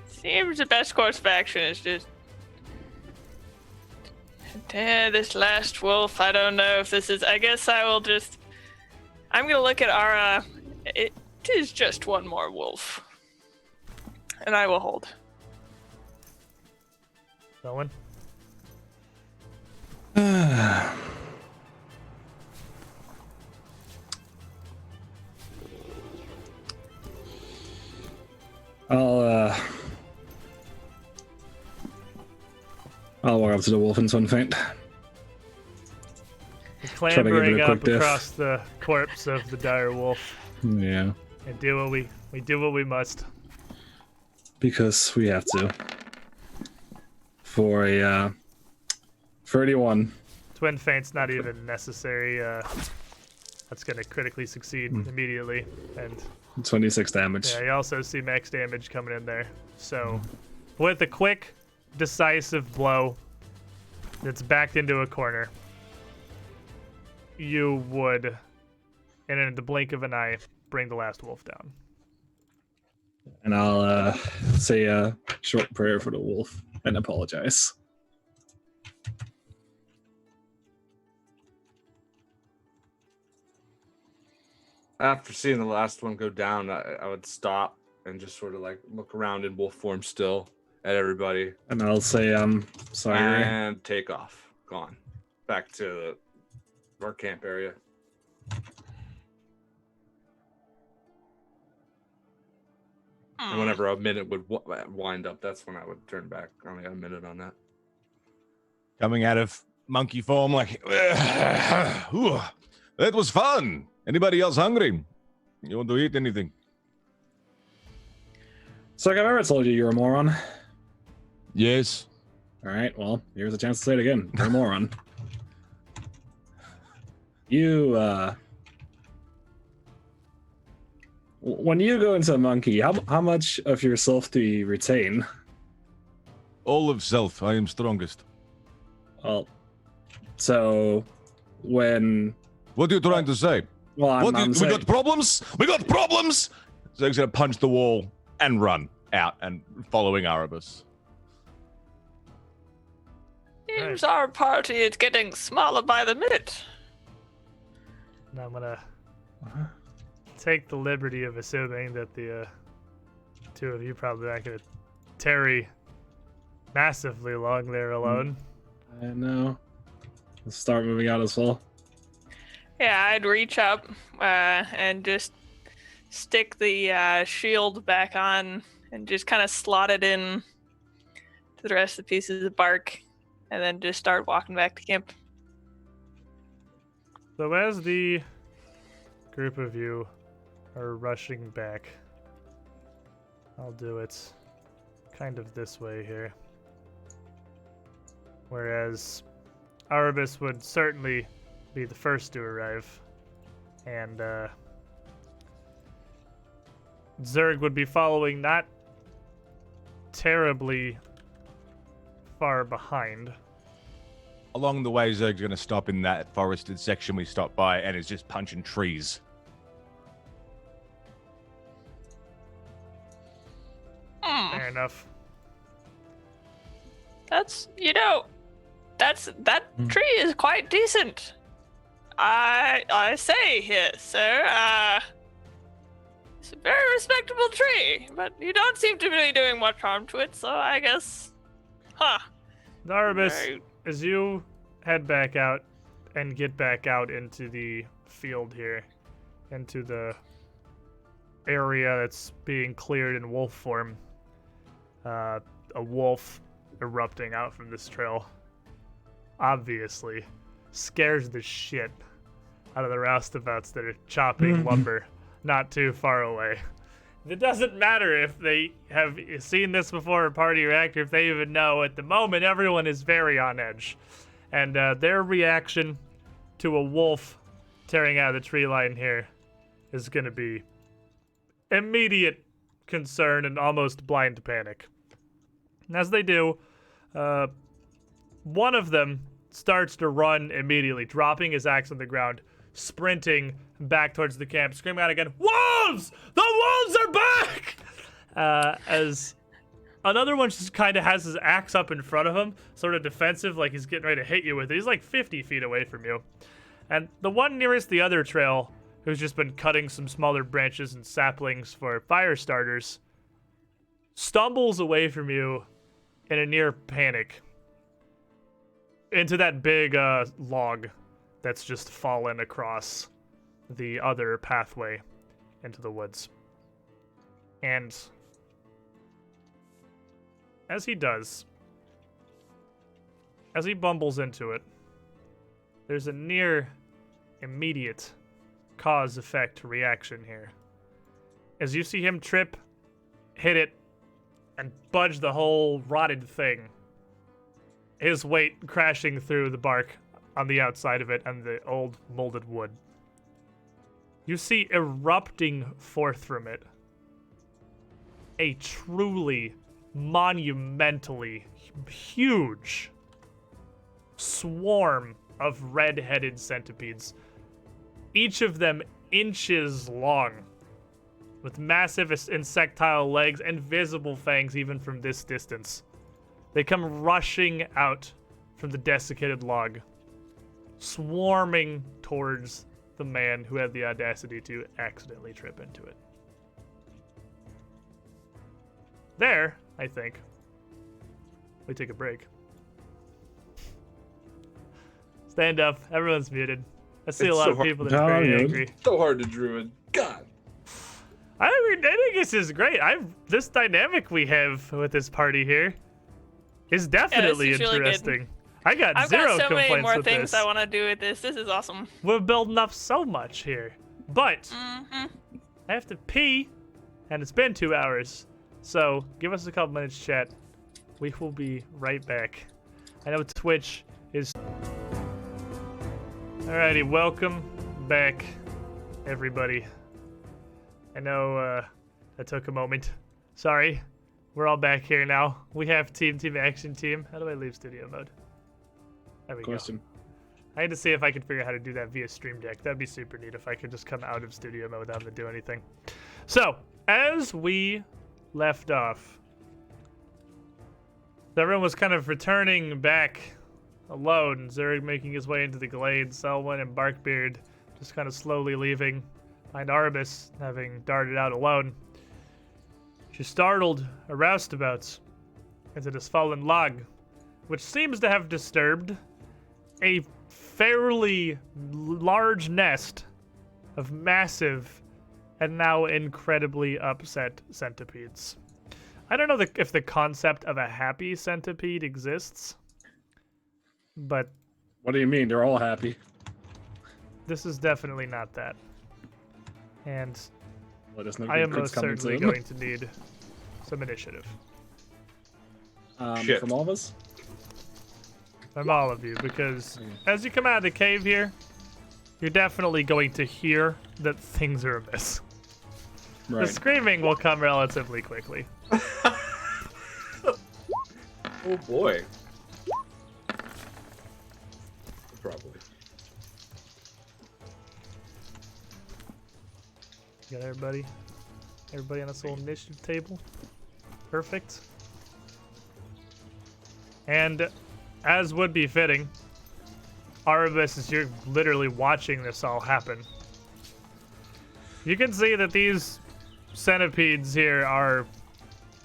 seems the best course of action is just. This last wolf, I don't know if this is. I guess I will just. I'm gonna look at Ara. It is just one more wolf. And I will hold. Owen? I'll walk up to the wolf in Sun Faint. Try to give it a Clambering quick up diff. across the corpse of the dire wolf. Yeah, And do what we do what we must. because we have to. For a 31. Twin feint's not even necessary. That's gonna critically succeed immediately. And 26 damage. yeah, you also see max damage coming in there. So with a quick, decisive blow that's backed into a corner, you would, and in the blink of an eye, bring the last wolf down. And I'll say a short prayer for the wolf and apologize. After seeing the last one go down, I would stop and just sort of like look around in wolf form still at everybody And I'll say, sorry. and take off. Gone. Back to our camp area. And whenever a minute would wind up, that's when I would turn back. I only got a minute on that. Coming out of monkey form, like, "Ooh, that was fun. Anybody else hungry? You want to eat anything?" So I've ever told you you're a moron. Yes. All right, well, here's a chance to say it again. You're a moron. You, when you go into a monkey, how much of yourself do you retain? All of self. I am strongest. Well, so when, What are you trying to say? well, We I'm saying, got problems? We got problems? So he's going to punch the wall and run out and following Arabus. Seems our party is getting smaller by the minute. And I'm gonna take the liberty of assuming that the two of you probably aren't gonna tarry massively long there alone. I know. Let's start moving out as well. Yeah, I'd reach up and just stick the shield back on and just kind of slot it in to the rest of the pieces of bark, and then just start walking back to camp. So as the group of you are rushing back, I'll do it kind of this way here. Whereas Arabis would certainly be the first to arrive, and Zerg would be following not terribly far behind. Along the way, Zerg's going to stop in that forested section we stopped by and is just punching trees. Fair enough. That tree is quite decent. I say here, sir. It's a very respectable tree, but you don't seem to be doing much harm to it, so I guess, Arabis, Right. as you head back out and get back out into the field here, into the area that's being cleared in wolf form, a wolf erupting out from this trail obviously scares the shit out of the roustabouts that are chopping lumber not too far away. It doesn't matter if they have seen this before a party react, or if they even know. At the moment, everyone is very on edge. And their reaction to a wolf tearing out of the tree line here is going to be immediate concern and almost blind panic. And as they do, one of them starts to run immediately, dropping his axe on the ground, sprinting back towards the camp, screaming out again, "Wolves! The wolves are back!" As another one just kind of has his axe up in front of him, sort of defensive, like he's getting ready to hit you with it. He's like 50 feet away from you. And the one nearest the other trail, who's just been cutting some smaller branches and saplings for fire starters, stumbles away from you in a near panic into that big log that's just fallen across the other pathway into the woods. And as he does, as he bumbles into it, there's a near immediate cause-effect reaction here. As you see him trip, hit it, and budge the whole rotted thing, his weight crashing through the bark on the outside of it and the old molded wood. You see erupting forth from it a truly monumentally huge swarm of red-headed centipedes, each of them inches long, with massive insectile legs and visible fangs even from this distance. They come rushing out from the desiccated log, swarming towards the man who had the audacity to accidentally trip into it. There, I think, we take a break. Stand up. Everyone's muted. I see It's a lot so of hard- people that are very No, you're- angry. So hard to druid. God. I think this is great. This dynamic we have with this party here is definitely is really good. interesting. I got I've zero got so complaints many more with things this. I want to do with this. This is awesome. We're building up so much here. But Mm-hmm. I have to pee, and it's been 2 hours. So give us a couple minutes, chat. We will be right back. I know Twitch is... Alrighty, welcome back, everybody. I know that took a moment. Sorry. We're all back here now. We have team action team. How do I leave studio mode? There we go. Question. I had to see if I could figure out how to do that via Stream Deck. That'd be super neat if I could just come out of studio mode without having to do anything. So, as we left off, everyone was kind of returning back alone. Zerg making his way into the glade, Selwyn and Barkbeard just kind of slowly leaving, and Arabis having darted out alone. She startled a roustabout into this fallen log, which seems to have disturbed a fairly large nest of massive and now incredibly upset centipedes. I don't know if the concept of a happy centipede exists, but What do you mean? They're all happy. this is definitely not that. And Let us know. I am crits most coming certainly soon. going to need some initiative Shit. From all of us. from all of you, because as you come out of the cave here, you're definitely going to hear that things are amiss. Right. The screaming will come relatively quickly. Oh boy. Probably. Got everybody on this little initiative table. Perfect. And as would be fitting, Arabus, as you're literally watching this all happen, you can see that these centipedes here are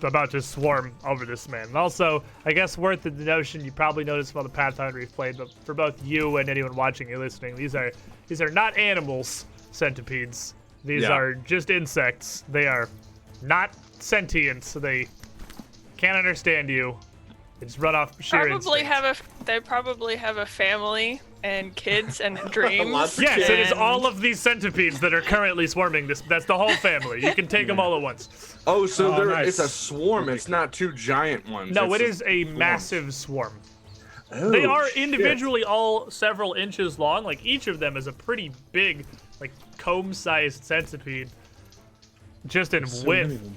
about to swarm over this man. And also, I guess worth the notion, you probably noticed from all the Pathfinder we've played, but for both you and anyone watching or listening, these are not animals, centipedes. These Yeah. are just insects. They are not sentient, so they can't understand you. They just run off sheer instinct. They probably have a family and kids and dreams. Lots of Yes, it is and- all of these centipedes that are currently swarming this. That's the whole family. You can take them all at once. Oh, so Oh, nice. it's a swarm. It's not two giant ones. No, it's it is a massive swarm. Oh, They are shit. individually all several inches long. Like each of them is a pretty big, like comb-sized centipede, just in So many width. of them.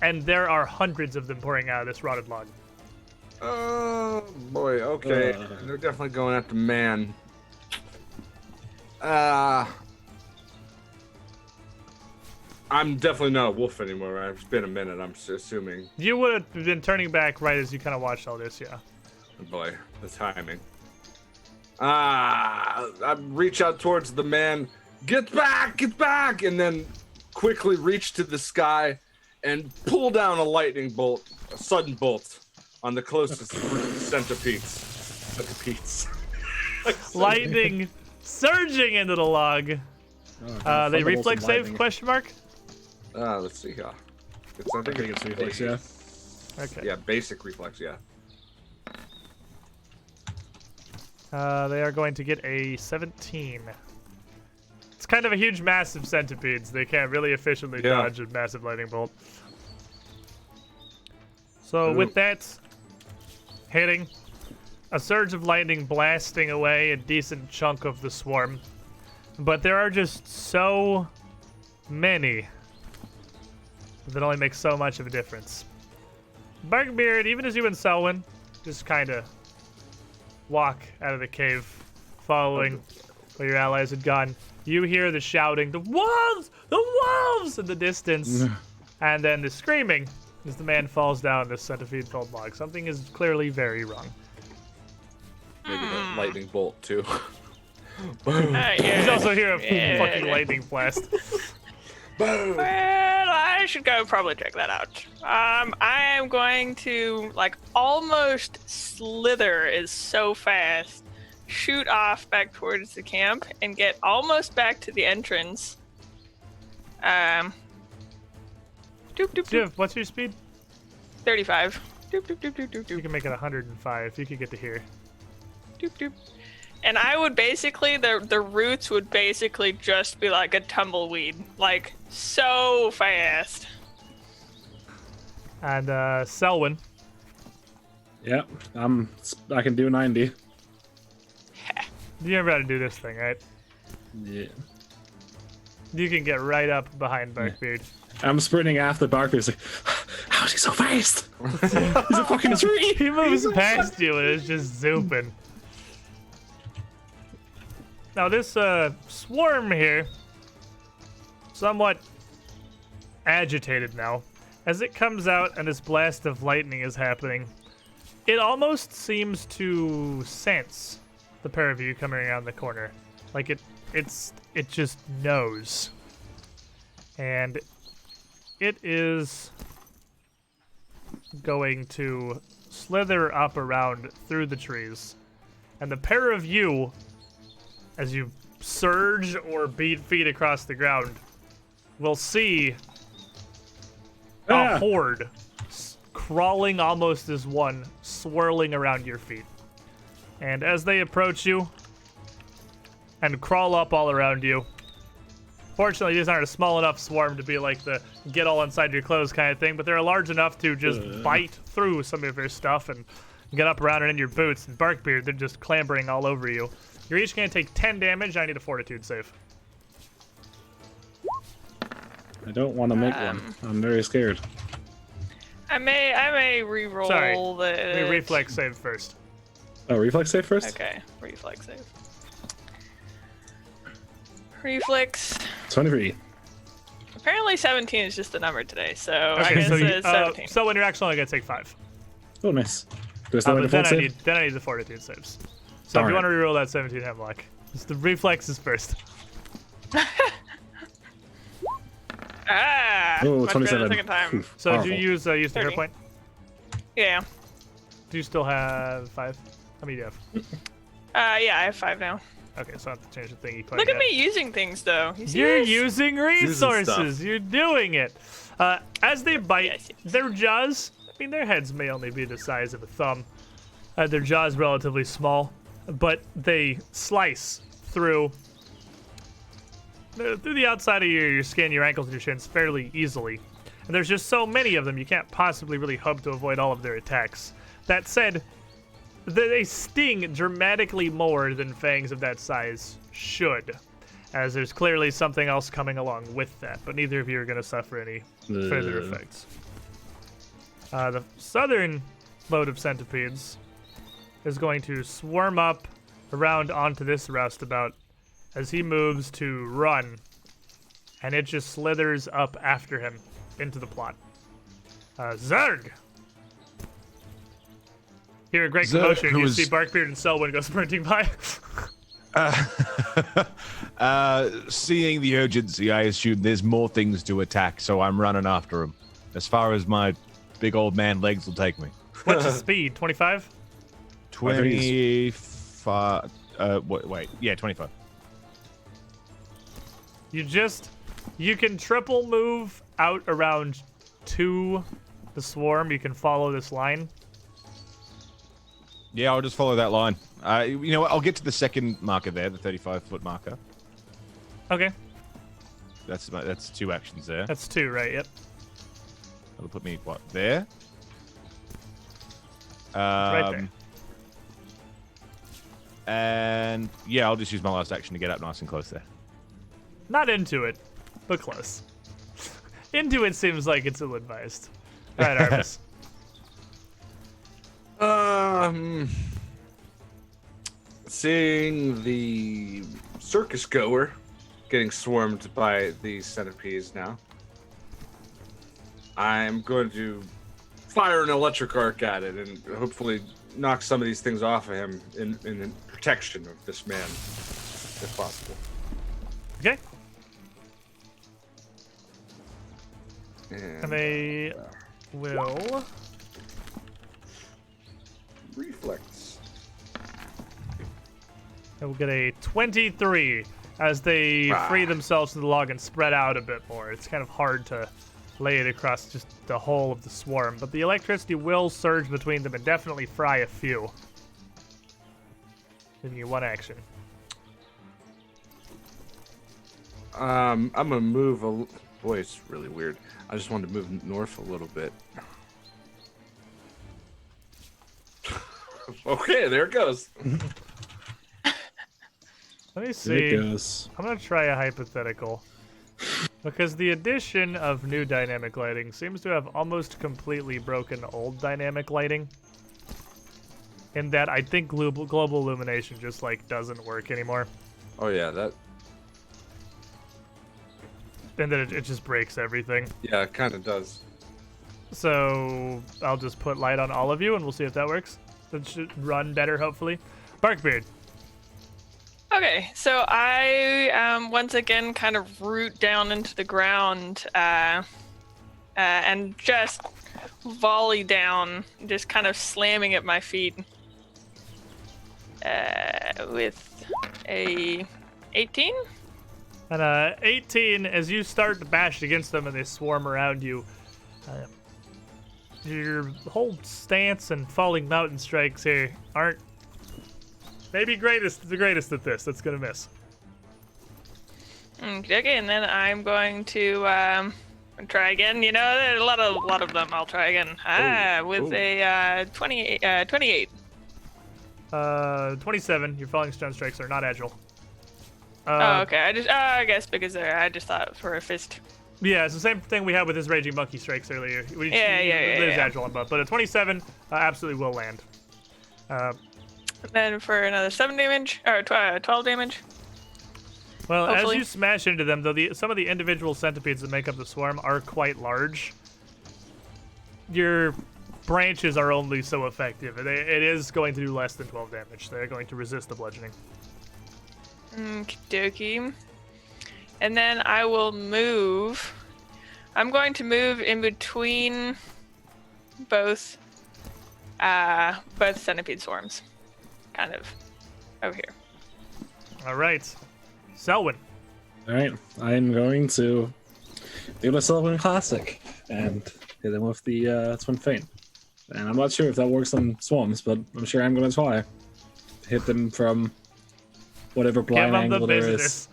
And there are hundreds of them pouring out of this rotted log. Oh boy. Okay. They're definitely going after man. I'm definitely not a wolf anymore. Right? It's been a minute. I'm assuming. You would have been turning back right as you kind of watched all this, yeah. Oh boy, the timing. I reach out towards the man. Get back! Get back! And then quickly reach to the sky and pull down a lightning bolt, a sudden bolt, on the closest centipedes. Centipedes. Lightning surging into the log. Oh, They thunderbolts reflex and save? lightning. Question mark. Let's see here. It's, I think it's reflex, yeah. Okay. Yeah, basic reflex, yeah. They are going to get a 17. It's kind of a huge, massive centipedes. They can't really efficiently Yeah. dodge a massive lightning bolt. So Ooh. with that hitting, a surge of lightning blasting away a decent chunk of the swarm. But there are just so many that only make so much of a difference. Barkbeard, even as you and Selwyn just kind of walk out of the cave, following where your allies had gone, you hear the shouting, "The wolves! The wolves!" in the distance, and then the screaming as the man falls down this centipede-filled log. Something is clearly very wrong. Maybe the lightning bolt, too. You also hear a Yeah. fucking lightning blast. Boom! Well, I should go probably check that out. I am going to almost slither is so fast, shoot off back towards the camp and get almost back to the entrance. Doop, doop, doop, Jiv, what's your speed? 35. Doop, doop, doop, doop, doop, You doop, can make it 105. You could get to here. doop, doop. And I would basically, the roots would basically just be like a tumbleweed. Like, so fast. And Selwyn, Yeah, I can do 90. you never how to do this thing, right? Yeah. You can get right up behind Barkbeard. I'm sprinting after Barkbeard. It's like, how is he so fast? He's a fucking tree. He moves past you and is just zooping. Now this swarm here, somewhat agitated now, as it comes out and this blast of lightning is happening. It almost seems to sense the pair of you coming around the corner, like it just knows, and it is going to slither up around through the trees And the pair of you, as you surge or beat feet across the ground, will see a horde crawling almost as one, swirling around your feet. And as they approach you and crawl up all around you, fortunately, these aren't a small enough swarm to be like the get all inside your clothes kind of thing, but they're large enough to just bite through some of your stuff and get up around and in your boots. And Barkbeard, they're just clambering all over you. You're each going to take 10 damage. I need a fortitude save. I don't want to make one. I'm very scared. I may re-roll Sorry. the... Let me reflex save first. Oh, reflex save first? Okay, reflex save. Reflex. 23. Apparently 17 is just the number today, so I Okay, guess so, it's 17. so when you're actually only going to take 5. Oh, nice. Do I still need a But full then I save? need the fortitude saves. So if Darn you it. want to reroll that 17 Hemlock, just the reflexes first. Ah! Oh, much better the 27. second time. Oof, So powerful. do you use the hero 30. point? Yeah. Do you still have 5? How many do you have? Yeah, I have 5 now. Okay, so I have to change the thing you quite Look at yet. me using things, though. You see You're this? using resources. stuff. You're doing it. As they bite, Yes, yes. their jaws, I mean, their heads may only be the size of a thumb. Their jaws relatively small, but they slice through the outside of your skin, your ankles, and your shins fairly easily. And there's just so many of them, you can't possibly really hope to avoid all of their attacks. That said, they sting dramatically more than fangs of that size should, as there's clearly something else coming along with that, but neither of you are going to suffer any further effects. The southern load of centipedes is going to swarm up around onto this roustabout as he moves to run, and it just slithers up after him into the plot. Zerg! Hear a great Zerg, commotion. who You is- see Barkbeard and Selwyn go sprinting by. Seeing the urgency, I assume there's more things to attack, so I'm running after him. As far as my big old man legs will take me. What's his speed? 25? 25. Wait. Yeah, 25. You can triple move out around to the swarm. You can follow this line. Yeah, I'll just follow that line. You know what? I'll get to the second marker there, the 35-foot marker. Okay, That's 2 actions there. that's 2, right? Yep. That'll put me, what, there? Right there. And yeah, I'll just use my last action to get up nice and close there. Not into it, but close. Into it seems like it's ill-advised. All right, Arvis. Seeing the circus goer getting swarmed by these centipedes now, I'm going to fire an electric arc at it and hopefully knock some of these things off of him in protection of this man, if possible. Okay. And And they will. reflex. They will get a 23 as they free themselves from the log and spread out a bit more. It's kind of hard to lay it across just the whole of the swarm, but the electricity will surge between them and definitely fry a few. Giving you 1 action. I'm gonna move boy, it's really weird. I just wanted to move north a little bit. Okay, there it goes. Let me There it see. goes. I'm gonna try a hypothetical. Because the addition of new dynamic lighting seems to have almost completely broken old dynamic lighting. In that I think global illumination just like doesn't work anymore. Oh yeah, that And then it just breaks everything. yeah, it kind of does. So I'll just put light on all of you and we'll see if that works. That should run better, hopefully. Barkbeard. Okay, so I once again kind of root down into the ground and just volley down, just kind of slamming at my feet. with a 18. And 18, as you start to bash against them and they swarm around you, your whole stance and falling mountain strikes here aren't maybe the greatest at this. That's gonna miss. Okay, and then I'm going to try again. You know, there's a lot of them. I'll try again. With a 28. 27. Your falling stone strikes are not agile. Oh, okay. I guess because I just thought for a fist. Yeah, it's the same thing we had with his raging monkey strikes earlier. Yeah. Agile on both, but a 27 absolutely will land. Then for another 7 damage or 12 damage. Well, Hopefully. as you smash into them, though, some of the individual centipedes that make up the swarm are quite large. Your branches are only so effective. It is going to do less than 12 damage. They're going to resist the bludgeoning. Okey-dokey. And then I will move. I'm going to move in between both centipede swarms. Kind of over here. All right. Selwyn. All right, I'm going to do the Selwyn Classic and hit him with the Twin Feint. And I'm not sure if that works on swarms, but I'm sure I'm going to try. Hit them from whatever blind angle there is.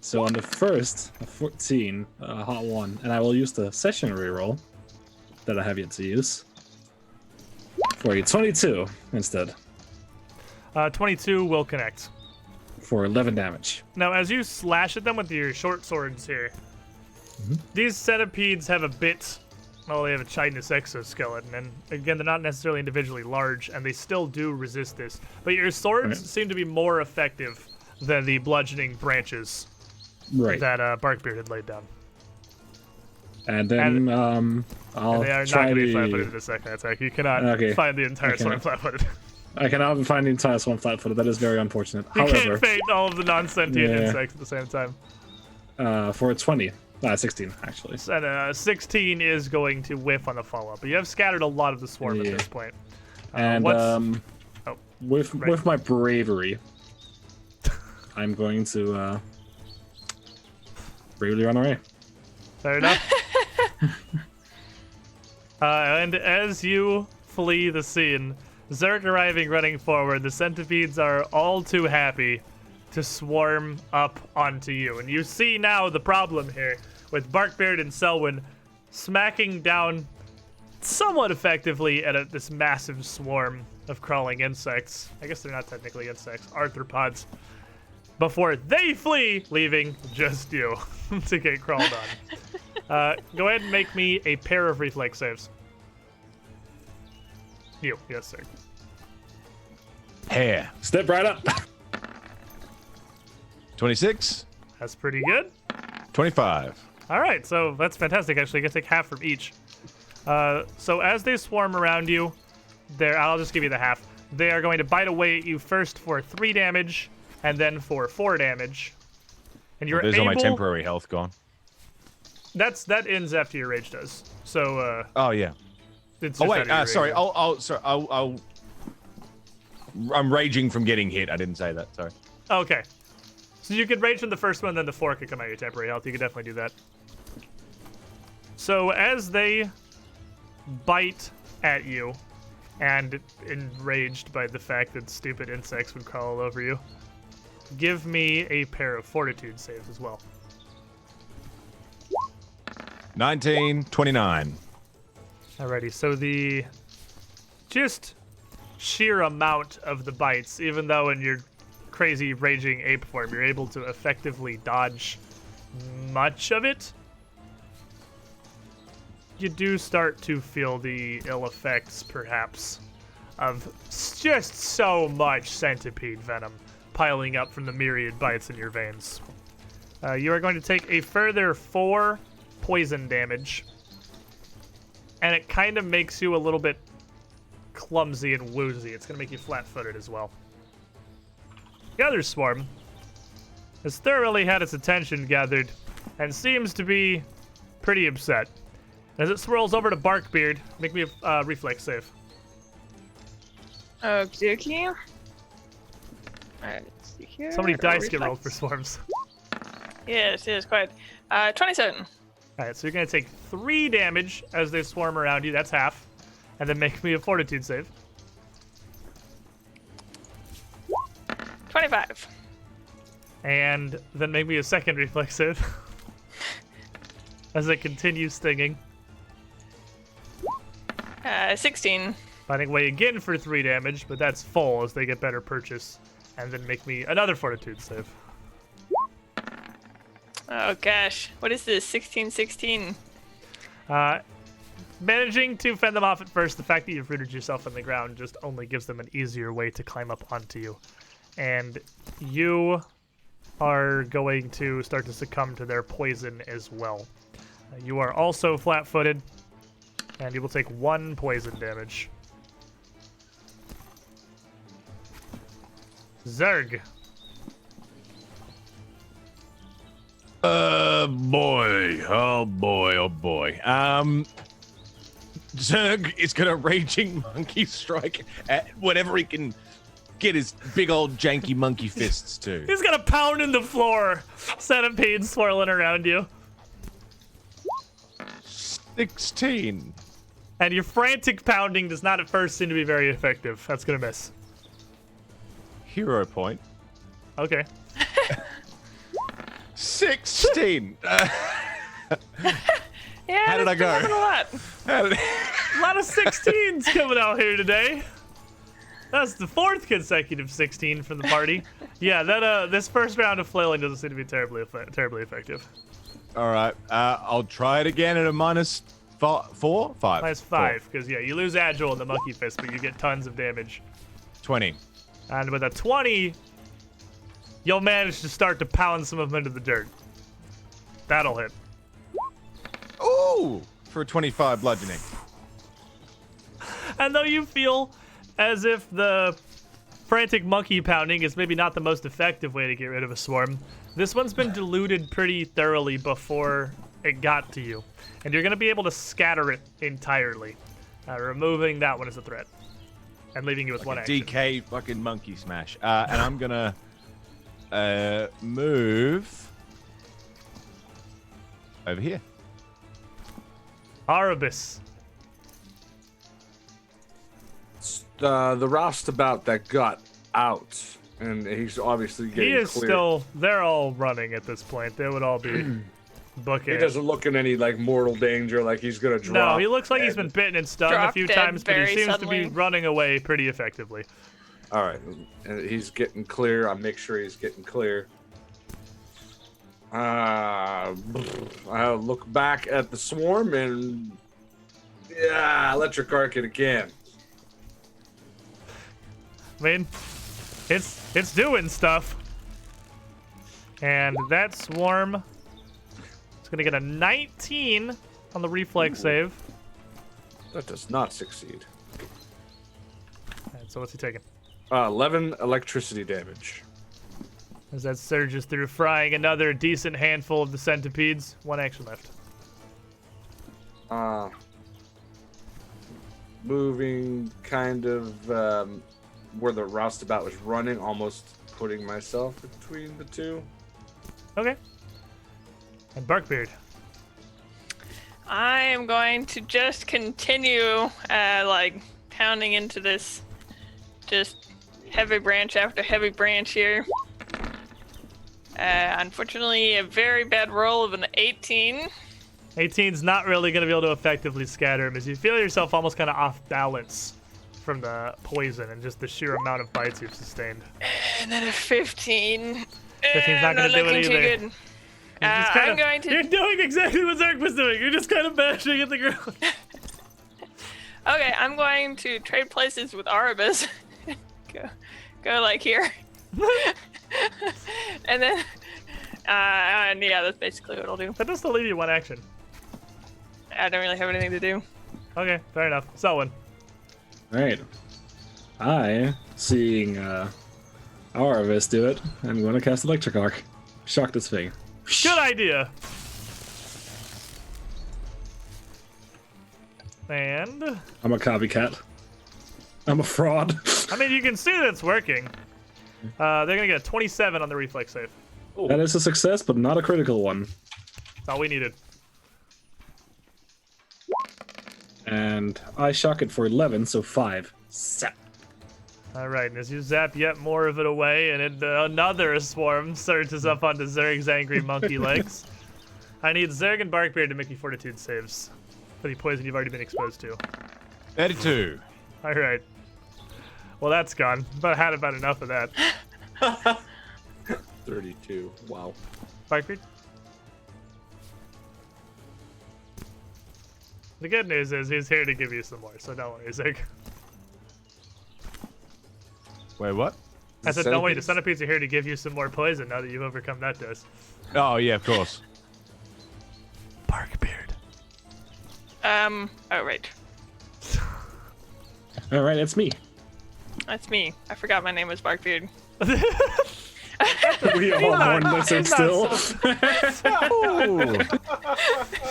So on the first, a 14, hot one, and I will use the session reroll that I have yet to use for a 22 instead. 22 will connect. For 11 damage. Now, as you slash at them with your short swords here, these centipedes have a bit. Well, they have a chitinous exoskeleton, and again, they're not necessarily individually large, and they still do resist this. But your swords seem to be more effective than the bludgeoning branches that Barkbeard had laid down. And then I'll they are try not going to be the... flat-footed in the second attack. You cannot find the entire swarm flat-footed. I cannot find the entire swarm flat-footed. That is very unfortunate. You However, can't feint all of the non-sentient insects at the same time. For a 20. 16, actually. And 16 is going to whiff on the follow-up. But you have scattered a lot of the swarm at this point. And with my bravery, I'm going to bravely run away. Fair enough. And as you flee the scene, Zerk arriving running forward, the centipedes are all too happy to swarm up onto you. And you see now the problem here with Barkbeard and Selwyn smacking down somewhat effectively at this massive swarm of crawling insects. I guess they're not technically insects, arthropods. Before they flee, leaving just you to get crawled on. Go ahead and make me a pair of reflex saves. You, yes, sir. Hair. Step right up. 26. That's pretty good. 25. All right, so that's fantastic. Actually, I can take half from each. So as they swarm around you, I'll just give you the half. They are going to bite away at you first for 3 damage, and then for 4 damage. And you're There's able... all my temporary health gone. That ends after your rage does. So. Oh yeah. It's Oh just wait. out of your rage. Sorry. I'm raging from getting hit. I didn't say that. Sorry. Okay. So you could rage from the first one, then the 4 could come out of your temporary health. You could definitely do that. So as they bite at you, and enraged by the fact that stupid insects would crawl all over you, give me a pair of fortitude saves as well. 19, 29. Alrighty, so the just sheer amount of the bites, even though in your crazy raging ape form you're able to effectively dodge much of it, you do start to feel the ill effects, perhaps, of just so much centipede venom piling up from the myriad bites in your veins. You are going to take a further 4 poison damage, and it kind of makes you a little bit clumsy and woozy. It's going to make you flat-footed as well. The other swarm has thoroughly had its attention gathered and seems to be pretty upset. As it swirls over to Barkbeard, make me a reflex save. Okay. Alright, let's see here. So many dice get rolled Reflex. for swarms. Yes, yes, quite. 27. Alright, so you're going to take 3 damage as they swarm around you. That's half. And then make me a fortitude save. 25. And then make me a second reflex save. As it continues stinging. 16. Finding a way again for 3 damage, but that's full as they get better purchase. And then make me another fortitude save. Oh gosh, what is this? 16. Managing to fend them off at first, the fact that you've rooted yourself in the ground just only gives them an easier way to climb up onto you. And you are going to start to succumb to their poison as well. You are also flat-footed, and you will take 1 poison damage. Zerg. Boy. Oh boy. Zerg is gonna raging monkey strike at whatever he can get his big old janky monkey fists to. He's got a pound in the floor. Centipede swirling around you. 16. And your frantic pounding does not at first seem to be very effective. That's gonna miss. Hero point. Okay. 16. Yeah, How did I that's go? happened a lot. A lot of 16s coming out here today. That's the 4th consecutive 16 from the party. Yeah, that this first round of flailing doesn't seem to be terribly effective. All right. I'll try it again at a minus 4, 5. Minus 5, because yeah, you lose agile in the monkey fist, but you get tons of damage. 20. And with a 20, you'll manage to start to pound some of them into the dirt. That'll hit. Ooh! For a 25 bludgeoning. And though you feel as if the frantic monkey pounding is maybe not the most effective way to get rid of a swarm, this one's been diluted pretty thoroughly before it got to you. And you're going to be able to scatter it entirely, removing that one as a threat. And leaving you with one action. DK fucking monkey smash. And I'm gonna move over here. Arabis. The roustabout that got out, and he's obviously getting He is clear. still, they're all running at this point. They would all be booking. He doesn't look in any like mortal danger, like he's gonna drop. No, he looks like he's been bitten and stung a Drop few dead times, but he very seems to suddenly. be running away pretty effectively. All right, and he's getting clear. I make sure he's getting clear. I'll look back at the swarm and electric arc it again. I mean, it's doing stuff. And that swarm is going to get a 19 on the reflex save. That does not succeed. All right, so what's he taking? 11 electricity damage. As that surges through, frying another decent handful of the centipedes. 1 action left. Moving kind of where the roustabout was running, almost putting myself between the two. Okay. And Barkbeard. I am going to just continue, like, pounding into this, just heavy branch after heavy branch here. Unfortunately, a very bad roll of an 18. 18's not really going to be able to effectively scatter him as you feel yourself almost kind of off balance from the poison and just the sheer amount of bites you've sustained. And then a 15. 15's not going to do it looking too either. good. Just kinda- I'm going to... You're doing exactly what Zerg was doing. You're just kind of bashing at the ground. Okay, I'm going to trade places with Arabis. go like here. And then, and yeah, that's basically what I'll do. That does still leave you 1 action. I don't really have anything to do. Okay, fair enough. Selwyn. Alright. Seeing Aravis do it, I'm going to cast Electric Arc. Shock this thing. Good idea. And I'm a copycat. I'm a fraud. I mean, you can see that it's working. They're gonna get a 27 on the reflex save. That is a success, but not a critical one. That's all we needed. And I shock it for 11, so 5. Zap. All right, and as you zap yet more of it away, and another swarm surges up onto Zerg's angry monkey legs. I need Zerg and Barkbeard to make me fortitude saves for the poison you've already been exposed to. 82. All right. Well, that's gone. But I had about enough of that. 32. Wow. Barkbeard? The good news is he's here to give you some more, so don't worry, Zerg. Wait, what? I said, don't worry, the Centipedes? centipedes are here to give you some more poison now that you've overcome that dose. Oh, yeah, of course. Barkbeard. Oh, right. All right, it's me. That's me. I forgot my name was Barkbeard. We all mourn lizard he's not still.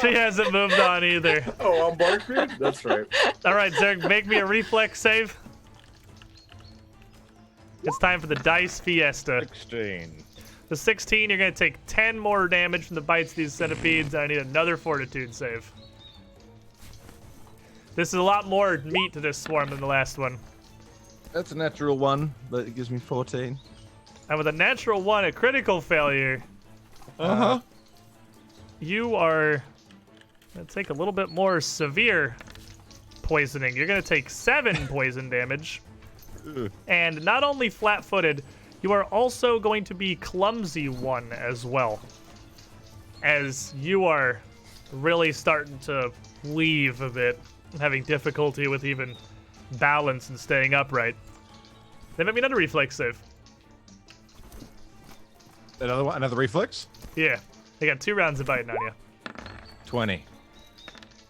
She hasn't moved on either. Oh, I'm Barkbeard? That's right. All right, Zerg, make me a reflex save. It's time for the dice fiesta. 16. The 16, you're going to take 10 more damage from the bites of these centipedes, and I need another fortitude save. This is a lot more meat to this swarm than the last one. That's a natural 1, but it gives me 14. And with a natural 1, a critical failure, Uh-huh. you are going to take a little bit more severe poisoning. You're going to take 7 poison damage. And not only flat-footed, you are also going to be clumsy 1 as well. As you are really starting to weave a bit, having difficulty with even balance and staying upright. Then make me another reflex save. Another one? Another reflex? Yeah, they got 2 rounds of biting on you. 20.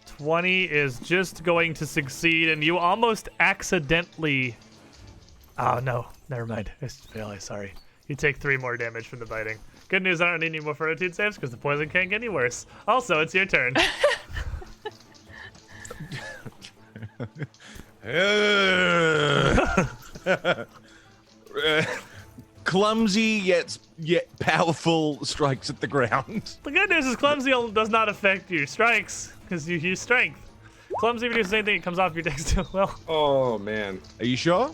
20 is just going to succeed, and you almost accidentally... Oh, no. Never mind. It's really sorry. You take 3 more damage from the biting. Good news, I don't need any more fortitude saves because the poison can't get any worse. Also, it's your turn. Clumsy yet powerful strikes at the ground. The good news is clumsy does not affect your strikes because you use strength. Clumsy, if you do the same thing, it comes off your dex too. Well, Oh, man. Are you sure?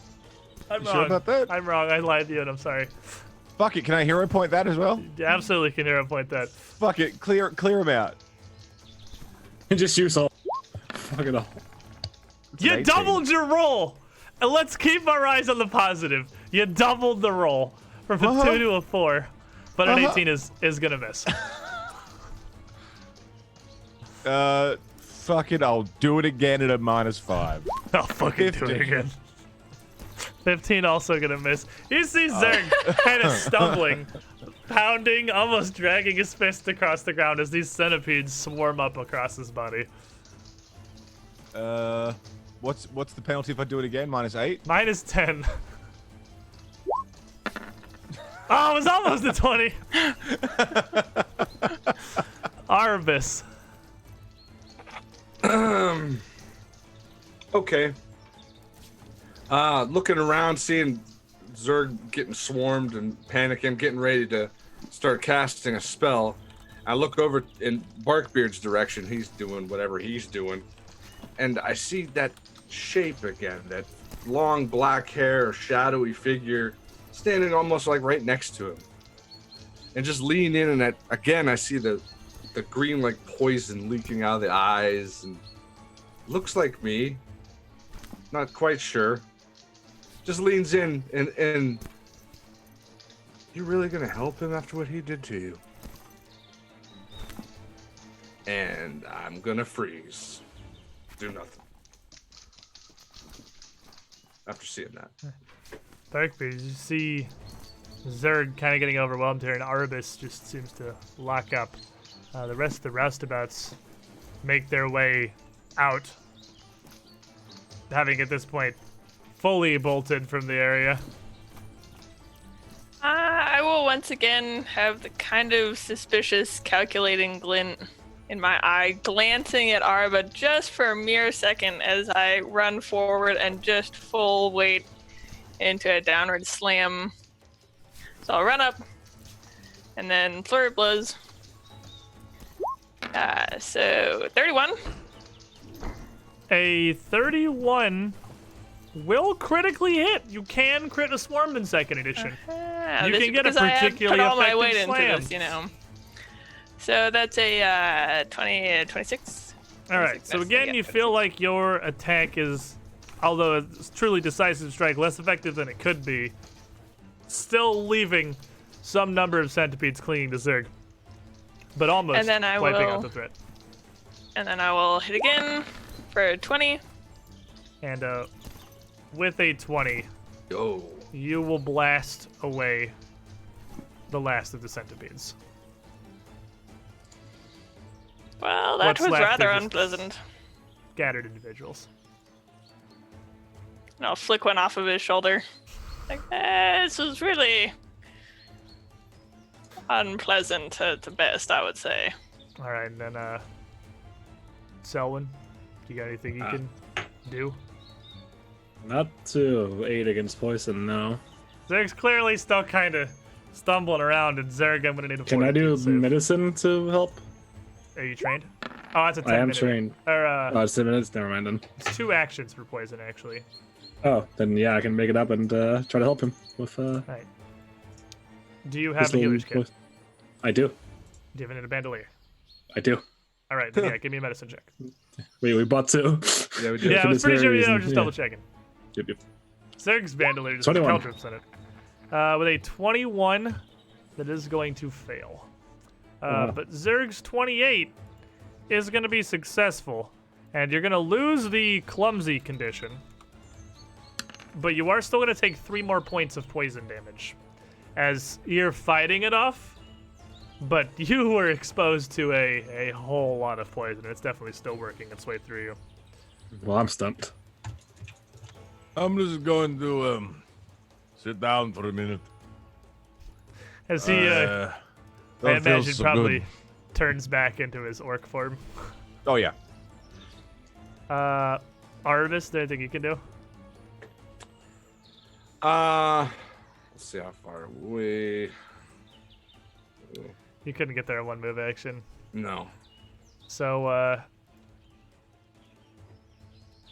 I'm You wrong. sure about that? I'm wrong. I lied to you, and I'm sorry. Fuck it, can I hero point that as well? You absolutely can hero point that. Fuck it, clear them out. And just use all. Fuck it all. You 18. doubled your roll! And let's keep our eyes on the positive. You doubled the roll from a 2 to a 4. But an 18 is gonna miss. Fuck it, I'll do it again at a -5. I'll fucking do it 15. again. 15 also gonna miss. You see Zerg kind of stumbling, pounding, almost dragging his fist across the ground as these centipedes swarm up across his body. What's the penalty if I do it again? -8? Minus 10. Oh, it was almost a 20. Arbus. Okay. Looking around, seeing Zerg getting swarmed and panicking, getting ready to start casting a spell. I look over in Barkbeard's direction. He's doing whatever he's doing. And I see that shape again, that long black hair, shadowy figure, standing almost like right next to him. And just lean in, and again, I see the green like poison leaking out of the eyes, and looks like me. Not quite sure. Just leans in, and you really gonna help him after what he did to you? And I'm gonna freeze. Do nothing. After seeing that. Barkbeard, you see Zerg kind of getting overwhelmed here, and Arbus just seems to lock up. The rest of the roustabouts make their way out, having at this point fully bolted from the area. I will once again have the kind of suspicious, calculating glint in my eye, glancing at Arba just for a mere second as I run forward and just full weight into a downward slam So I'll run up, and then flurry of blows. So 31. A 31 will critically hit. You can crit a swarm in 2nd edition. You This can is get a because I have particularly put all my effective weight slam. into this, you know. So that's a 26. All right, so again, you feel like your attack is, although it's truly decisive strike, less effective than it could be, still leaving some number of centipedes clinging to Zerg, but almost And then I wiping out will- the threat. And then I will hit again for 20. And with a 20, Yo. you will blast away the last of the centipedes. Well, that What's was left rather are just- unpleasant. Scattered individuals. And I'll flick one off of his shoulder. Like, this was really unpleasant at the best, I would say. All right, and then Selwyn, you got anything you can do? Not to aid against poison, no. Zerg's clearly still kind of stumbling around, and Zerg, I'm gonna need a Can I do fortitude save. medicine to help? Are you trained? Oh, that's a 10 I am minute. trained. Or, Oh, it's 10 minutes? Never mind then. it's 2 actions for poison, actually. Oh, then yeah, I can make it up and try to help him with Alright. Do you have his a little healer's kit? voice. I do. Do you have a bandolier? I do. Alright, then yeah, give me a medicine check. We bought 2. Yeah, we did. Yeah, I for was this pretty sure, very you know, reason, just yeah. double checking. Yep, yep. Zerg's bandolier just has 21. cantrips in it. With a 21, that is going to fail. Wow. But Zerg's 28 is going to be successful, and you're going to lose the clumsy condition, but you are still going to take 3 more points of poison damage, as you're fighting it off, but you were exposed to a whole lot of poison. It's definitely still working its way through you. Well, I'm stumped. I'm just going to sit down for a minute. As he, I that feels imagine, so probably good. turns back into his orc form. Oh yeah. Arvis, is there anything you can do? Let's see how far away. You couldn't get there in 1 move action. No. So,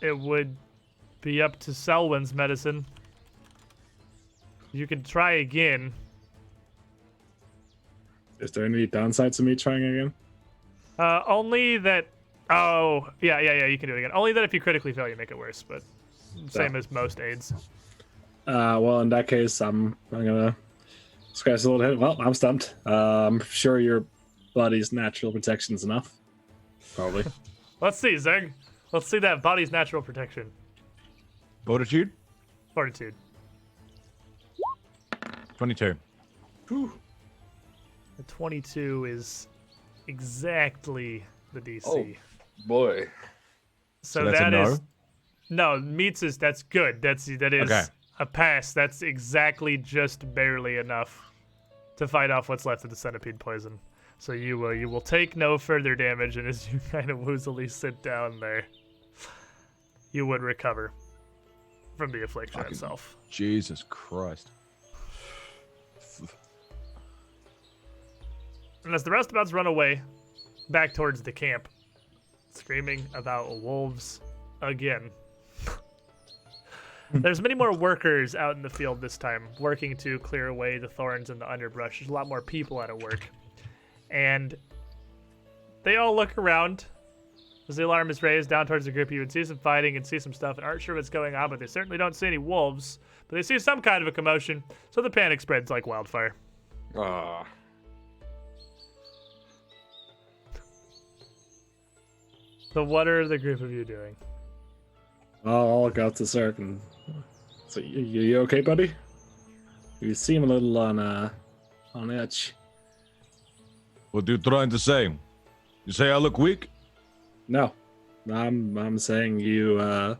it would be up to Selwyn's medicine. You can try again. Is there any downsides to me trying again? Only that. Oh, yeah, you can do it again. Only that if you critically fail, you make it worse, but same as most aids. Well, in that case, I'm gonna scratch a little head. Well, I'm stumped. I'm sure your body's natural protection's enough. Probably. Let's see, Zerg. Let's see that body's natural protection. Fortitude? Fortitude. 22. Whew. The 22 is exactly the DC. Oh, boy. So that's a that no? is no meets is that's good. That is Okay. a pass. That's exactly just barely enough to fight off what's left of the centipede poison. So you will take no further damage, and as you kind of woozily sit down there, you would recover from the affliction Fucking- itself. Jesus Christ. And as the roustabouts run away back towards the camp, screaming about wolves again. There's many more workers out in the field this time, working to clear away the thorns and the underbrush. There's a lot more people out at work. And they all look around as the alarm is raised down towards the group. You would see some fighting and see some stuff and aren't sure what's going on, but they certainly don't see any wolves. But they see some kind of a commotion, so the panic spreads like wildfire. Ah. So what are the group of you doing? I'll go out to Zerk and. So you okay, buddy? You seem a little on edge. What are you trying to say? You say I look weak? No, I'm saying you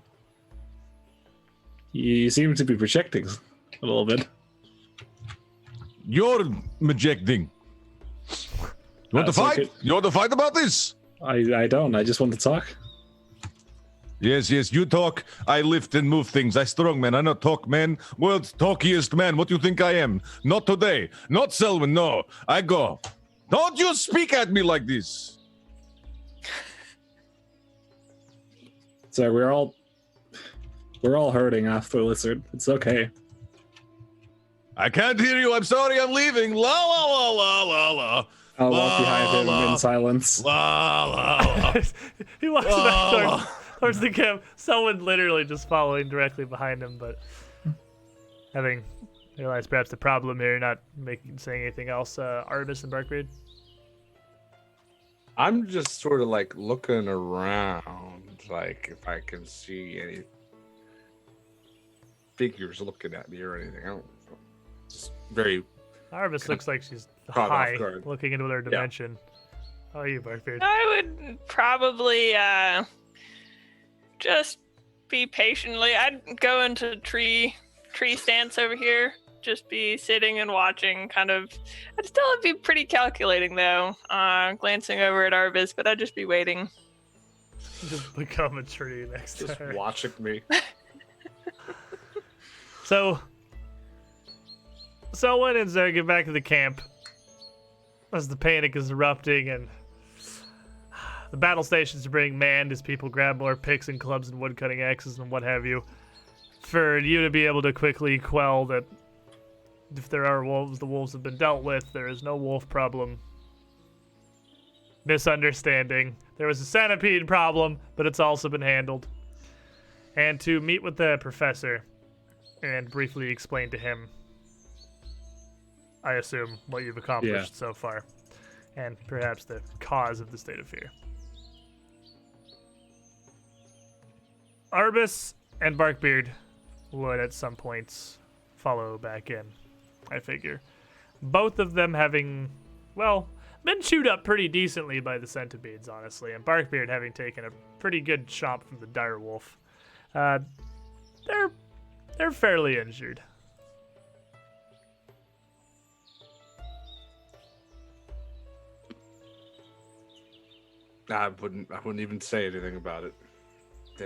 you seem to be projecting a little bit. You're projecting. You want to so fight? good. You want to fight about this? I don't. I just want to talk. Yes, you talk. I lift and move things. I strong man. I not talk man. World's talkiest man. What you think I am? Not today. Not Selwyn. No. I go. Don't you speak at me like this. So we're all hurting after Lizard. It's okay. I can't hear you. I'm sorry. I'm leaving. La la la la la la. I'll walk behind him La, in silence. La la la. He walks back towards the camp. Someone literally just following directly behind him, but having realized perhaps the problem here, not saying anything else. Artemis and Barkbeard. I'm just sort of like looking around, like if I can see any figures looking at me or anything. I don't know. Just very. Artemis looks like she's caught off high, guard. looking into another dimension. How are you, Barkbeard? I would probably just be patiently. I'd go into tree stance over here. Just be sitting and watching, kind of. I'd still be pretty calculating though, glancing over at Arvis, but I'd just be waiting. Just become a tree next to Just her. watching me. So when and Zerg get back to the camp as the panic is erupting and the battle stations are being manned as people grab more picks and clubs and woodcutting axes and what have you, for you to be able to quickly quell that if there are wolves, the wolves have been dealt with. There is no wolf problem. Misunderstanding. There was a centipede problem, but it's also been handled. And to meet with the professor and briefly explain to him, I assume, what you've accomplished so far, and perhaps the cause of the state of fear. Arbus and Barkbeard would at some points follow back in, I figure. Both of them having, well, been chewed up pretty decently by the centipedes, honestly, and Barkbeard having taken a pretty good chomp from the direwolf. They're fairly injured. I wouldn't even say anything about it.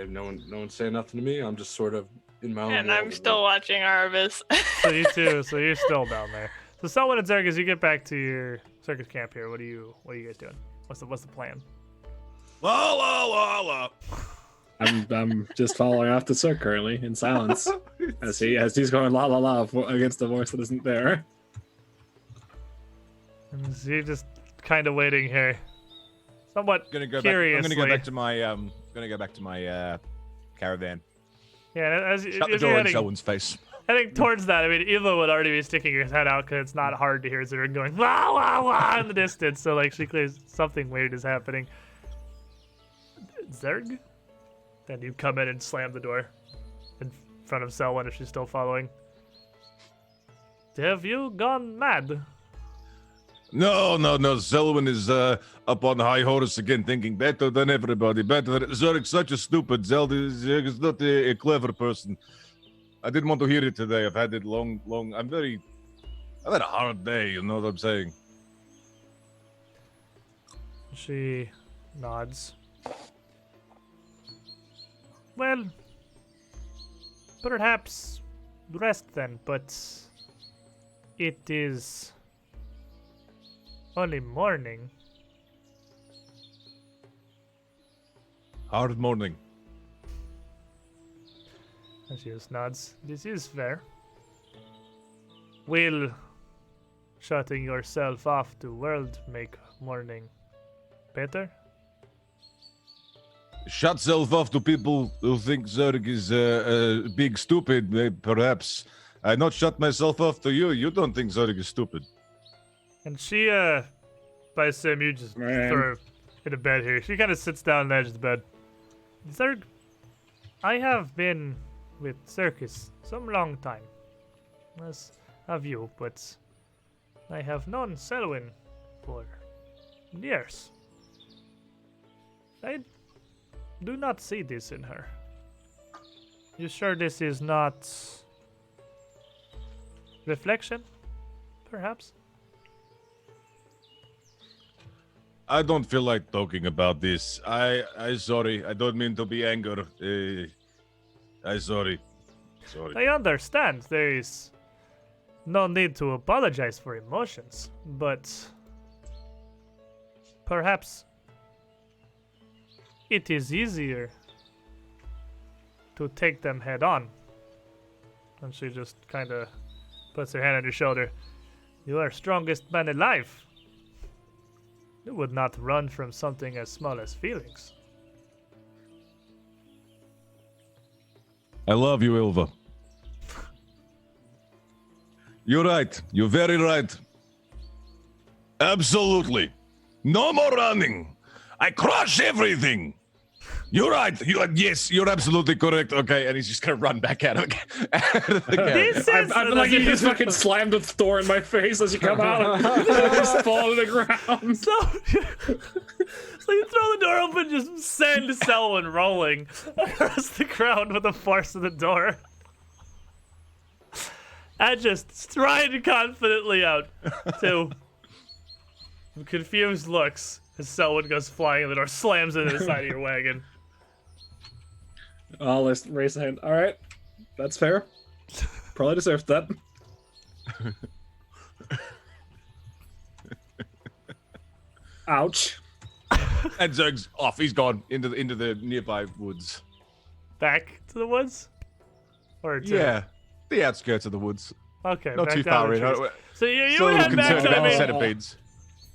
No one saying nothing to me. I'm just sort of in my own. And world I'm of still watching Arvis. So you too. So you're still down there. So Selwyn and Zerg, as you get back to your circus camp here, what are you guys doing? What's the plan? La la la la. I'm just following after Sir currently in silence as he's going la la la against the voice that isn't there. And so you're just kind of waiting here, somewhat Gonna go curiously. back. I'm gonna go back to my caravan. Yeah, as Shut the you're door in heading, Selwyn's face. heading towards that, I mean, Eva would already be sticking her head out because it's not hard to hear Zerg going wah wah wah in the distance. So like she clears something weird is happening. Zerg? Then you come in and slam the door in front of Selwyn if she's still following. Have you gone mad? No. Selwyn is up on the high horse again, thinking better than everybody. Better. Zerg's such a stupid. Zerg is not a clever person. I didn't want to hear it today. I've had it long. I've had a hard day. You know what I'm saying? She nods. Well, perhaps rest then, but it is only morning. Hard morning. And she just nods. This is fair. Will shutting yourself off to world make morning better? Shut self off to people who think Zerg is big stupid, perhaps. I not shut myself off to you. You don't think Zerg is stupid. And she, by Sim, you just throw her in a bed here. She kind of sits down on the edge of the bed. Zerg, I have been with Circus some long time. As have you, but I have known Selwyn for years. I do not see this in her. You sure this is not reflection? Perhaps? I don't feel like talking about this. I sorry. I don't mean to be anger. I sorry. Sorry. I understand there is no need to apologize for emotions, but perhaps it is easier to take them head on. And she just kind of puts her hand on your shoulder. You are strongest man alive. You would not run from something as small as feelings. I love you, Ilva. You're right. You're very right. Absolutely. No more running. I crush everything. You're right. Yes, you're absolutely correct. Okay, and he's just gonna run back at him. This is I'm like, you just fucking slammed the door in my face as you come out. I just fall to the ground. So you throw the door open, just send Selwyn rolling across the ground with the force of the door. And just stride confidently out to confused looks as Selwyn goes flying in the door, slams into the side of your wagon. I'll raise a hand. All right, that's fair. Probably deserved that. Ouch. And Zerg's off. He's gone into the nearby woods. Back to the woods? Or to... Yeah, the outskirts of the woods. Okay, Not back too down far the in. trees. So you Still a would little head back concerned to about the the centipedes.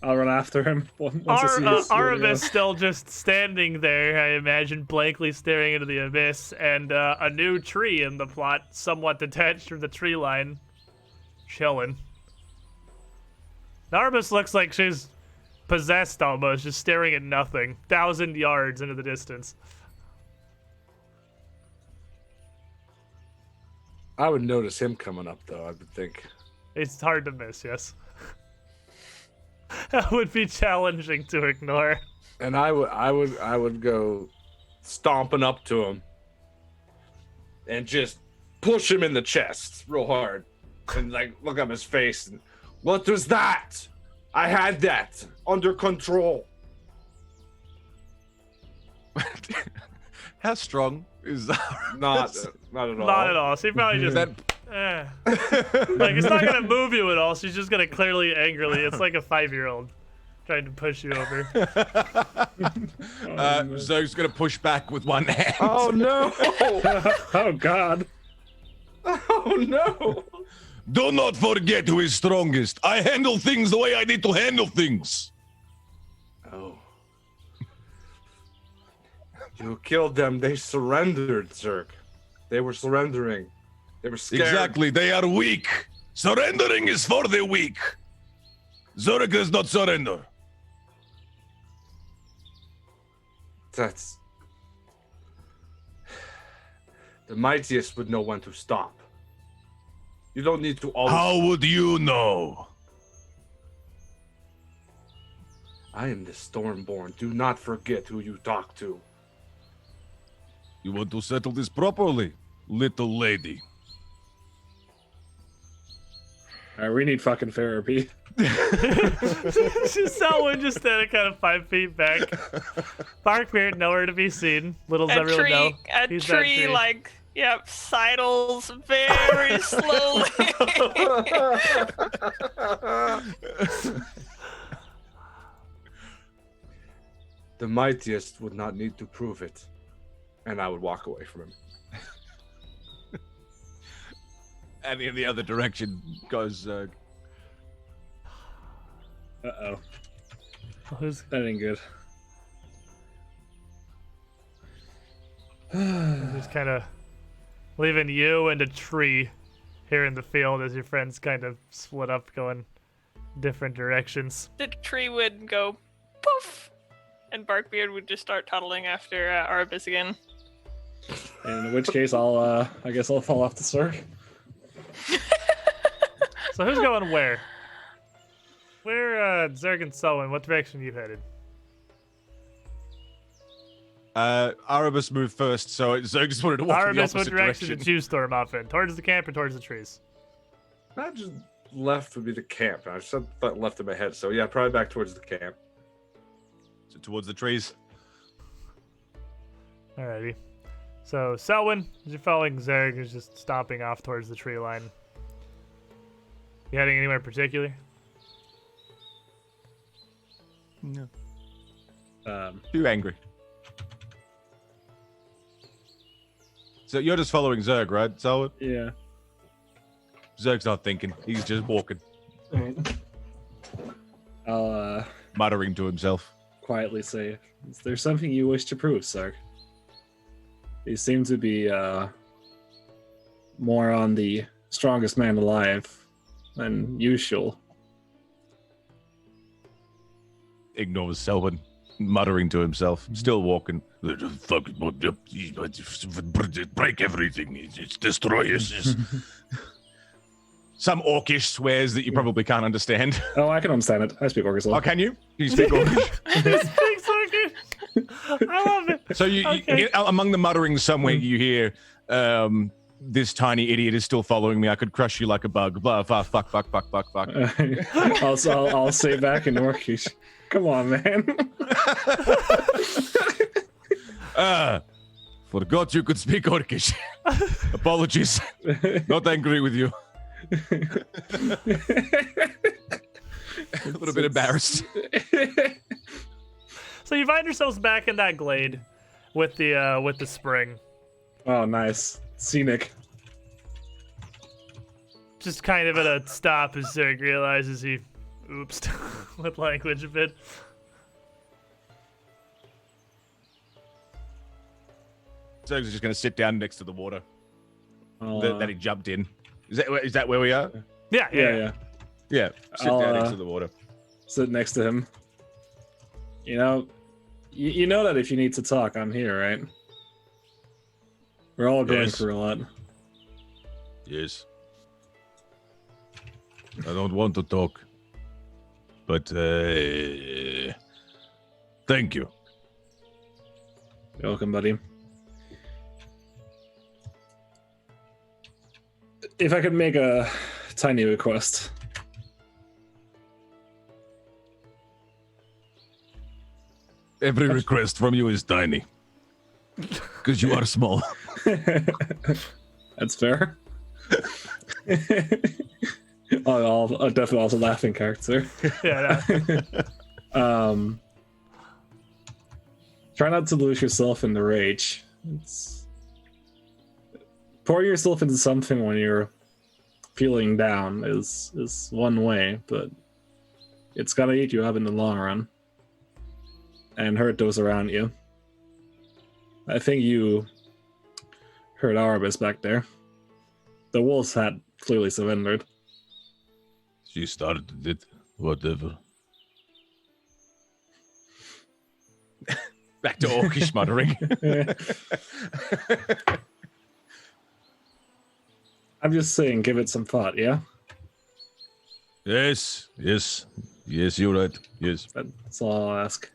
I'll run after him. Once I see his Aramis still just standing there, I imagine, blankly staring into the abyss, and a new tree in the plot, somewhat detached from the tree line, chilling. Aramis looks like she's possessed almost, just staring at nothing, 1,000 yards into the distance. I would notice him coming up, though, I would think. It's hard to miss, yes. That would be challenging to ignore. And I would go stomping up to him and just push him in the chest real hard and like look up his face and what was that? I had that under control. How strong is that? Not at all. Not at all. She probably just... Like, it's not gonna move you at all. She's just gonna clearly, angrily. It's like a 5-year-old trying to push you over. Zerg's gonna push back with one hand. Oh no! Oh god. Oh no! Do not forget who is strongest. I handle things the way I need to handle things. Oh. You killed them. They surrendered, Zerg. They were surrendering. They were scared. Exactly. They are weak. Surrendering is for the weak. Zerg does not surrender. That's... The mightiest would know when to stop. You don't need to always... How would you know? I am the Stormborn. Do not forget who you talk to. You want to settle this properly, little lady? All right, we need fucking therapy. Selwyn just standing kind of 5 feet back. Barkbeard nowhere to be seen. Little does everyone know. A He's that tree, like, yep, sidles very slowly. The mightiest would not need to prove it. And I would walk away from him. And in the other direction goes Zerg. Uh-oh. Who's... That ain't good. Just kind of leaving you and a tree here in the field as your friends kind of split up going different directions. The tree would go poof, and Barkbeard would just start toddling after Arbus again. In which case, I guess I'll fall off the Zerg. So who's going where? Where, Zerg and Selwyn, what direction are you headed? Arabus moved first, so Zerg just wanted to walk in the Aramis, what opposite direction direction. did you storm off in? Towards the camp or towards the trees? Not just left would be the camp. I said that left in my head. So yeah, probably back towards the camp. towards the trees. Alrighty. So, Selwyn, as you're following Zerg, is just stomping off towards the tree line. You heading anywhere particular? No. Um, Too angry. So you're just following Zerg, right, Selwyn? yeah. Zerg's not thinking. He's just walking, I'll muttering to himself. quietly say, "Is there something you wish to prove, sir?" You seem to be more on the strongest man alive than usual. Ignores Selwyn, muttering to himself, still walking. Fuck, break everything. It's destroy us. Some Orcish swears that you probably can't understand. Oh, I can understand it. I speak Orcish. Oh, can you? Can you speak Orcish? I love it. So you among the mutterings somewhere you hear, this tiny idiot is still following me. I could crush you like a bug. Blah, fuck, fuck, fuck, fuck, fuck, fuck. I'll say back in Orcish. Come on, man. Forgot you could speak Orcish. Apologies. Not angry with you. A little bit embarrassed. So you find yourselves back in that glade with the spring. Oh, nice. Scenic. Just kind of at a stop as Zerg realizes he oopsed with language a bit. Zerg's just going to sit down next to the water I'll, that he jumped in. Is that where we are? Yeah. Yeah. Sit down next to the water. Sit next to him. You know, you know that if you need to talk, I'm here, right? We're all going Yes. through a lot. Yes. I don't want to talk, but thank you. You're welcome, buddy. If I could make a tiny request. Every request from you is tiny, because you are small. That's fair. I'll definitely also laughing character. Yeah. Try not to lose yourself in the rage. Pour yourself into something when you're feeling down is one way, but it's gonna eat you up in the long run and hurt those around you. I think you heard Arabis back there. The wolves had clearly surrendered. She started it. Whatever. Back to Orcish muttering. I'm just saying, give it some thought, yeah? Yes, you're right. Yes. That's all I'll ask.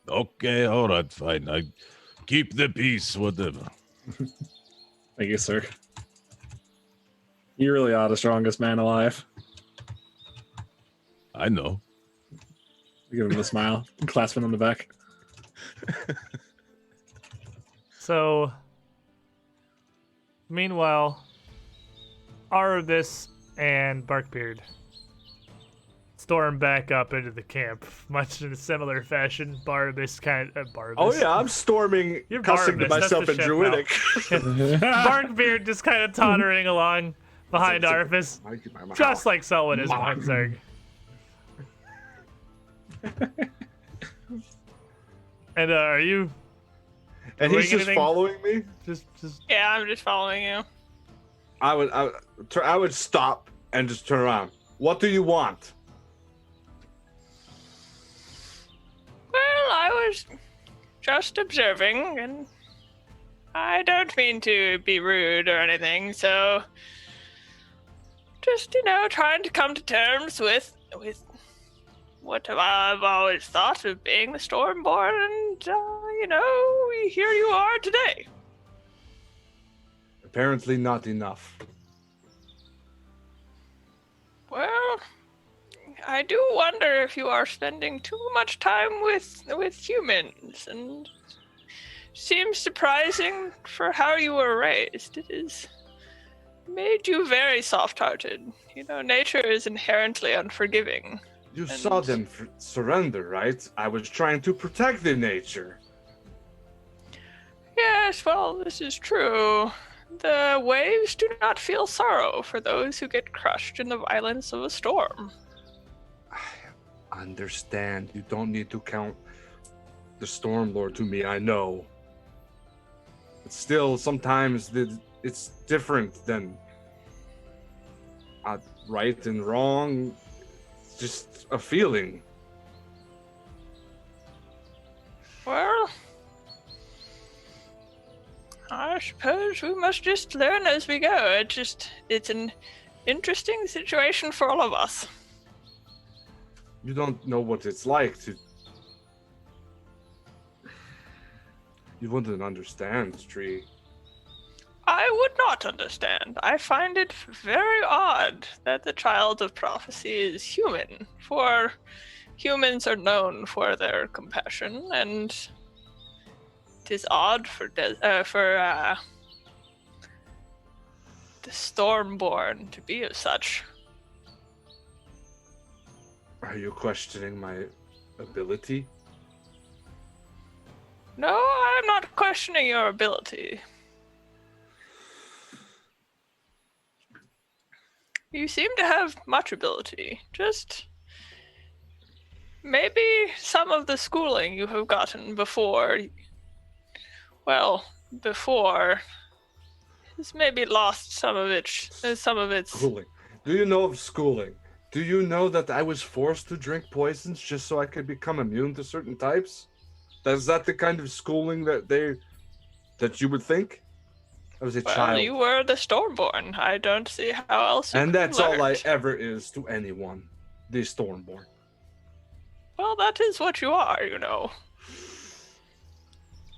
Okay, all right, fine. I keep the peace, whatever. Thank you, sir. You really are the strongest man alive. I know. Give him a smile, clasp him on the back. So, meanwhile, Arabis and Barkbeard storm back up into the camp, much in a similar fashion. Barabis kind of Barabis. Oh yeah, I'm storming, You're cussing to Barnabas, myself that's in the chef Druidic. Barkbeard just kind of tottering along behind Arabis, just like Selwyn is behind Zerg. And are you? And doing he's just anything? following me. Just. Yeah, I'm just following you. I would stop and just turn around. What do you want? Well, I was just observing, and I don't mean to be rude or anything, so just, trying to come to terms with what I've always thought of being the Stormborn, and, here you are today. Apparently not enough. Well, I do wonder if you are spending too much time with humans, and seems surprising for how you were raised. It has made you very soft-hearted. You know, nature is inherently unforgiving. You saw them surrender, right? I was trying to protect the nature. Yes, well, this is true. The waves do not feel sorrow for those who get crushed in the violence of a storm. I understand. You don't need to count the Storm Lord to me, I know. But still, sometimes it's different than right and wrong. It's just a feeling. Well, I suppose we must just learn as we go. It's an interesting situation for all of us. You don't know what it's like to... You wouldn't understand, Tree. I would not understand. I find it very odd that the child of prophecy is human, for humans are known for their compassion, and it is odd for the Stormborn to be of such. Are you questioning my ability? No, I'm not questioning your ability. You seem to have much ability. Just maybe some of the schooling you have gotten before has maybe lost some of its Schooling. Do you know of schooling? Do you know that I was forced to drink poisons just so I could become immune to certain types? Is that the kind of schooling that you would think? I was a child. You were the Stormborn. I don't see how else you And could that's have all I learned. ever is to anyone. The Stormborn. Well, that is what you are, you know.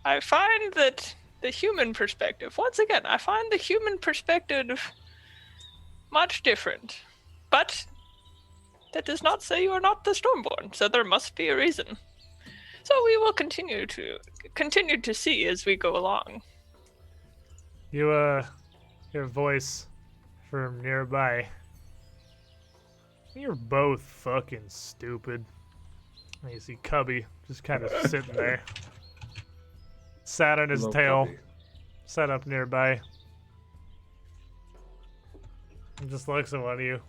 I find that the human perspective, once again, I find the human perspective much different. But that does not say you are not the Stormborn, so there must be a reason. So we will continue to see as we go along. You, hear a voice from nearby. You're both fucking stupid. And you see Cubby just kind of sitting there. Sat on his Hello, tail. Colby. Sat up nearby. And just looks at one of you.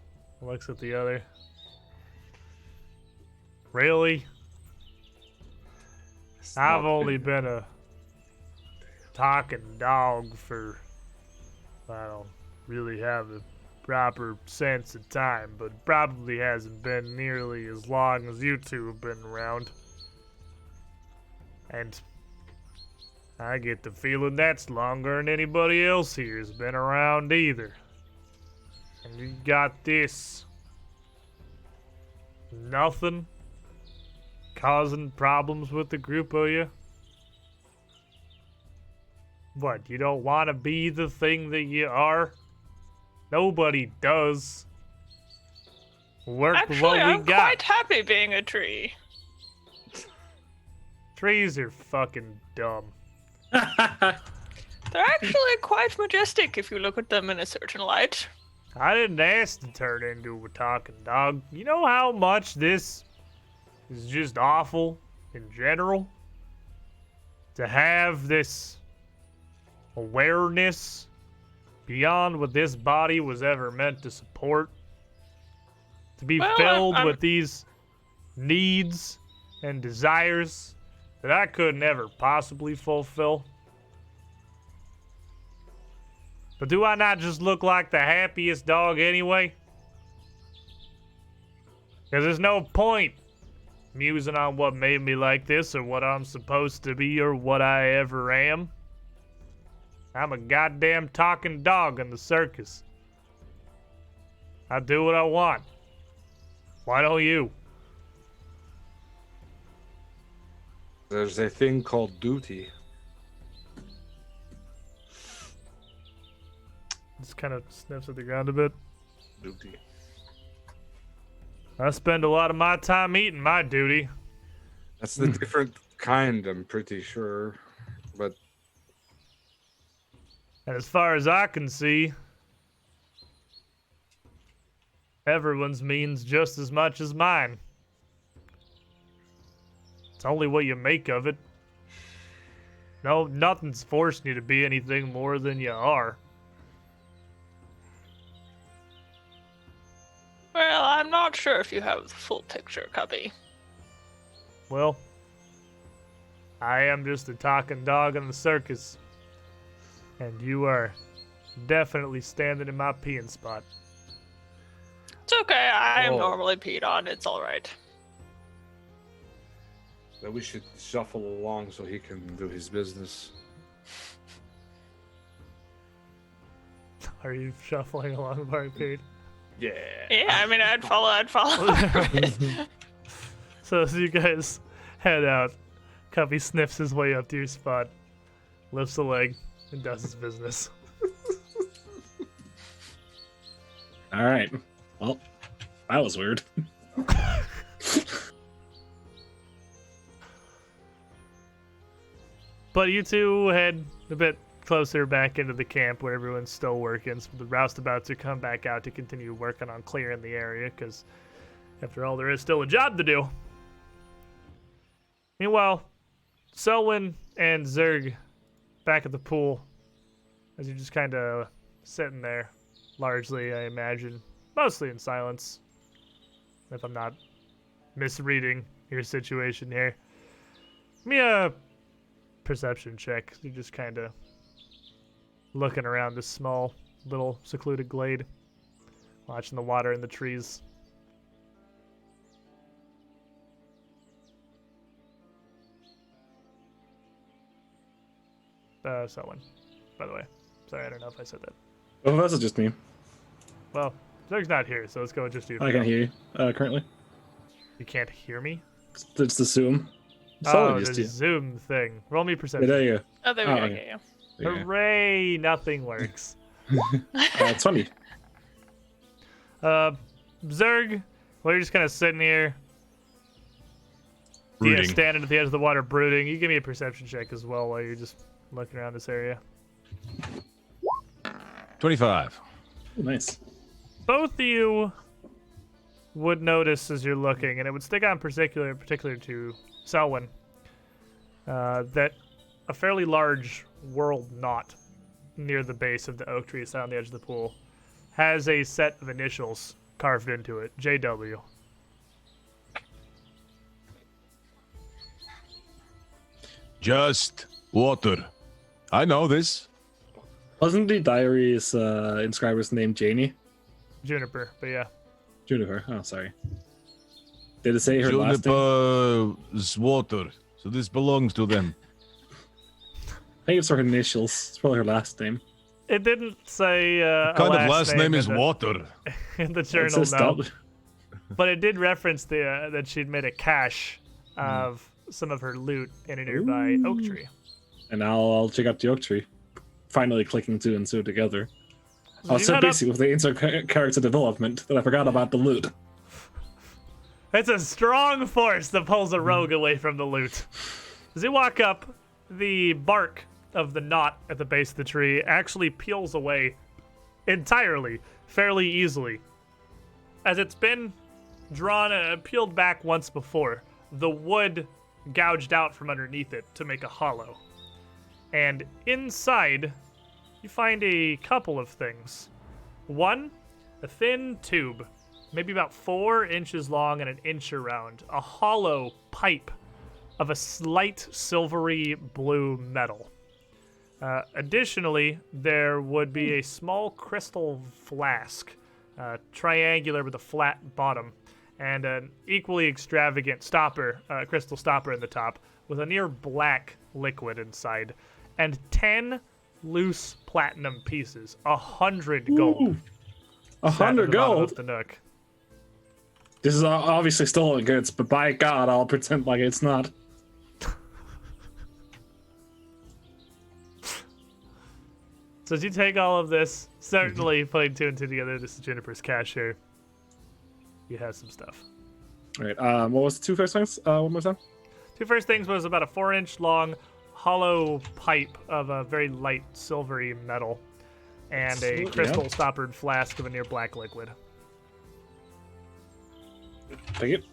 Looks at the other. Really? It's I've not only been a talking dog for, I don't really have a proper sense of time, but probably hasn't been nearly as long as you two have been around. And I get the feeling that's longer than anybody else here has been around either. And you got this. Nothing causing problems with the group, are you? What, you don't want to be the thing that you are? Nobody does. Work with what Actually, we I'm got. quite happy being a tree. Trees are fucking dumb. They're actually quite majestic if you look at them in a certain light. I didn't ask to turn into a talking dog. You know how much this is just awful in general? To have this awareness beyond what this body was ever meant to support. To be Well, filled I'm- with these needs and desires that I could never possibly fulfill. But do I not just look like the happiest dog anyway? Because there's no point musing on what made me like this or what I'm supposed to be or what I ever am. I'm a goddamn talking dog in the circus. I do what I want. Why don't you? There's a thing called duty. Just kind of sniffs at the ground a bit. Duty. I spend a lot of my time eating, my duty. That's the different kind, I'm pretty sure. But And as far as I can see, everyone's means just as much as mine. It's only what you make of it. No, nothing's forcing you to be anything more than you are. Well, I'm not sure if you have the full picture, Cubby. Well, I am just a talking dog in the circus. And you are definitely standing in my peeing spot. It's okay, I am Oh. normally peed on, it's alright. that we should shuffle along so he can do his business. Are you shuffling along Barkbeard? Yeah. Yeah, I mean, I'd follow. So as you guys head out, Cubby sniffs his way up to your spot, lifts a leg, and does his business. All right. Well, that was weird. But you two head a bit closer back into the camp where everyone's still working. So the roustabouts are come back out to continue working on clearing the area because, after all, there is still a job to do. Meanwhile, Selwyn and Zerg back at the pool as you're just kind of sitting there, largely, I imagine, mostly in silence, if I'm not misreading your situation here. Give me a perception check. You're just kind of looking around this small, little secluded glade, watching the water and the trees. Selwyn, by the way. Sorry, I don't know if I said that. Oh, that's just me. Well, Zerg's not here, so let's go with just you. I can't hear you currently. You can't hear me? It's the Zoom. Oh, just the you. Zoom thing. Roll me Yeah, perception. there you Oh, there we Oh, go. okay. Yeah. go. Yeah. Hooray! Nothing works. It's funny. Zerg, well, you're just kind of sitting here, Brooding. standing at the edge of the water, brooding. You give me a perception check as well while you're just looking around this area. 25. Oh, nice. Both of you would notice as you're looking, and it would stick out in particular to Selwyn, that a fairly large world knot near the base of the oak tree sat on the edge of the pool has a set of initials carved into it, JW. Just water. I know this. Wasn't the diary's inscriber's name Janie? Juniper, but yeah. Juniper. Oh, sorry. Did it say her last name? Juniper's water. So this belongs to them. I think it's her initials. It's probably her last name. It didn't say a Kind of last name is in the, water. in the It journal, says no. that. But it did reference that she'd made a cache of some of her loot in a nearby oak tree. And now I'll check out the oak tree. Finally clicking two and two together. I was you so head up- busy with the insert character development that I forgot about the loot. It's a strong force that pulls a rogue away from the loot. As you walk up, the bark of the knot at the base of the tree actually peels away entirely, fairly easily. As it's been drawn and peeled back once before, the wood gouged out from underneath it to make a hollow. And inside, you find a couple of things. One, a thin tube, maybe about 4 inches long and an inch around, a hollow pipe of a slight silvery blue metal. Additionally, there would be a small crystal flask, triangular with a flat bottom, and an equally extravagant stopper, crystal stopper in the top, with a near black liquid inside, and 10 loose platinum pieces, 100 gold. Ooh, sat at 100 the bottom gold. of the nook. This is obviously stolen goods, but by God, I'll pretend like it's not. So as you take all of this, certainly putting two and two together, this is Juniper's cache here. he has some stuff. All right. What was the two first things? One more time. Two first things was about a 4-inch long hollow pipe of a very light silvery metal and a Sweet, crystal yeah. stoppered flask of a near black liquid. Take it.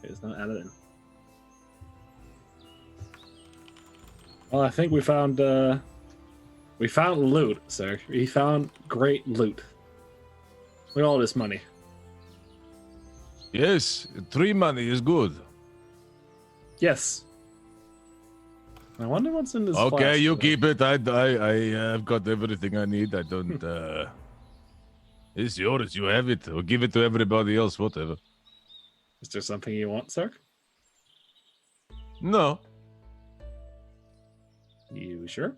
It's not added in. Well, I think we found loot, sir. We found great loot. Look at all this money. Yes, 3 money is good. Yes. I wonder what's in this. Okay, flask, you though. keep it. I've got everything I need. I don't. It's yours. You have it. Or give it to everybody else. Whatever. Is there something you want, sir? No. You sure?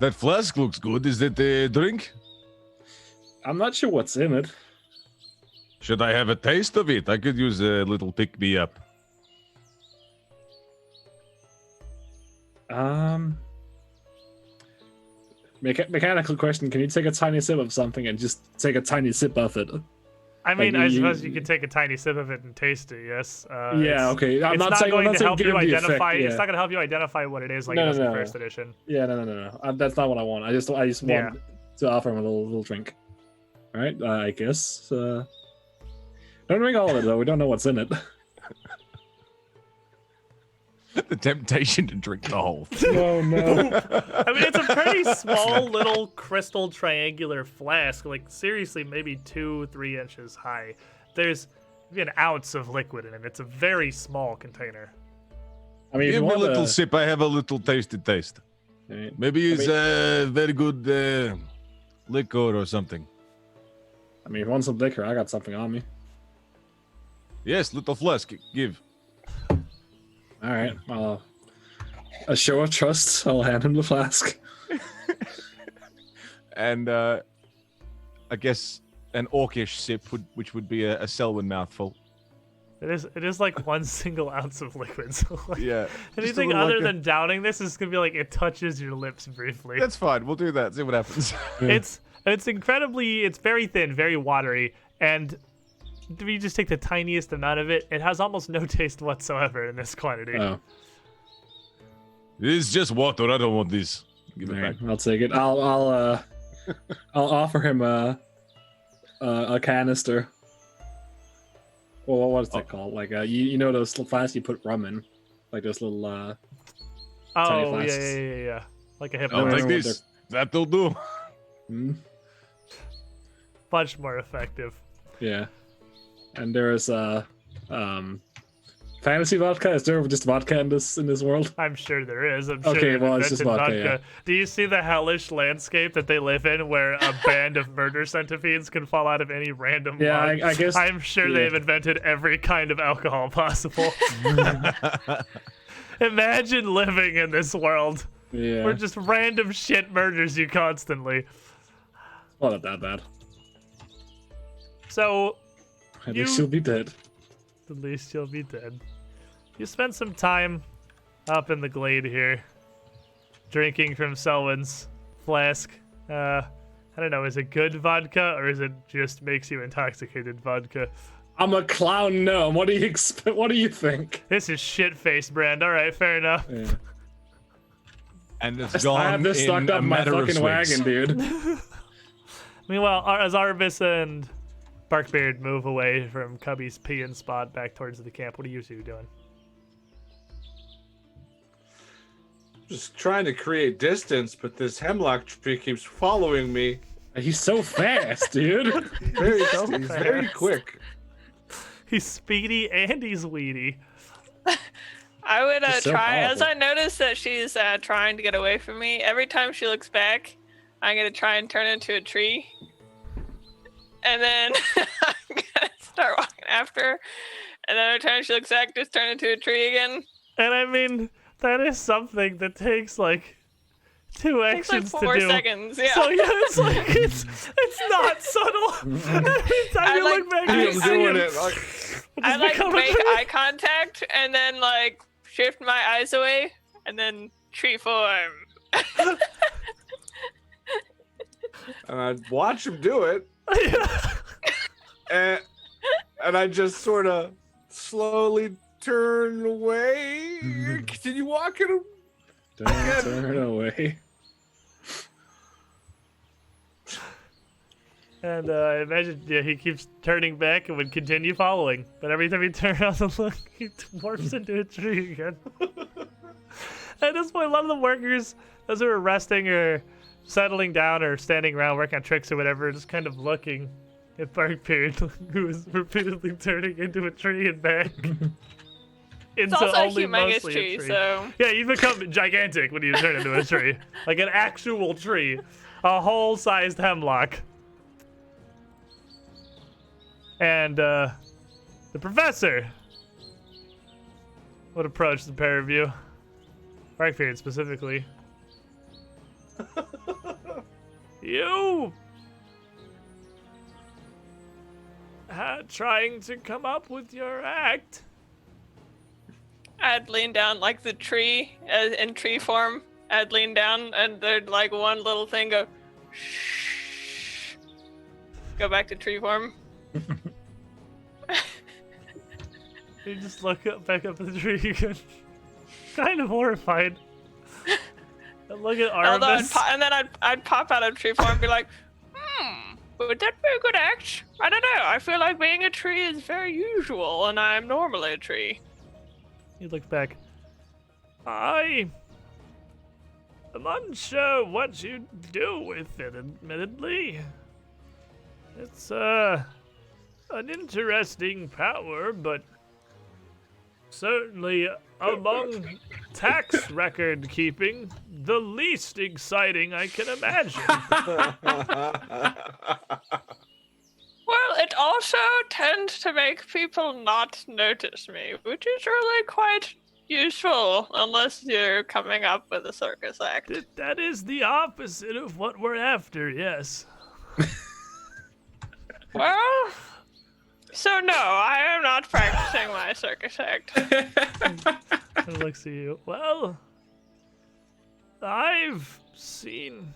That flask looks good. Is that a drink? I'm not sure what's in it. Should I have a taste of it? I could use a little pick me up. Mechanical question: can you take a tiny sip of something and just take a tiny sip of it? I mean, Like, I suppose you could take a tiny sip of it and taste it. Yes. Yeah. Okay. I'm It's not not saying going I'm not to help saying you give the effect, identify. yeah. It's not going to help you identify what it is like No, it does no, in no. first edition. Yeah. No. That's not what I want. I just want Yeah. to offer him a little drink. All right. I guess. Don't drink all of it though. We don't know what's in it. The temptation to drink the whole thing. Oh no. I mean, it's a pretty small little crystal triangular flask, like seriously, maybe 2-3 inches high. There's maybe an ounce of liquid in it. It's a very small container. I mean, if Give you me a want little sip. I have a little tasty taste. Right. Maybe it's very good liquor or something. I mean, if you want some liquor, I got something on me. Yes, little flask. Give. All right. A show of trust. I'll hand him the flask. And I guess an orcish sip, which would be a Selwyn mouthful. It is like 1 single ounce of liquid. So like, Yeah. anything little, other like, than downing this is gonna be like it touches your lips briefly. That's fine. We'll do that. See what happens. It's very thin, very watery, and if you just take the tiniest amount of it, it has almost no taste whatsoever in this quantity. Oh. It's just water. I don't want this. Give it All back. right, I'll take it. I'll offer him a canister. Well, what's that called? Like you know those little flasks you put rum in, like those little tiny Oh flasks. yeah. Like a I'll Hemlock. take this. That'll do. Hmm? Much more effective. Yeah. And there is fantasy vodka. Is there just vodka in this world? I'm sure there is. I'm sure Okay, they've well, it's just invented vodka, vodka. yeah. Do you see the hellish landscape that they live in, where a band of murder centipedes can fall out of any random Yeah, log? I guess. I'm sure yeah. they've invented every kind of alcohol possible. Imagine living in this world Yeah. where just random shit murders you constantly. Well, not that bad. So, At You- least she'll be dead. at least you'll be dead. You spent some time up in the glade here, drinking from Selwyn's flask. I don't know, is it good vodka or is it just makes you intoxicated vodka? I'm a clown gnome. What do you expect? What do you think? This is shit-faced brand. All right, fair enough. Yeah. And it's gone I have this in stuck a up in my matter of fucking swigs. wagon, dude. Meanwhile, as Arbus and Barkbeard move away from Cubby's peeing spot back towards the camp, what are you two doing? Just trying to create distance, but this hemlock tree keeps following me. He's so fast, dude. He's very fast. quick. He's speedy and he's weedy. I would She's so try, as powerful. I notice that she's trying to get away from me, every time she looks back, I'm going to try and turn into a tree. And then I'm going to start walking after her. And then every time she looks back, just turn into a tree again. And I mean, that is something that takes like 2 It's like actions 4 to do. seconds, yeah. So yeah, it's like it's not subtle. Every time I you like- look back, I- you I'm see doing him. it. Like, I like become a make tree. eye contact and then like shift my eyes away and then tree form. and I watch him do it. and I just sort of slowly turn away. Continue walking. Don't turn away. And I imagine he keeps turning back and would continue following. But every time he turns around and look, he morphs into a tree again. At this point, a lot of the workers, those who are resting or settling down or standing around working on tricks or whatever, are just kind of looking at Barkbeard, who is repeatedly turning into a tree and back. It's also a humongous tree, so... Yeah, you become gigantic when you turn into a tree. Like an actual tree. A whole-sized hemlock. And the professor would approach the pair of you. Barkbeard specifically. You trying to come up with your act. I'd lean down like the tree, in tree form. I'd lean down and there'd like one little thing go, shh. Go back to tree form. You just look back up the tree again. Kind of horrified. And look at Artemis. And then I'd pop out of tree form and be like, would that be a good act? I don't know. I feel like being a tree is very usual, and I'm normally a tree. He looked back. I am unsure what you do with it, admittedly. It's an interesting power, but certainly among tax record keeping, the least exciting I can imagine. Well, it also tends to make people not notice me, which is really quite useful, unless you're coming up with a circus act. That is the opposite of what we're after, yes. Well, so no, I am not practicing my circus act. He looks at you. Well, I've seen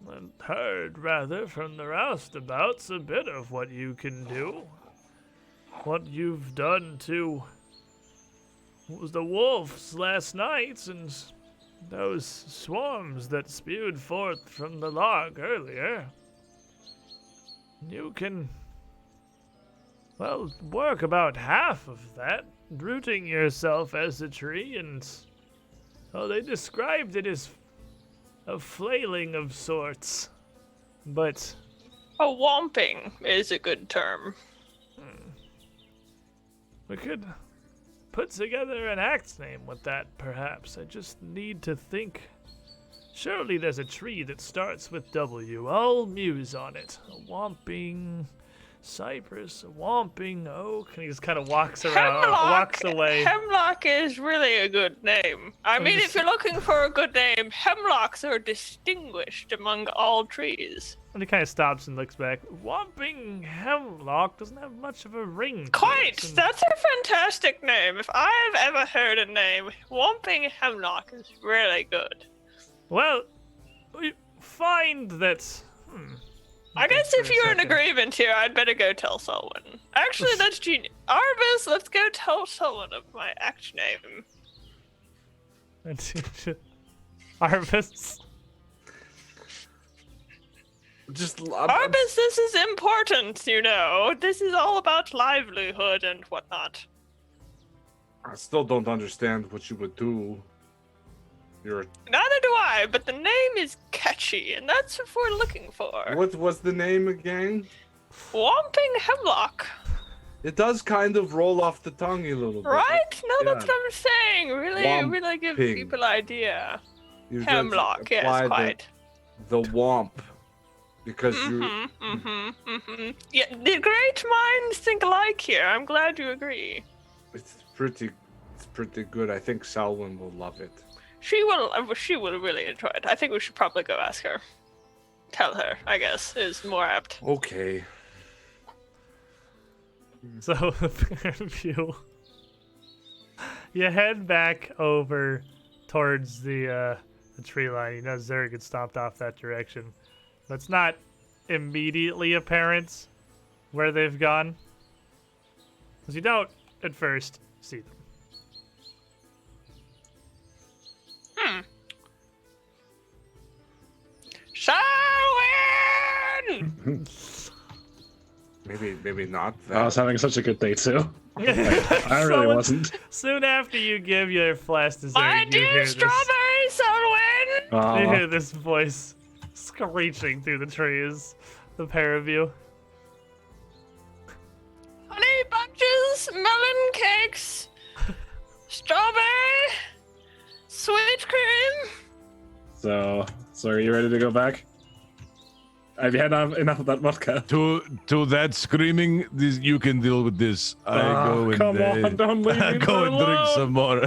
and heard, rather, from the roustabouts a bit of what you can do. What you've done to the wolves last night and those swarms that spewed forth from the log earlier. You can, well, work about half of that, rooting yourself as a tree, and they described it as a flailing of sorts, but... A whomping is a good term. We could put together an act name with that, perhaps. I just need to think. Surely there's a tree that starts with W. I'll muse on it. A whomping cypress, a whomping oak. And he just kind of walks around, walks away. Hemlock is really a good name. I mean, if you're looking for a good name, hemlocks are distinguished among all trees. And he kind of stops and looks back. Whomping hemlock doesn't have much of a ring to Quite! it. That's a fantastic name. If I've ever heard a name, Whomping Hemlock is really good. Well, we find that... I guess if you're in agreement here, I'd better go tell Selwyn. Actually, that's genius. Arvis, let's go tell Selwyn of my act name. Arvis? Arvis, this is important, you know. This is all about livelihood and whatnot. I still don't understand what you would do. Neither do I, but the name is catchy, and that's what we're looking for. What was the name again? Whomping Hemlock. It does kind of roll off the tongue a little bit. Right? No, Yeah. that's what I'm saying. Really give Whomping. people idea. You just Hemlock, yes, apply quite. The womp. Because Yeah, the great minds think alike here. I'm glad you agree. it's pretty good. I think Selwyn will love it. She will really enjoy it. I think we should probably go ask her. Tell her, I guess, is more apt. Okay. So, you head back over towards the tree line. You know Zerg had stomped off that direction. But it's not immediately apparent where they've gone. Because you don't, at first, see them. Selwyn! Maybe not I that. was having such a good day too. I really Someone- wasn't. Soon after you give your flask to My Zerg, you hear dear this. strawberry Selwyn! You hear this voice screeching through the trees. The pair of you. Honey bunches, melon cakes, strawberry, sweet cream. So are you ready to go back? Have you had enough of that vodka? To that screaming, this, you can deal with this. I go and come on, don't leave me go and drink alone. some more.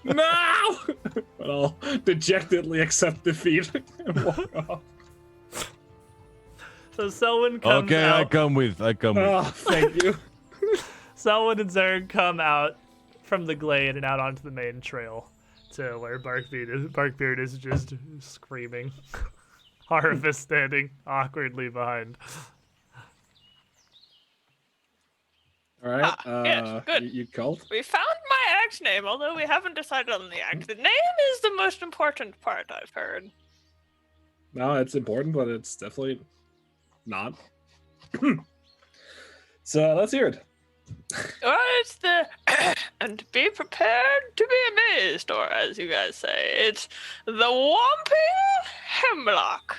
No! But I'll dejectedly accept defeat and walk off. So Selwyn comes Okay, out. I come with. Oh, thank you. Selwyn and Zerg come out from the glade and out onto the main trail to where Barkbeard is just screaming. Harvest standing awkwardly behind. All right. yes, good. You called? We found my act name, although we haven't decided on the act. The name is the most important part, I've heard. No, it's important, but it's definitely not. So let's hear it. Well, it's the and be prepared to be amazed, or as you guys say, it's the Whomping Hemlock.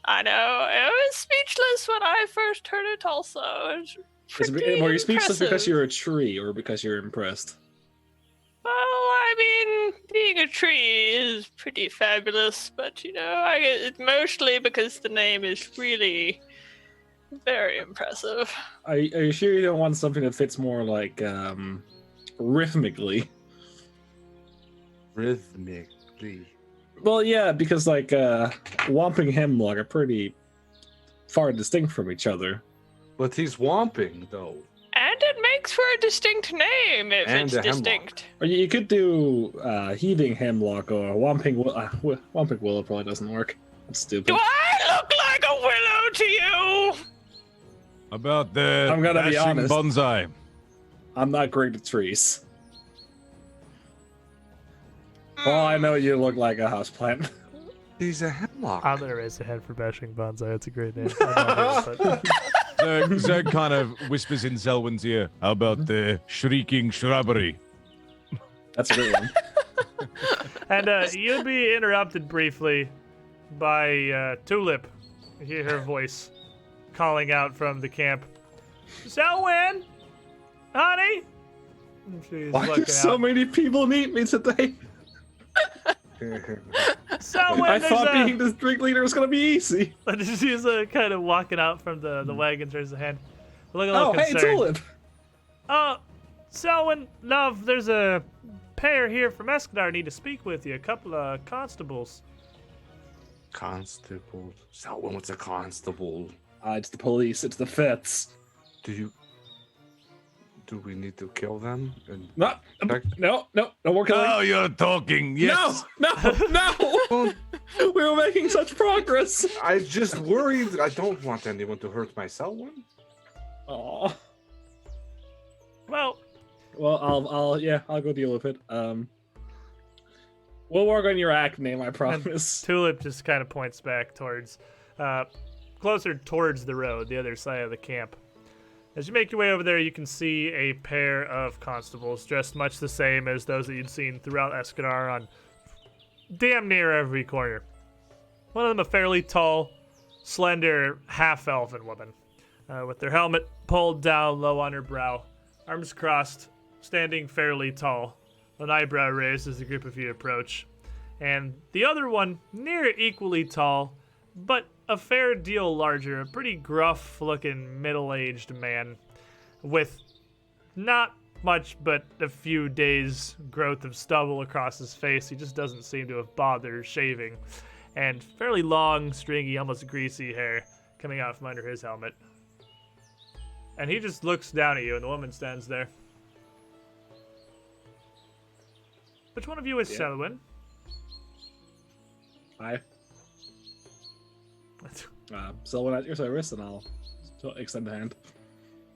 I know, I was speechless when I first heard it also. Were you speechless because impressive. you're a tree or because you're impressed? Well, I mean, being a tree is pretty fabulous, but you know, it's mostly because the name is really very impressive. Are you sure you don't want something that fits more like rhythmically? Rhythmically. Well, yeah, because like Whomping Hemlock are pretty far distinct from each other. But he's whomping, though. And it makes for a distinct name if And it's a hemlock. distinct. Or you could do Heaving Hemlock or Whomping Willow probably doesn't work. That's stupid. Do I look like a willow to you? About the I'm gonna be dashing honest. bonsai. I'm not great at trees. Well, I know you look like a houseplant. He's a hemlock. I'm gonna raise a hand for bashing bonsai. That's a great name. I love it, but- Zerg kind of whispers in Selwyn's ear. How about the shrieking shrubbery? That's a great one. And you'll be interrupted briefly by Tulip. You hear her voice calling out from the camp. Selwyn! Honey! And she's Why do looking so out. many people meet me today? Selwyn, I there's thought a... being the drink leader was gonna be easy. She's kind of walking out from the wagon, turns the hand. Look a Oh, little hey, concerned. Tulip. Oh, Selwyn, love, there's a pair here from Eskadar need to speak with you. A couple of constables. Constable. Selwyn, what's a constable? It's the police. It's the feds. Do we need to kill them? And No, no, we're killing. Now you're talking. Yes. No! We were making such progress. I just worried. I don't want anyone to hurt my Selwyn. Aw. Well, Well, I'll go deal with it. We'll work on your act name, I promise. Tulip just kind of points back towards, closer towards the road, the other side of the camp. As you make your way over there, you can see a pair of constables dressed much the same as those that you'd seen throughout Eskadar on damn near every corner. One of them a fairly tall, slender, half-elven woman, with their helmet pulled down low on her brow, arms crossed, standing fairly tall, an eyebrow raised as the group of you approach. And the other one, near equally tall, but a fair deal larger, a pretty gruff-looking middle-aged man with not much but a few days' growth of stubble across his face. He just doesn't seem to have bothered shaving. And fairly long, stringy, almost greasy hair coming out from under his helmet. And he just looks down at you, and the woman stands there. Which one of you is Yeah. Selwyn? Hi. Selwyn at your service, and I'll So extend the hand.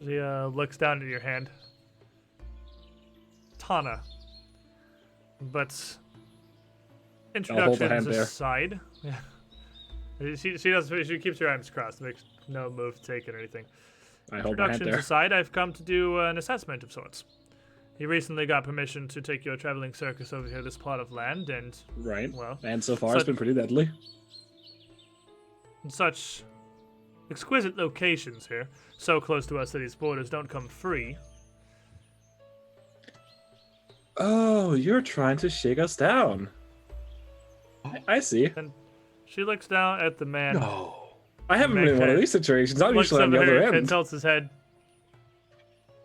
She looks down at your hand. Tana. But hold the hand introductions there. aside, yeah. She keeps her arms crossed, makes no move taken or anything. I hold my hand Introductions there. aside, I've come to do an assessment of sorts. He recently got permission to take your traveling circus over here, this plot of land, and Right. well, And so far, it's been pretty deadly. such exquisite locations here, so close to our city's borders, don't come free. Oh, you're trying to shake us down. I see. And she looks down at the man. No. I haven't been in one of Okay. these situations. I'm Looks usually on the over other her and end. tilts his head.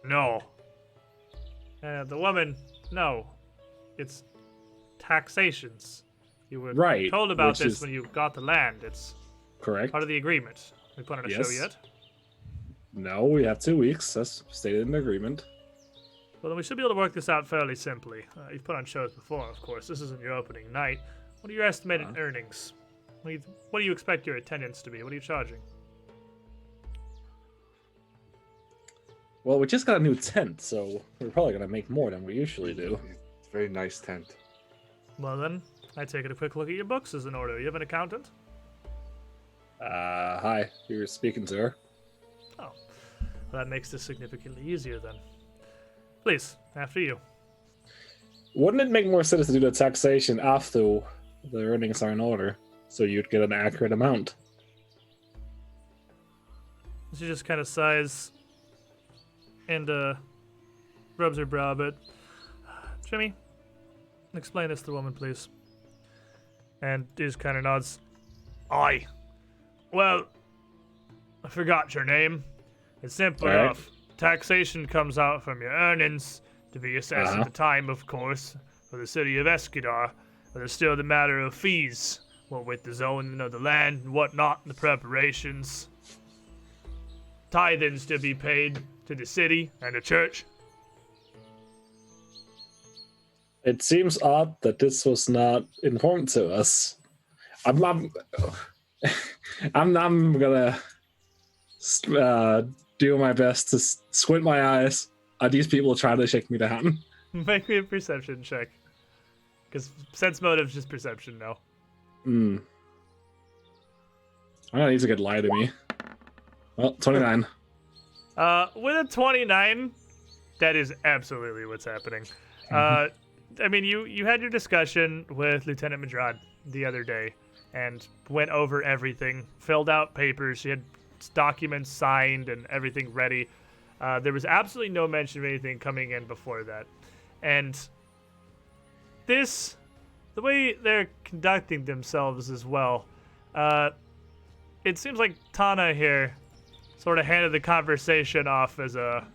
No. The woman, no. It's taxations. You were Right, told about which this is- when you got the land. It's Correct. part of the agreement. We put on a show Yes. yet? No, we have 2 weeks. That's stated in the agreement. Well, then we should be able to work this out fairly simply. You've put on shows before, of course. This isn't your opening night. What are your estimated earnings? What do you expect your attendance to be? What are you charging? Well, we just got a new tent, so we're probably gonna make more than we usually do. It's a very nice tent. Well then, I take a quick look at your books as an order. You have an accountant? Hi. You were speaking to her. Oh, well, that makes this significantly easier then. Please, after you. Wouldn't it make more sense to do the taxation after the earnings are in order, so you'd get an accurate amount? She just kind of sighs and rubs her brow a bit. Jimmy, explain this to the woman, please. And he just kind of nods. Aye. Well, I forgot your name. It's simple Alright. enough. Taxation comes out from your earnings to be assessed Uh-huh. at the time, of course, for the city of Eskidar. But there's still the matter of fees, what with the zoning of the land and whatnot, and the preparations. Tithings to be paid to the city and the church. It seems odd that this was not informed to us. I'm gonna do my best to squint my eyes at these people trying to shake me down. Make me a perception check. Because sense motive's just perception now. I'm gonna need to get lie to me. Well, 29. With a 29, that is absolutely what's happening. I mean, you had your discussion with Lieutenant Madrad the other day and went over everything, filled out papers. She had documents signed and everything ready. There was absolutely no mention of anything coming in before that. And the way they're conducting themselves as well, it seems like Tana here sort of handed the conversation off as a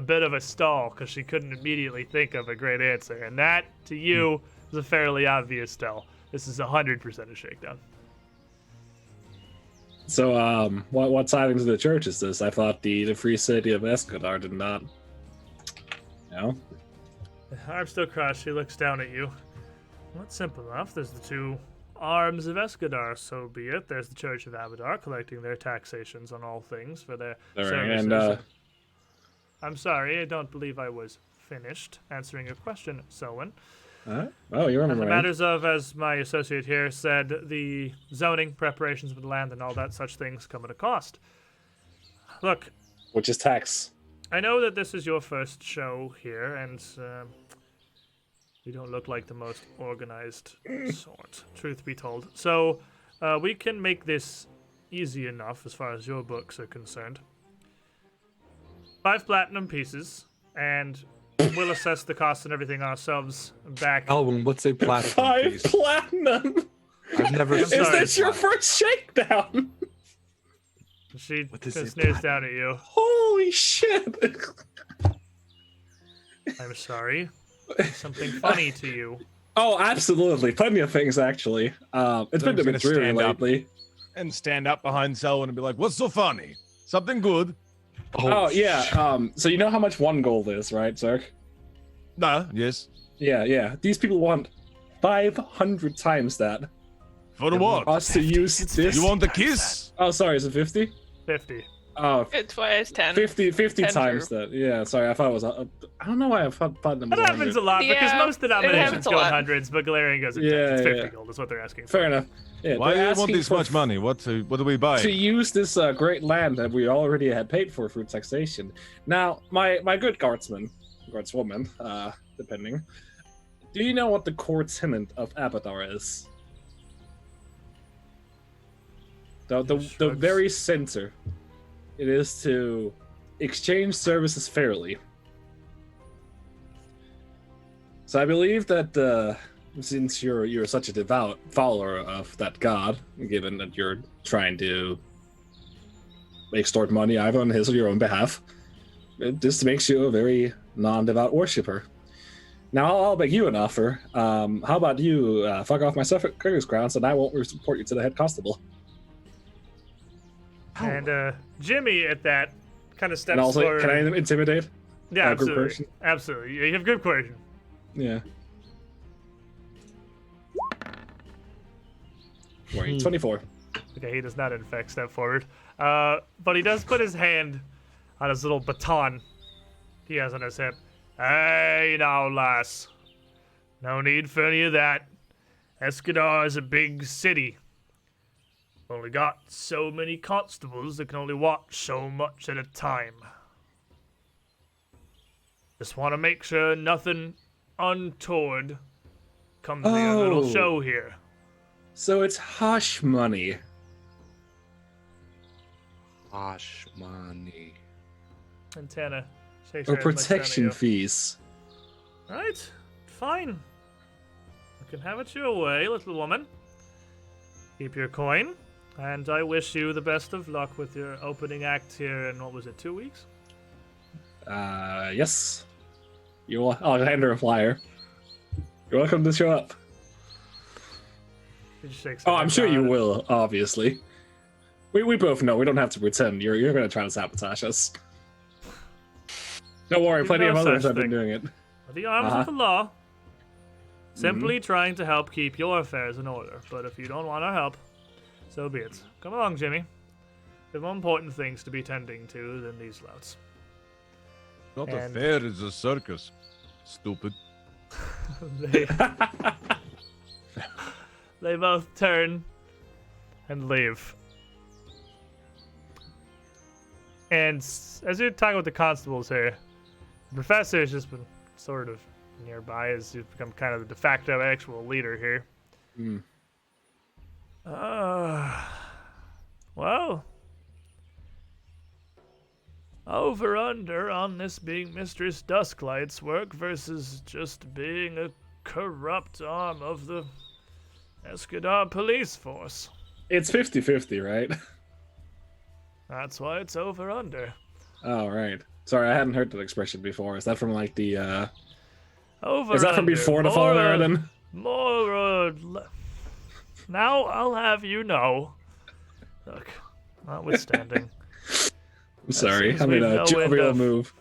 bit of a stall because she couldn't immediately think of a great answer. And that, to you, is a fairly obvious tell. This is 100% a shakedown. So, what tidings of the church is this? I thought the free city of Escadar did not. No? Arm still crossed, she looks down at you. Well, it's simple enough. There's the two arms of Escadar, so be it. There's the Church of Abadar collecting their taxations on all things for their services. And I'm sorry, I don't believe I was finished answering your question, Selwyn. oh, you And remember the right? matters of, as my associate here said, the zoning, preparations for the land, and all that such things come at a cost. Look, Which is tax. I know that this is your first show here, and you don't look like the most organized sort, truth be told. So we can make this easy enough as far as your books are concerned. 5 platinum pieces, and we'll assess the cost and everything ourselves back. Alwyn, what's a platinum 5 piece? platinum! I've never I'm seen Is sorry. this your first shakedown? She What is just it, sneers down at you. Holy shit! I'm sorry. Something funny to you. Oh, absolutely. Plenty of things, actually. It's been I'm a bit gonna dreary stand up. lately. And stand up behind Selwyn and be like, "What's so funny? Something good?" Oh, yeah. So you know how much 1 gold is, right, Zerk? Nah. Yes. Yeah. These people want 500 times that. For the what? Us to use this. You want the kiss? Oh, sorry, is it 50? 50. Oh, It's why it's 10. 50 10 times true. that. Yeah, sorry, I thought it was. I don't know why I thought numbers. That happens a lot because Yeah, most it denominations happens a go in lot. hundreds, but Galarian goes in Yeah, tens. It's 50 yeah. gold is what they're asking Fair for. enough. Yeah, Why do they're you want asking this for much money? What do we buy? to use this great land that we already had paid for through taxation. Now, my good guardswoman, depending. Do you know what the core tenant of Abadar is? The Shrugs. very center. It is to exchange services fairly. So I believe that since you're such a devout follower of that god, given that you're trying to extort money either on his or your own behalf, this makes you a very non-devout worshiper. Now I'll make you an offer. How about you fuck off my Circus grounds, and I won't report you to the head constable. And Jimmy at that kind of steps And also, forward. can I intimidate? Yeah, group absolutely. coercion? Absolutely. You have good coercion. Yeah. 24. Okay, he does not in fact step forward. But he does put his hand on his little baton he has on his hip. Hey, now, lass. No need for any of that. Escadar is a big city. Only got so many constables that can only watch so much at a time. Just want to make sure nothing untoward comes of your little Oh. show here. So it's hush money. Gosh, money. And Tana shakes Or her head and looks down at protection you. fees. Right, fine. You can have it your way, little woman. Keep your coin, and I wish you the best of luck with your opening act here in, what was it, 2 weeks? Yes. I'll hand her a flyer. You're welcome to show up. She just shakes her Oh, I'm head sure you down. will, obviously. We both know, we don't have to pretend. You're gonna try to sabotage us. Don't worry, There's plenty no of others such have been thing. doing it. The arms Uh-huh. of the law. Simply trying to help keep your affairs in order. But if you don't want our help, so be it. Come along, Jimmy. There are more important things to be tending to than these louts. Not And- a fair, it's a circus. Stupid. they, they both turn and leave. And as you're talking with the constables here, the professor has just been sort of nearby as he's become kind of the de facto actual leader here. Hmm. Well, over under on this being Mistress Dusklight's work versus just being a corrupt arm of the Escadar police force. It's 50-50, right? That's why it's over under. Oh, right. Sorry, I hadn't heard that expression before. Is that from like the Over Is that from under. before the fall of Eridan? Now I'll have you know. Look, notwithstanding. I'm sorry. seems I mean, we've a no jovial end of- move.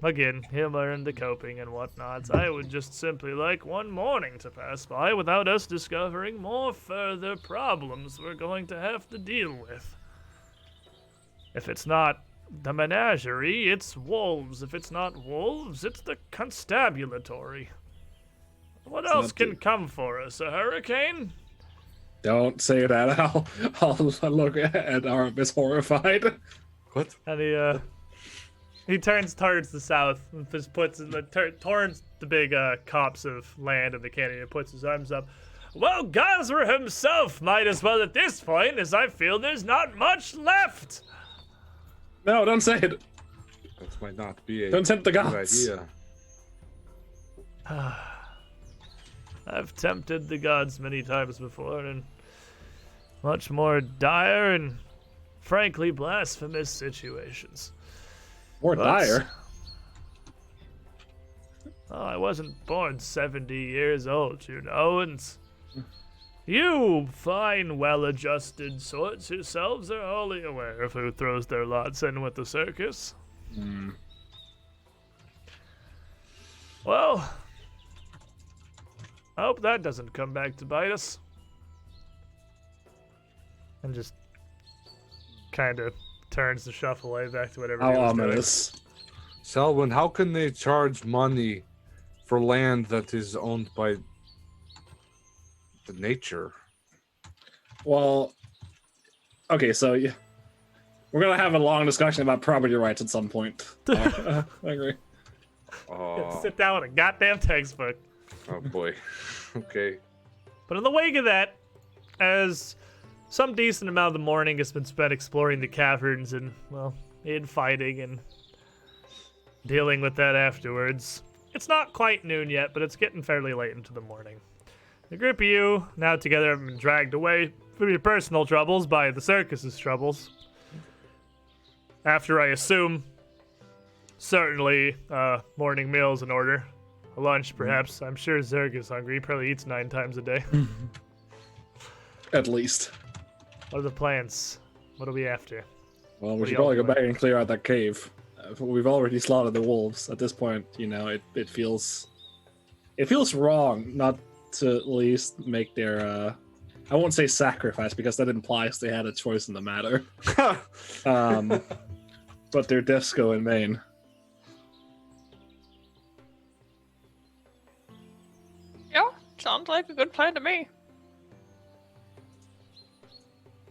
Again, humor and the coping and whatnots. I would just simply like one morning to pass by without us discovering more further problems we're going to have to deal with. If it's not the menagerie, it's wolves. If it's not wolves, it's the constabulatory. What It's else not can the- come for us? A hurricane? Don't say that. I'll look at Aramis horrified. What? And he turns towards the south and just puts towards the big copse of land in the canyon and puts his arms up. Well, Gosler himself might as well at this point, as I feel there's not much left. No, don't say it. That might not be a Don't tempt the good gods. idea. I've tempted the gods many times before in much more dire and frankly blasphemous situations. More But- dire. Oh, I wasn't born 70 years old, you know, and you fine, well-adjusted sorts yourselves are wholly aware of who throws their lots in with the circus. Hmm. Well, I hope that doesn't come back to bite us. And just kind of turns to shuffle away back to whatever How he was doing. ominous. Selwyn, how can they charge money for land that is owned by the nature? Well, okay, so we're gonna have a long discussion about property rights at some point. I agree. Oh, Sit down with a goddamn textbook. oh boy. Okay. But in the wake of that, as some decent amount of the morning has been spent exploring the caverns and, well, infighting and dealing with that afterwards, it's not quite noon yet, but it's getting fairly late into the morning. The group of you, now together, have been dragged away from your personal troubles by the circus's troubles. After, I assume, certainly, morning meals in order. A lunch, perhaps. I'm sure Zerg is hungry. He probably eats 9 times a day. At least. What are the plans? What are we after? Well, we What should do y'all probably go doing? back and clear out that cave. We've already slaughtered the wolves. At this point, it feels wrong not to at least make their I won't say sacrifice because that implies they had a choice in the matter. But their deaths go in vain. Yeah, sounds like a good plan to me.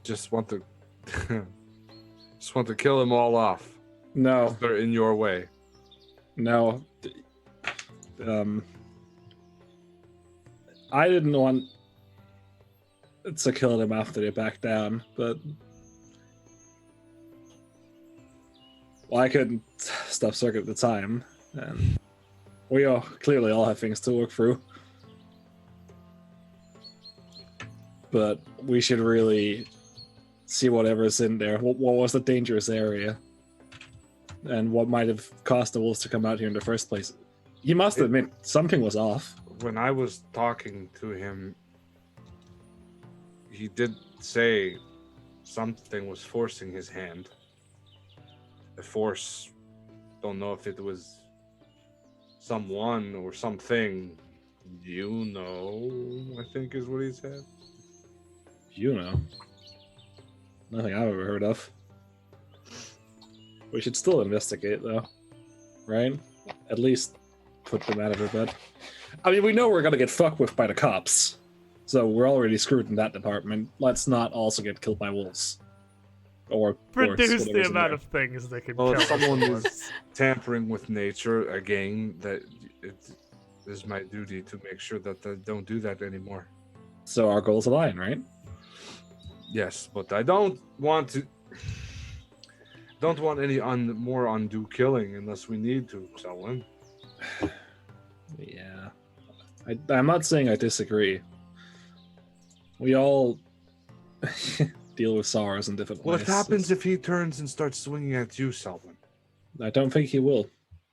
Just want to kill them all off. No, They're in your way. no. I didn't want to kill them after they backed down, but I couldn't stop Circuit at the time, and we clearly all have things to work through. But we should really see whatever's in there. What was the dangerous area? And what might have caused the wolves to come out here in the first place? You must admit, something was off. When I was talking to him, he did say something was forcing his hand. The force, don't know if it was someone or something. I think is what he said. Nothing I've ever heard of. We should still investigate, though. Right? At least put them out of their bed. I mean, we know we're gonna get fucked with by the cops. So we're already screwed in that department. Let's not also get killed by wolves. Or Reduce the whatever's in amount there. of things that could Well, kill if someone us. is tampering with nature again, that it is my duty to make sure that they don't do that anymore. So our goals align, right? Yes, but I don't want any more undue killing unless we need to, Selwyn. Yeah. I'm not saying I disagree. We all deal with sorrows in different What ways. happens if he turns and starts swinging at you, Selwyn? I don't think he will.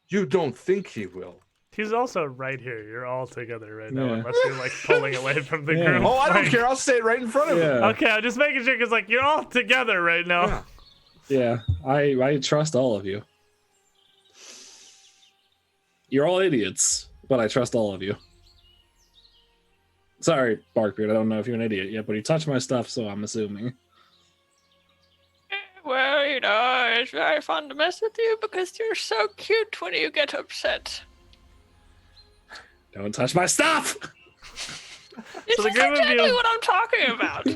You don't think he will? He's also right here. You're all together right now, Yeah. unless you're like pulling away from the Yeah. group. Oh, I don't Like- care. I'll stay right in front of him. Yeah. Okay, I'm just making sure because like you're all together right now. Yeah. Yeah, I trust all of you. You're all idiots, but I trust all of you. Sorry, Barkbeard, I don't know if you're an idiot yet, but you touched my stuff, so I'm assuming. Well, it's very fun to mess with you because you're so cute when you get upset. Don't touch my stuff! This the is group of exactly you- what I'm talking about.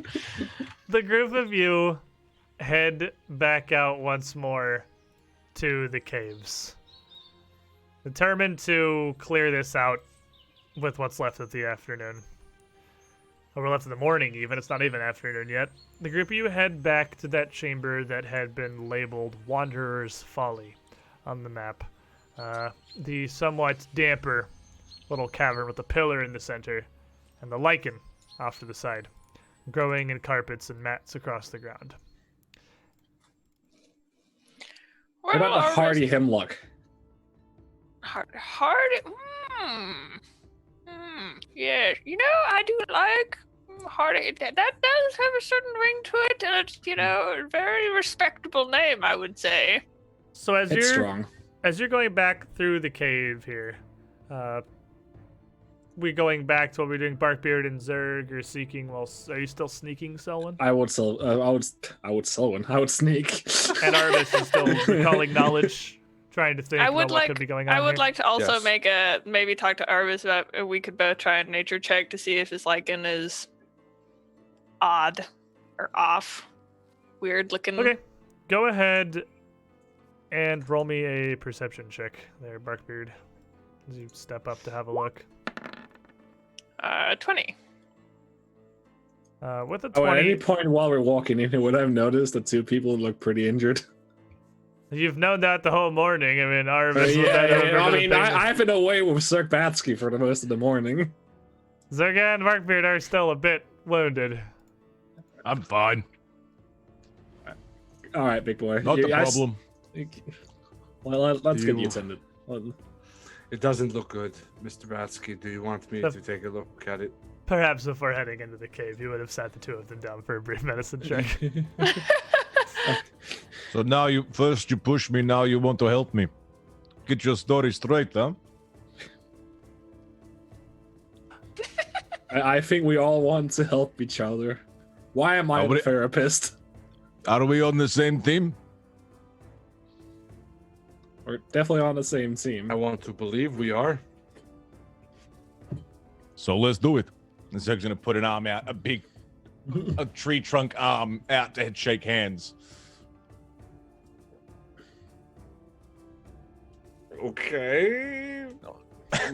The group of you head back out once more to the caves, determined to clear this out with what's left of the afternoon. Or we're left in the morning even, it's not even afternoon yet. The group of you head back to that chamber that had been labeled Wanderer's Folly on the map. The somewhat damper little cavern with a pillar in the center and the lichen off to the side, growing in carpets and mats across the ground. What about the hardy hemlock? Hardy? Yes, I do like hardy. That does have a certain ring to it, and it's, a very respectable name, I would say. So as It's you're strong. as you're going back through the cave here, we going back to what we're doing? Barkbeard and Zerg are seeking. Well, are you still sneaking, Selwyn? I would Selwyn. I would sneak. And Arvis is still recalling knowledge, trying to think I about would what could be going on. I would here. like to also Yes. make maybe talk to Arvis about if we could both try a nature check to see if his lichen is odd or off, weird looking. Okay, go ahead and roll me a perception check there, Barkbeard, as you step up to have a look. 20. With a Oh, at 20, any point while we're walking in here, would I've noticed that two people look pretty injured? you've known that the whole morning. I mean, Arvis was head over to I the mean, thing. I've been away with Sir Batsky for the most of the morning. Zerg and Barkbeard are still a bit wounded. I'm fine. All right, big boy. Not the problem. Well, let's get You- you tended. Well, It doesn't look good, Mr. Batsky. Do you want me The- to take a look at it? Perhaps before heading into the cave, you would have sat the two of them down for a brief medicine check. So now you push me, now you want to help me. Get your story straight, huh? I think we all want to help each other. Why am I the Nobody- therapist? Are we on the same team? We're definitely on the same team. I want to believe we are. So let's do it. And Zerg's gonna put an arm out, a tree trunk arm out to shake hands. Okay.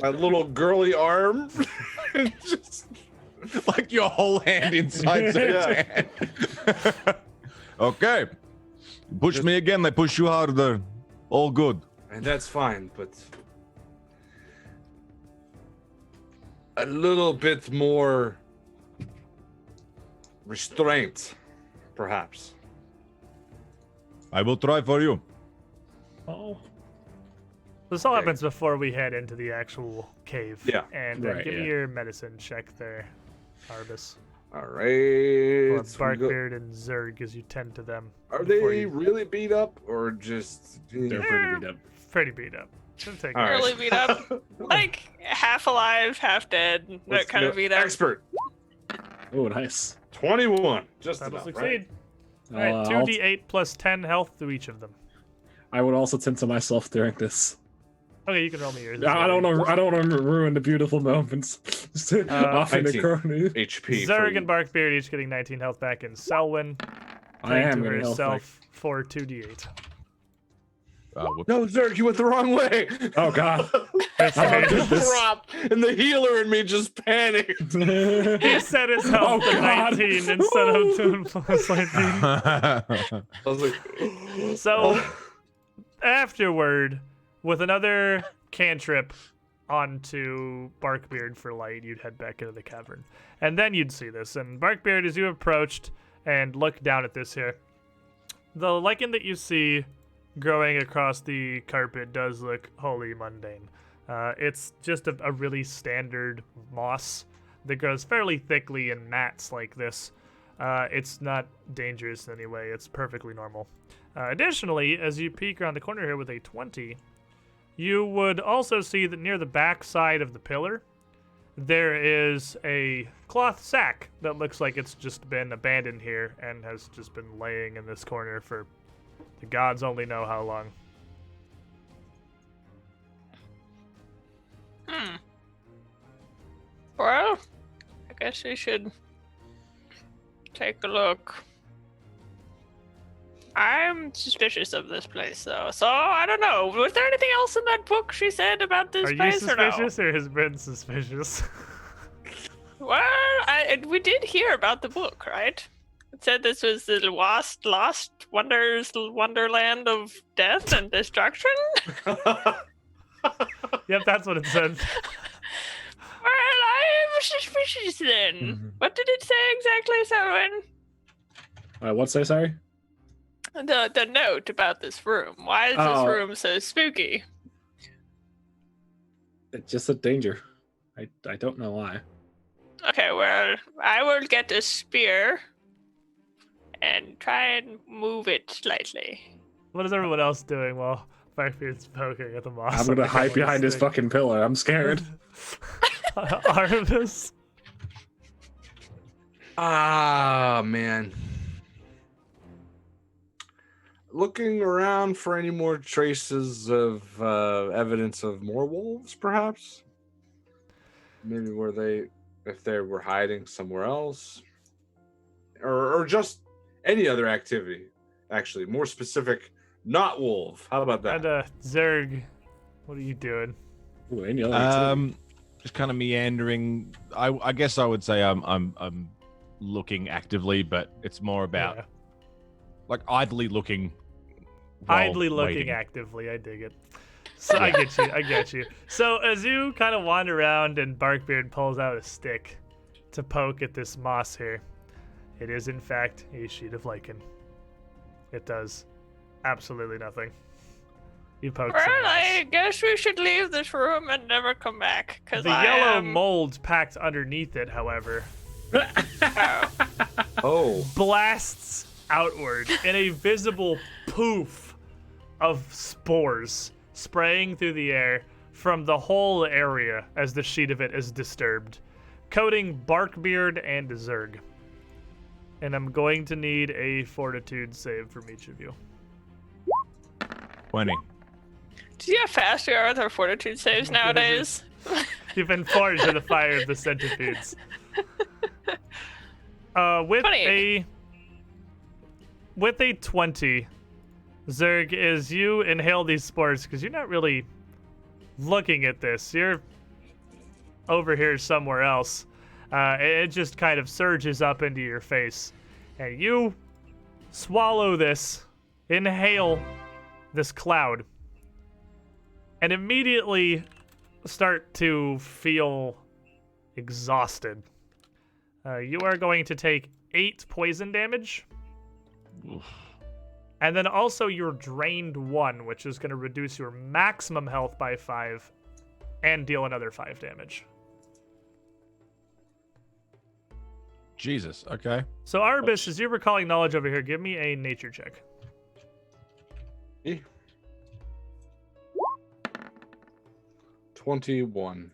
My little girly arm. Just Like your whole hand inside Zerg's hand. Okay. Push me again, they push you harder. All good. and that's fine, but a little bit more restraint, perhaps. I will try for you. Oh. This all Okay. happens before we head into the actual cave. Yeah. And Right, give me yeah. your medicine check there, Arbus. All Or right. Barkbeard and Zerg as you tend to them. Are before they you- really beat up or just? They're pretty beat up. Pretty beat up. Shouldn't take All right. Really beat up. Like half alive, half dead. That Let's kind of go- beat up. Expert. Oh, nice. 21. Just That'll enough, succeed. right? Alright, I'll- 2d8 plus 10 health to each of them. I would also tend to myself during this. Okay, you can roll me yours. as I well. don't want to ruin the beautiful moments. Off in the 19. corner. HP. Zerg and Barkbeard each getting 19 health back, and Selwyn I am to going to help back. herself for 2d8. No, Zerg, you went the wrong way. Oh god. That's Oh, amazing. goodness. Drop, and the healer in me just panicked. He set his health Oh, to God. 19 instead of 2 plus 19. I was like, So, afterward, with another cantrip onto Barkbeard for light, you'd head back into the cavern. And then you'd see this. And Barkbeard, as you approached and look down at this here, the lichen that you see growing across the carpet does look wholly mundane. It's just a really standard moss that grows fairly thickly in mats like this. It's not dangerous in any way. It's perfectly normal. Additionally, as you peek around the corner here with a 20, you would also see that near the back side of the pillar, there is a cloth sack that looks like it's just been abandoned here and has just been laying in this corner for the gods only know how long. Well, I guess we should take a look. I'm suspicious of this place, though. So I don't know. Was there anything else in that book she said about this Are you place or no? suspicious or has been suspicious? Well, we did hear about the book, right? It said this was the lost wonderland of death and destruction. Yep, that's what it said. Well, I am suspicious then. Mhm. What did it say exactly, Selwyn? What's that, sorry? The note about this room. Why is Oh. this room so spooky? It's just a danger. I don't know why. Okay, well, I will get a spear and try and move it slightly. What is everyone else doing while Barkbeard's poking at the moss? I'm on gonna the hide gallows behind this thing? fucking pillar. I'm scared. Artemis. Ah, man. Looking around for any more traces of evidence of more wolves, perhaps? Maybe if they were hiding somewhere else? Or just any other activity, actually. More specific, not wolf. How about that? And Zerg, what are you doing? Ooh, any other activity? Just kind of meandering. I guess I would say I'm looking actively, but it's more about Yeah. like idly looking. while Idly looking waiting. actively. I dig it. So I get you. I get you. So as you kind of wander around and Barkbeard pulls out a stick to poke at this moss here, it is in fact a sheet of lichen. It does absolutely nothing. You poke some Well, moss. I guess we should leave this room and never come back. Cause The I yellow am... mold packed underneath it, however, Oh. Oh, blasts outward in a visible poof of spores spraying through the air from the whole area as the sheet of it is disturbed, coating Barkbeard and Zerg. And I'm going to need a fortitude save from each of you. 20. Do you have fast we are with our fortitude saves nowadays? You've been forged in the fire of the centipedes. With a 20, Zerg, as you inhale these spores, because you're not really looking at this, you're over here somewhere else. It just kind of surges up into your face, and you swallow this, inhale this cloud, and immediately start to feel exhausted. You are going to take 8 poison damage. And then also you're drained 1, which is going to reduce your maximum health by 5 and deal another 5 damage. Jesus. Okay. So Arbus, as you're recalling knowledge over here, give me a nature check. 21.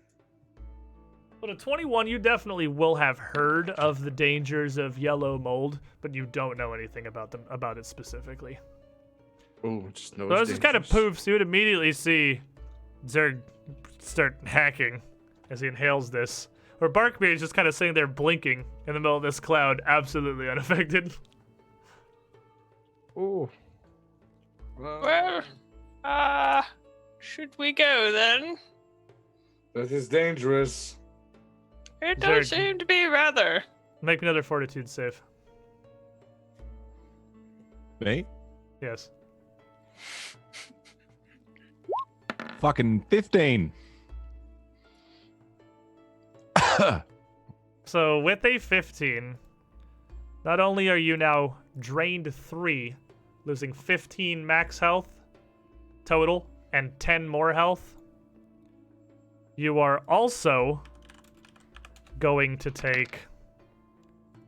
But a 21, you definitely will have heard of the dangers of yellow mold, but you don't know anything about it specifically. Oh, just no. So this just kind of poofs. You would immediately see Zerg start hacking as he inhales this. Or Barkbeard is just kind of sitting there blinking in the middle of this cloud, absolutely unaffected. Oh. Well, should we go then? That is dangerous. It does Zerg. seem to be rather. Make me another fortitude save. Me? Yes. Fucking 15. So with a 15, not only are you now drained 3, losing 15 max health total and 10 more health, you are also going to take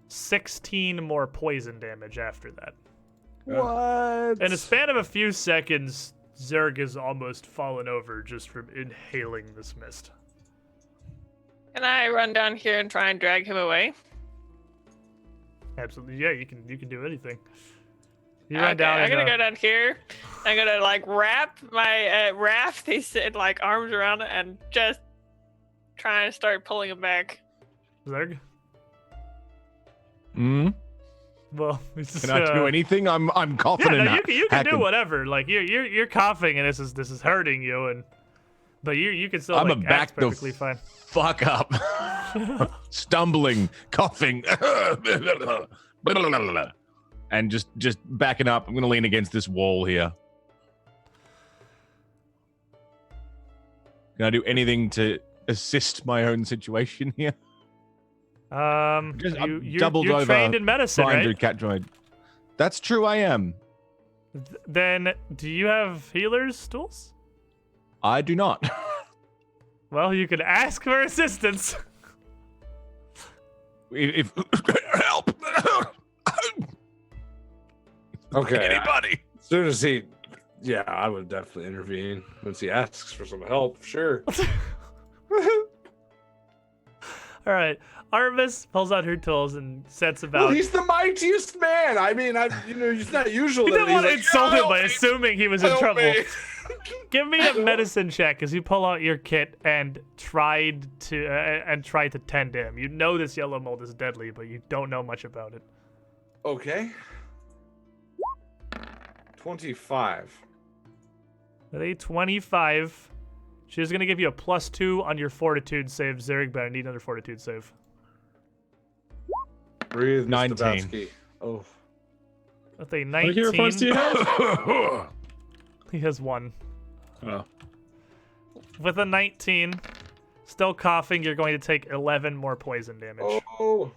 16 more poison damage after that. What? In a span of a few seconds, Zerg is almost fallen over just from inhaling this mist. Can I run down here and try and drag him away? Absolutely, yeah. You can do anything. You run down. I'm and, gonna go down here. I'm gonna like wrap my wrap these like arms around it and just try and start pulling him back. Zerg. Hmm? Well, it's just, Can I do anything? I'm coughing Yeah, and no, you can hacking. do whatever. Like you're coughing and this is hurting you, and but you can still I'm like, a back act the perfectly fine. Fuck up. Stumbling, coughing, and just backing up. I'm gonna lean against this wall here. Can I do anything to assist my own situation here? You're doubled over, trained in medicine, Trying to right? catch my. That's true. I am. Then do you have healer's tools? I do not. Well, you could ask for assistance. if help. Okay. Anybody? As soon as he, yeah, I would definitely intervene once he asks for some help. Sure. All right. Arvis pulls out her tools and sets about. Well, he's the mightiest man. I mean, it's not usual. He that didn't want to he's insult like, him by "Help me, assuming he was in help trouble. me." Give me a medicine check as you pull out your kit and try to tend him. You know this yellow mold is deadly, but you don't know much about it. Okay. 25. With a 25, she's gonna give you a +2 on your fortitude save, Zurich, but I need another fortitude save. Breathe, 19. Mr. Batsky. Oh. With a What hero points do 19, you have? he has 1. Oh. With a 19, still coughing, you're going to take 11 more poison damage. Oh.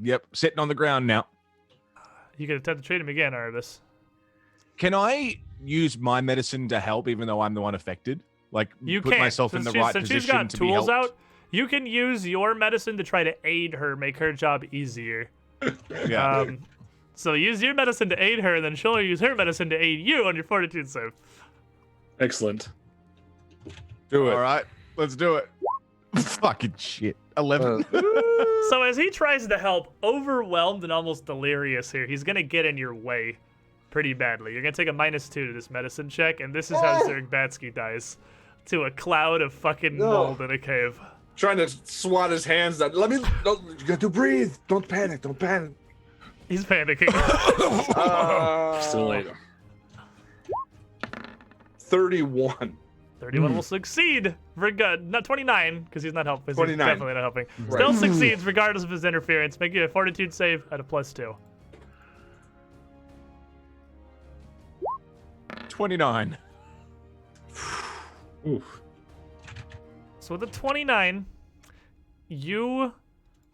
Yep, sitting on the ground now. You can attempt to treat him again, Arvis. Can I use my medicine to help, even though I'm the one affected? Like, You put can't. myself in the Since right she's position got to be tools helped? out, you can use your medicine to try to aid her, make her job easier. Yeah. So use your medicine to aid her, and then she'll use her medicine to aid you on your fortitude save. Excellent. Do it. All right, let's do it. Fucking shit. 11. So as he tries to help, overwhelmed and almost delirious here, he's gonna get in your way pretty badly. You're gonna take a -2 to this medicine check, and this is how Zurich Batsky dies. To a cloud of fucking mold in a cave. Trying to swat his hands down. You got to breathe. Don't panic. Don't panic. He's panicking. Still late. 31. 31 will succeed. Not 29, because he's not helping. 29. He's definitely not helping. Right. Still succeeds regardless of his interference. Make you a fortitude save at a +2. 29. Oof. So with a 29, you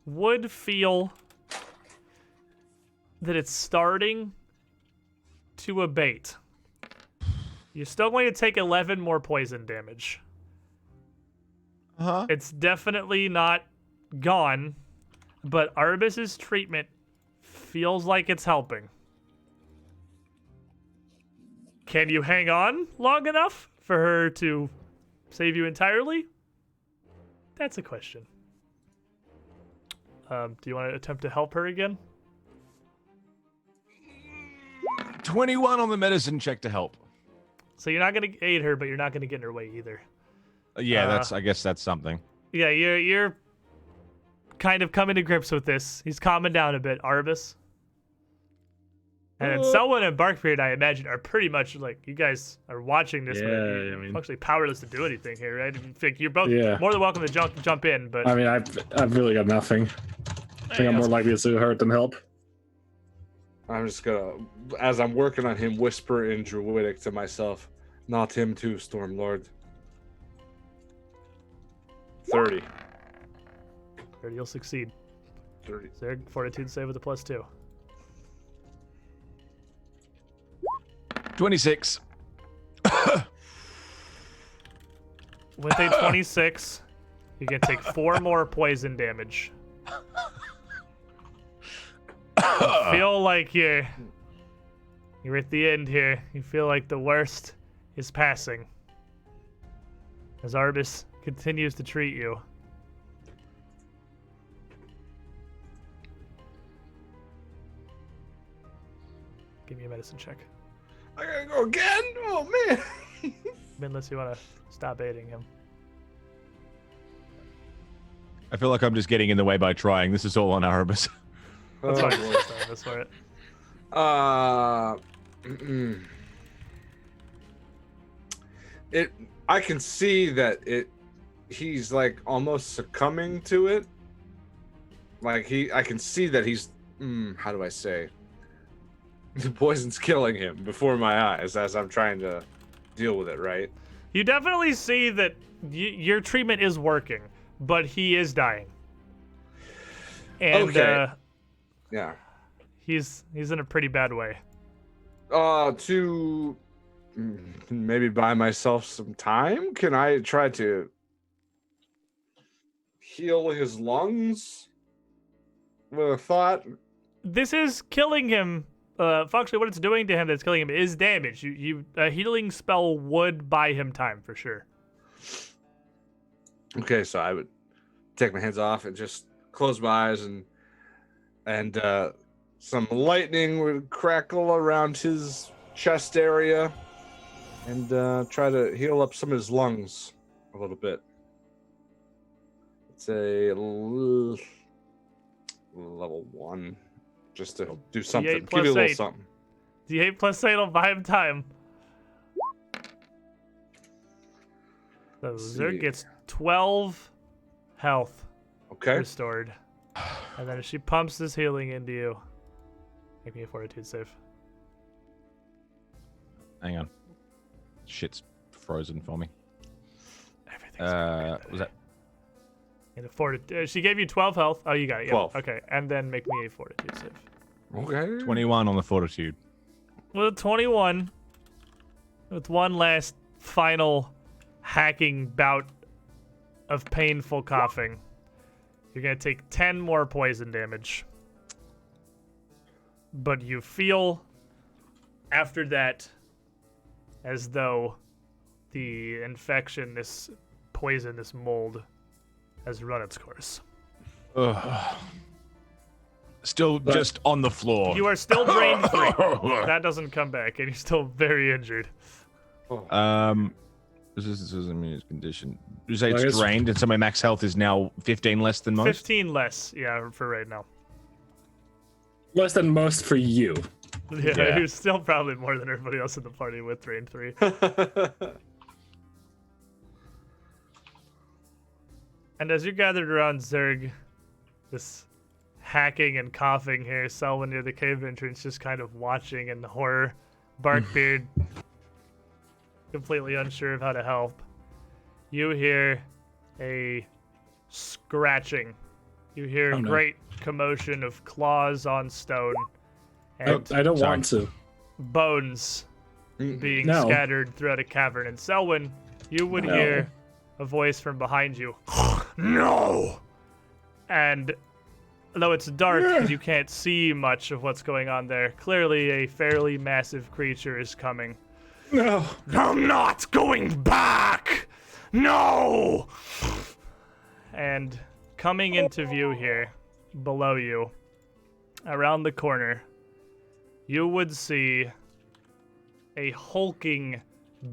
would feel that it's starting to abate. You're still going to take 11 more poison damage. Huh? It's definitely not gone, but Arbis's treatment feels like it's helping. Can you hang on long enough for her to save you entirely? That's a question. Do you want to attempt to help her again? 21 on the medicine check to help. So you're not going to aid her, but you're not going to get in her way either. Yeah, I guess that's something. Yeah, you're kind of coming to grips with this. He's calming down a bit, Arbis. And then Selwyn and Barkbeard, I imagine, are pretty much like, you guys are watching this, but Yeah, you're I mean- functionally powerless to do anything here, right? I think you're both Yeah. more than welcome to jump in, but I mean, I've really got nothing. I think I'm more likely to hurt than help. I'm just gonna, as I'm working on him, whisper in Druidic to myself, not him too, Stormlord. 30. 30, you'll succeed. 30. Zerg, fortitude save with a +2. 26. With a 26, you can take 4 more poison damage. You feel like you're at the end here. You feel like the worst is passing. As Arbis continues to treat you. Give me a medicine check. I gotta go again? Oh, man. Unless you want to stop aiding him. I feel like I'm just getting in the way by trying. This is all on Arbis. That's Oh, fine. boy. That's for it. I can see that he's like almost succumbing to it. Like I can see that he's, how do I say? The poison's killing him before my eyes as I'm trying to deal with it, right? You definitely see that your treatment is working, but he is dying. And Okay. Yeah. he's in a pretty bad way. To maybe buy myself some time, can I try to heal his lungs with a thought? This is killing him functionally, what it's doing to him that's killing him is damage. A healing spell would buy him time for sure. Okay, so I would take my hands off and just close my eyes, and some lightning would crackle around his chest area, and try to heal up some of his lungs a little bit. It's a level 1, just to do something. D8 Give you a little 8. something. D8 plus 8 will buy him time. So Zerg gets 12 health Okay. restored. And then she pumps this healing into you. Make me a fortitude save. Hang on. Shit's frozen for me. Everything's Was that? and a fortitude. She gave you 12 health. Oh, you got it. Yeah. 12. Okay. And then make me a fortitude save. Okay. 21 on the fortitude. With a 21, with one last final hacking bout of painful coughing, you're going to take 10 more poison damage. But you feel after that as though the infection, this poison, this mold, has run its course. Ugh. Still just on the floor. You are still drained 3. That doesn't come back, and you're still very injured. This is a immune condition. You say I it's guess- drained, and so my max health is now 15 less than most? 15 less, yeah, for right now. Less than most for you. Yeah, you're still probably more than everybody else in the party with drain 3. And as you're gathered around Zerg, this hacking and coughing here, Selwyn near the cave entrance just kind of watching in horror. Barkbeard, completely unsure of how to help. You hear a scratching. You hear Oh, no. great commotion of claws on stone. And I don't Sorry. want to. bones being No. scattered throughout a cavern. And Selwyn, you would No. hear a voice from behind you. No! And though it's dark and you can't see much of what's going on there, clearly a fairly massive creature is coming. No. I'm not going back! No! And coming into view here, below you, around the corner, you would see a hulking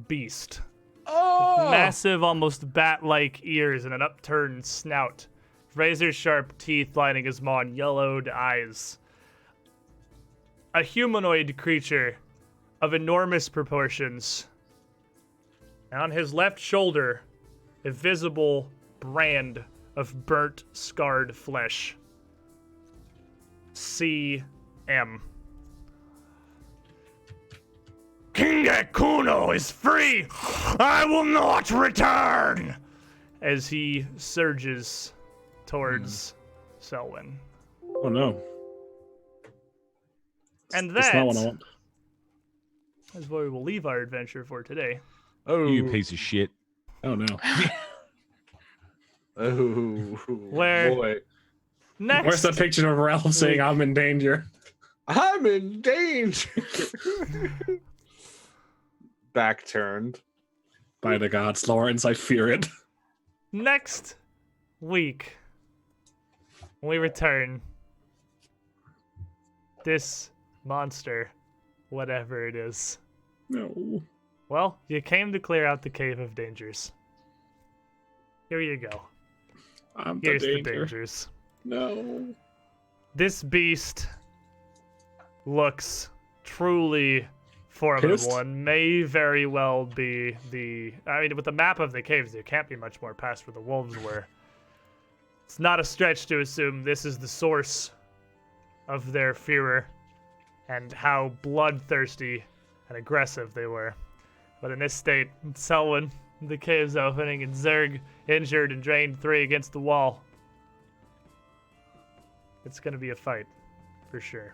beast. Oh! Massive, almost bat-like ears and an upturned snout. Razor-sharp teeth lining his maw and yellowed eyes. A humanoid creature of enormous proportions. And on his left shoulder, a visible brand of burnt, scarred flesh. CM. King Akuno is free! I will not return! As he surges towards Selwyn. Oh no. And That's not what I want. is where we will leave our adventure for today. Oh, You piece of shit. Oh no. Oh, Where- boy. Next, Where's the picture of Ralph saying I'm in danger? I'm in danger. Back turned. By the gods, Lawrence, I fear it. next week, when we return, this monster, whatever it is, No. well, you came to clear out the Cave of Dangers. Here you go. I'm the Here's the danger. dangers. No. This beast looks truly formidable Pissed? and may very well be with the map of the caves, there can't be much more past where the wolves were. It's not a stretch to assume this is the source of their fear and how bloodthirsty and aggressive they were. But in this state, Selwyn, the cave's opening, and Zerg, injured and drained 3 against the wall. It's going to be a fight, for sure.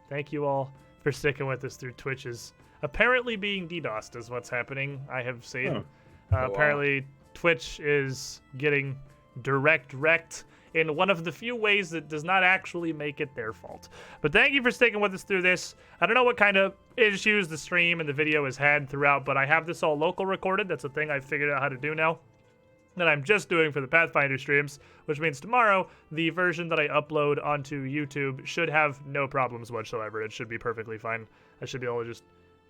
Thank you all for sticking with us through Twitch's apparently being DDoSed is what's happening, I have seen. Oh. wow. Apparently, Twitch is getting direct wrecked in one of the few ways that does not actually make it their fault. But thank you for sticking with us through this. I don't know what kind of issues the stream and the video has had throughout, but I have this all local recorded. That's a thing I've figured out how to do now. That I'm just doing for the Pathfinder streams, which means tomorrow, the version that I upload onto YouTube should have no problems whatsoever. It should be perfectly fine. I should be able to just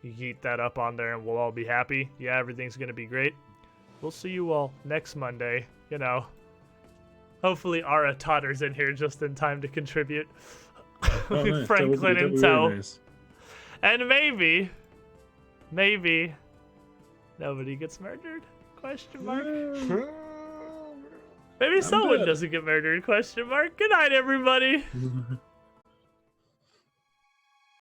yeet that up on there and we'll all be happy. Yeah, everything's going to be great. We'll see you all next Monday. You know, hopefully Ara totters in here just in time to contribute. Oh, nice. Franklin That would and be Toe. really nice. And maybe, nobody gets murdered? Question mark. Maybe someone dead. doesn't get murdered? Question mark. Good night, everybody.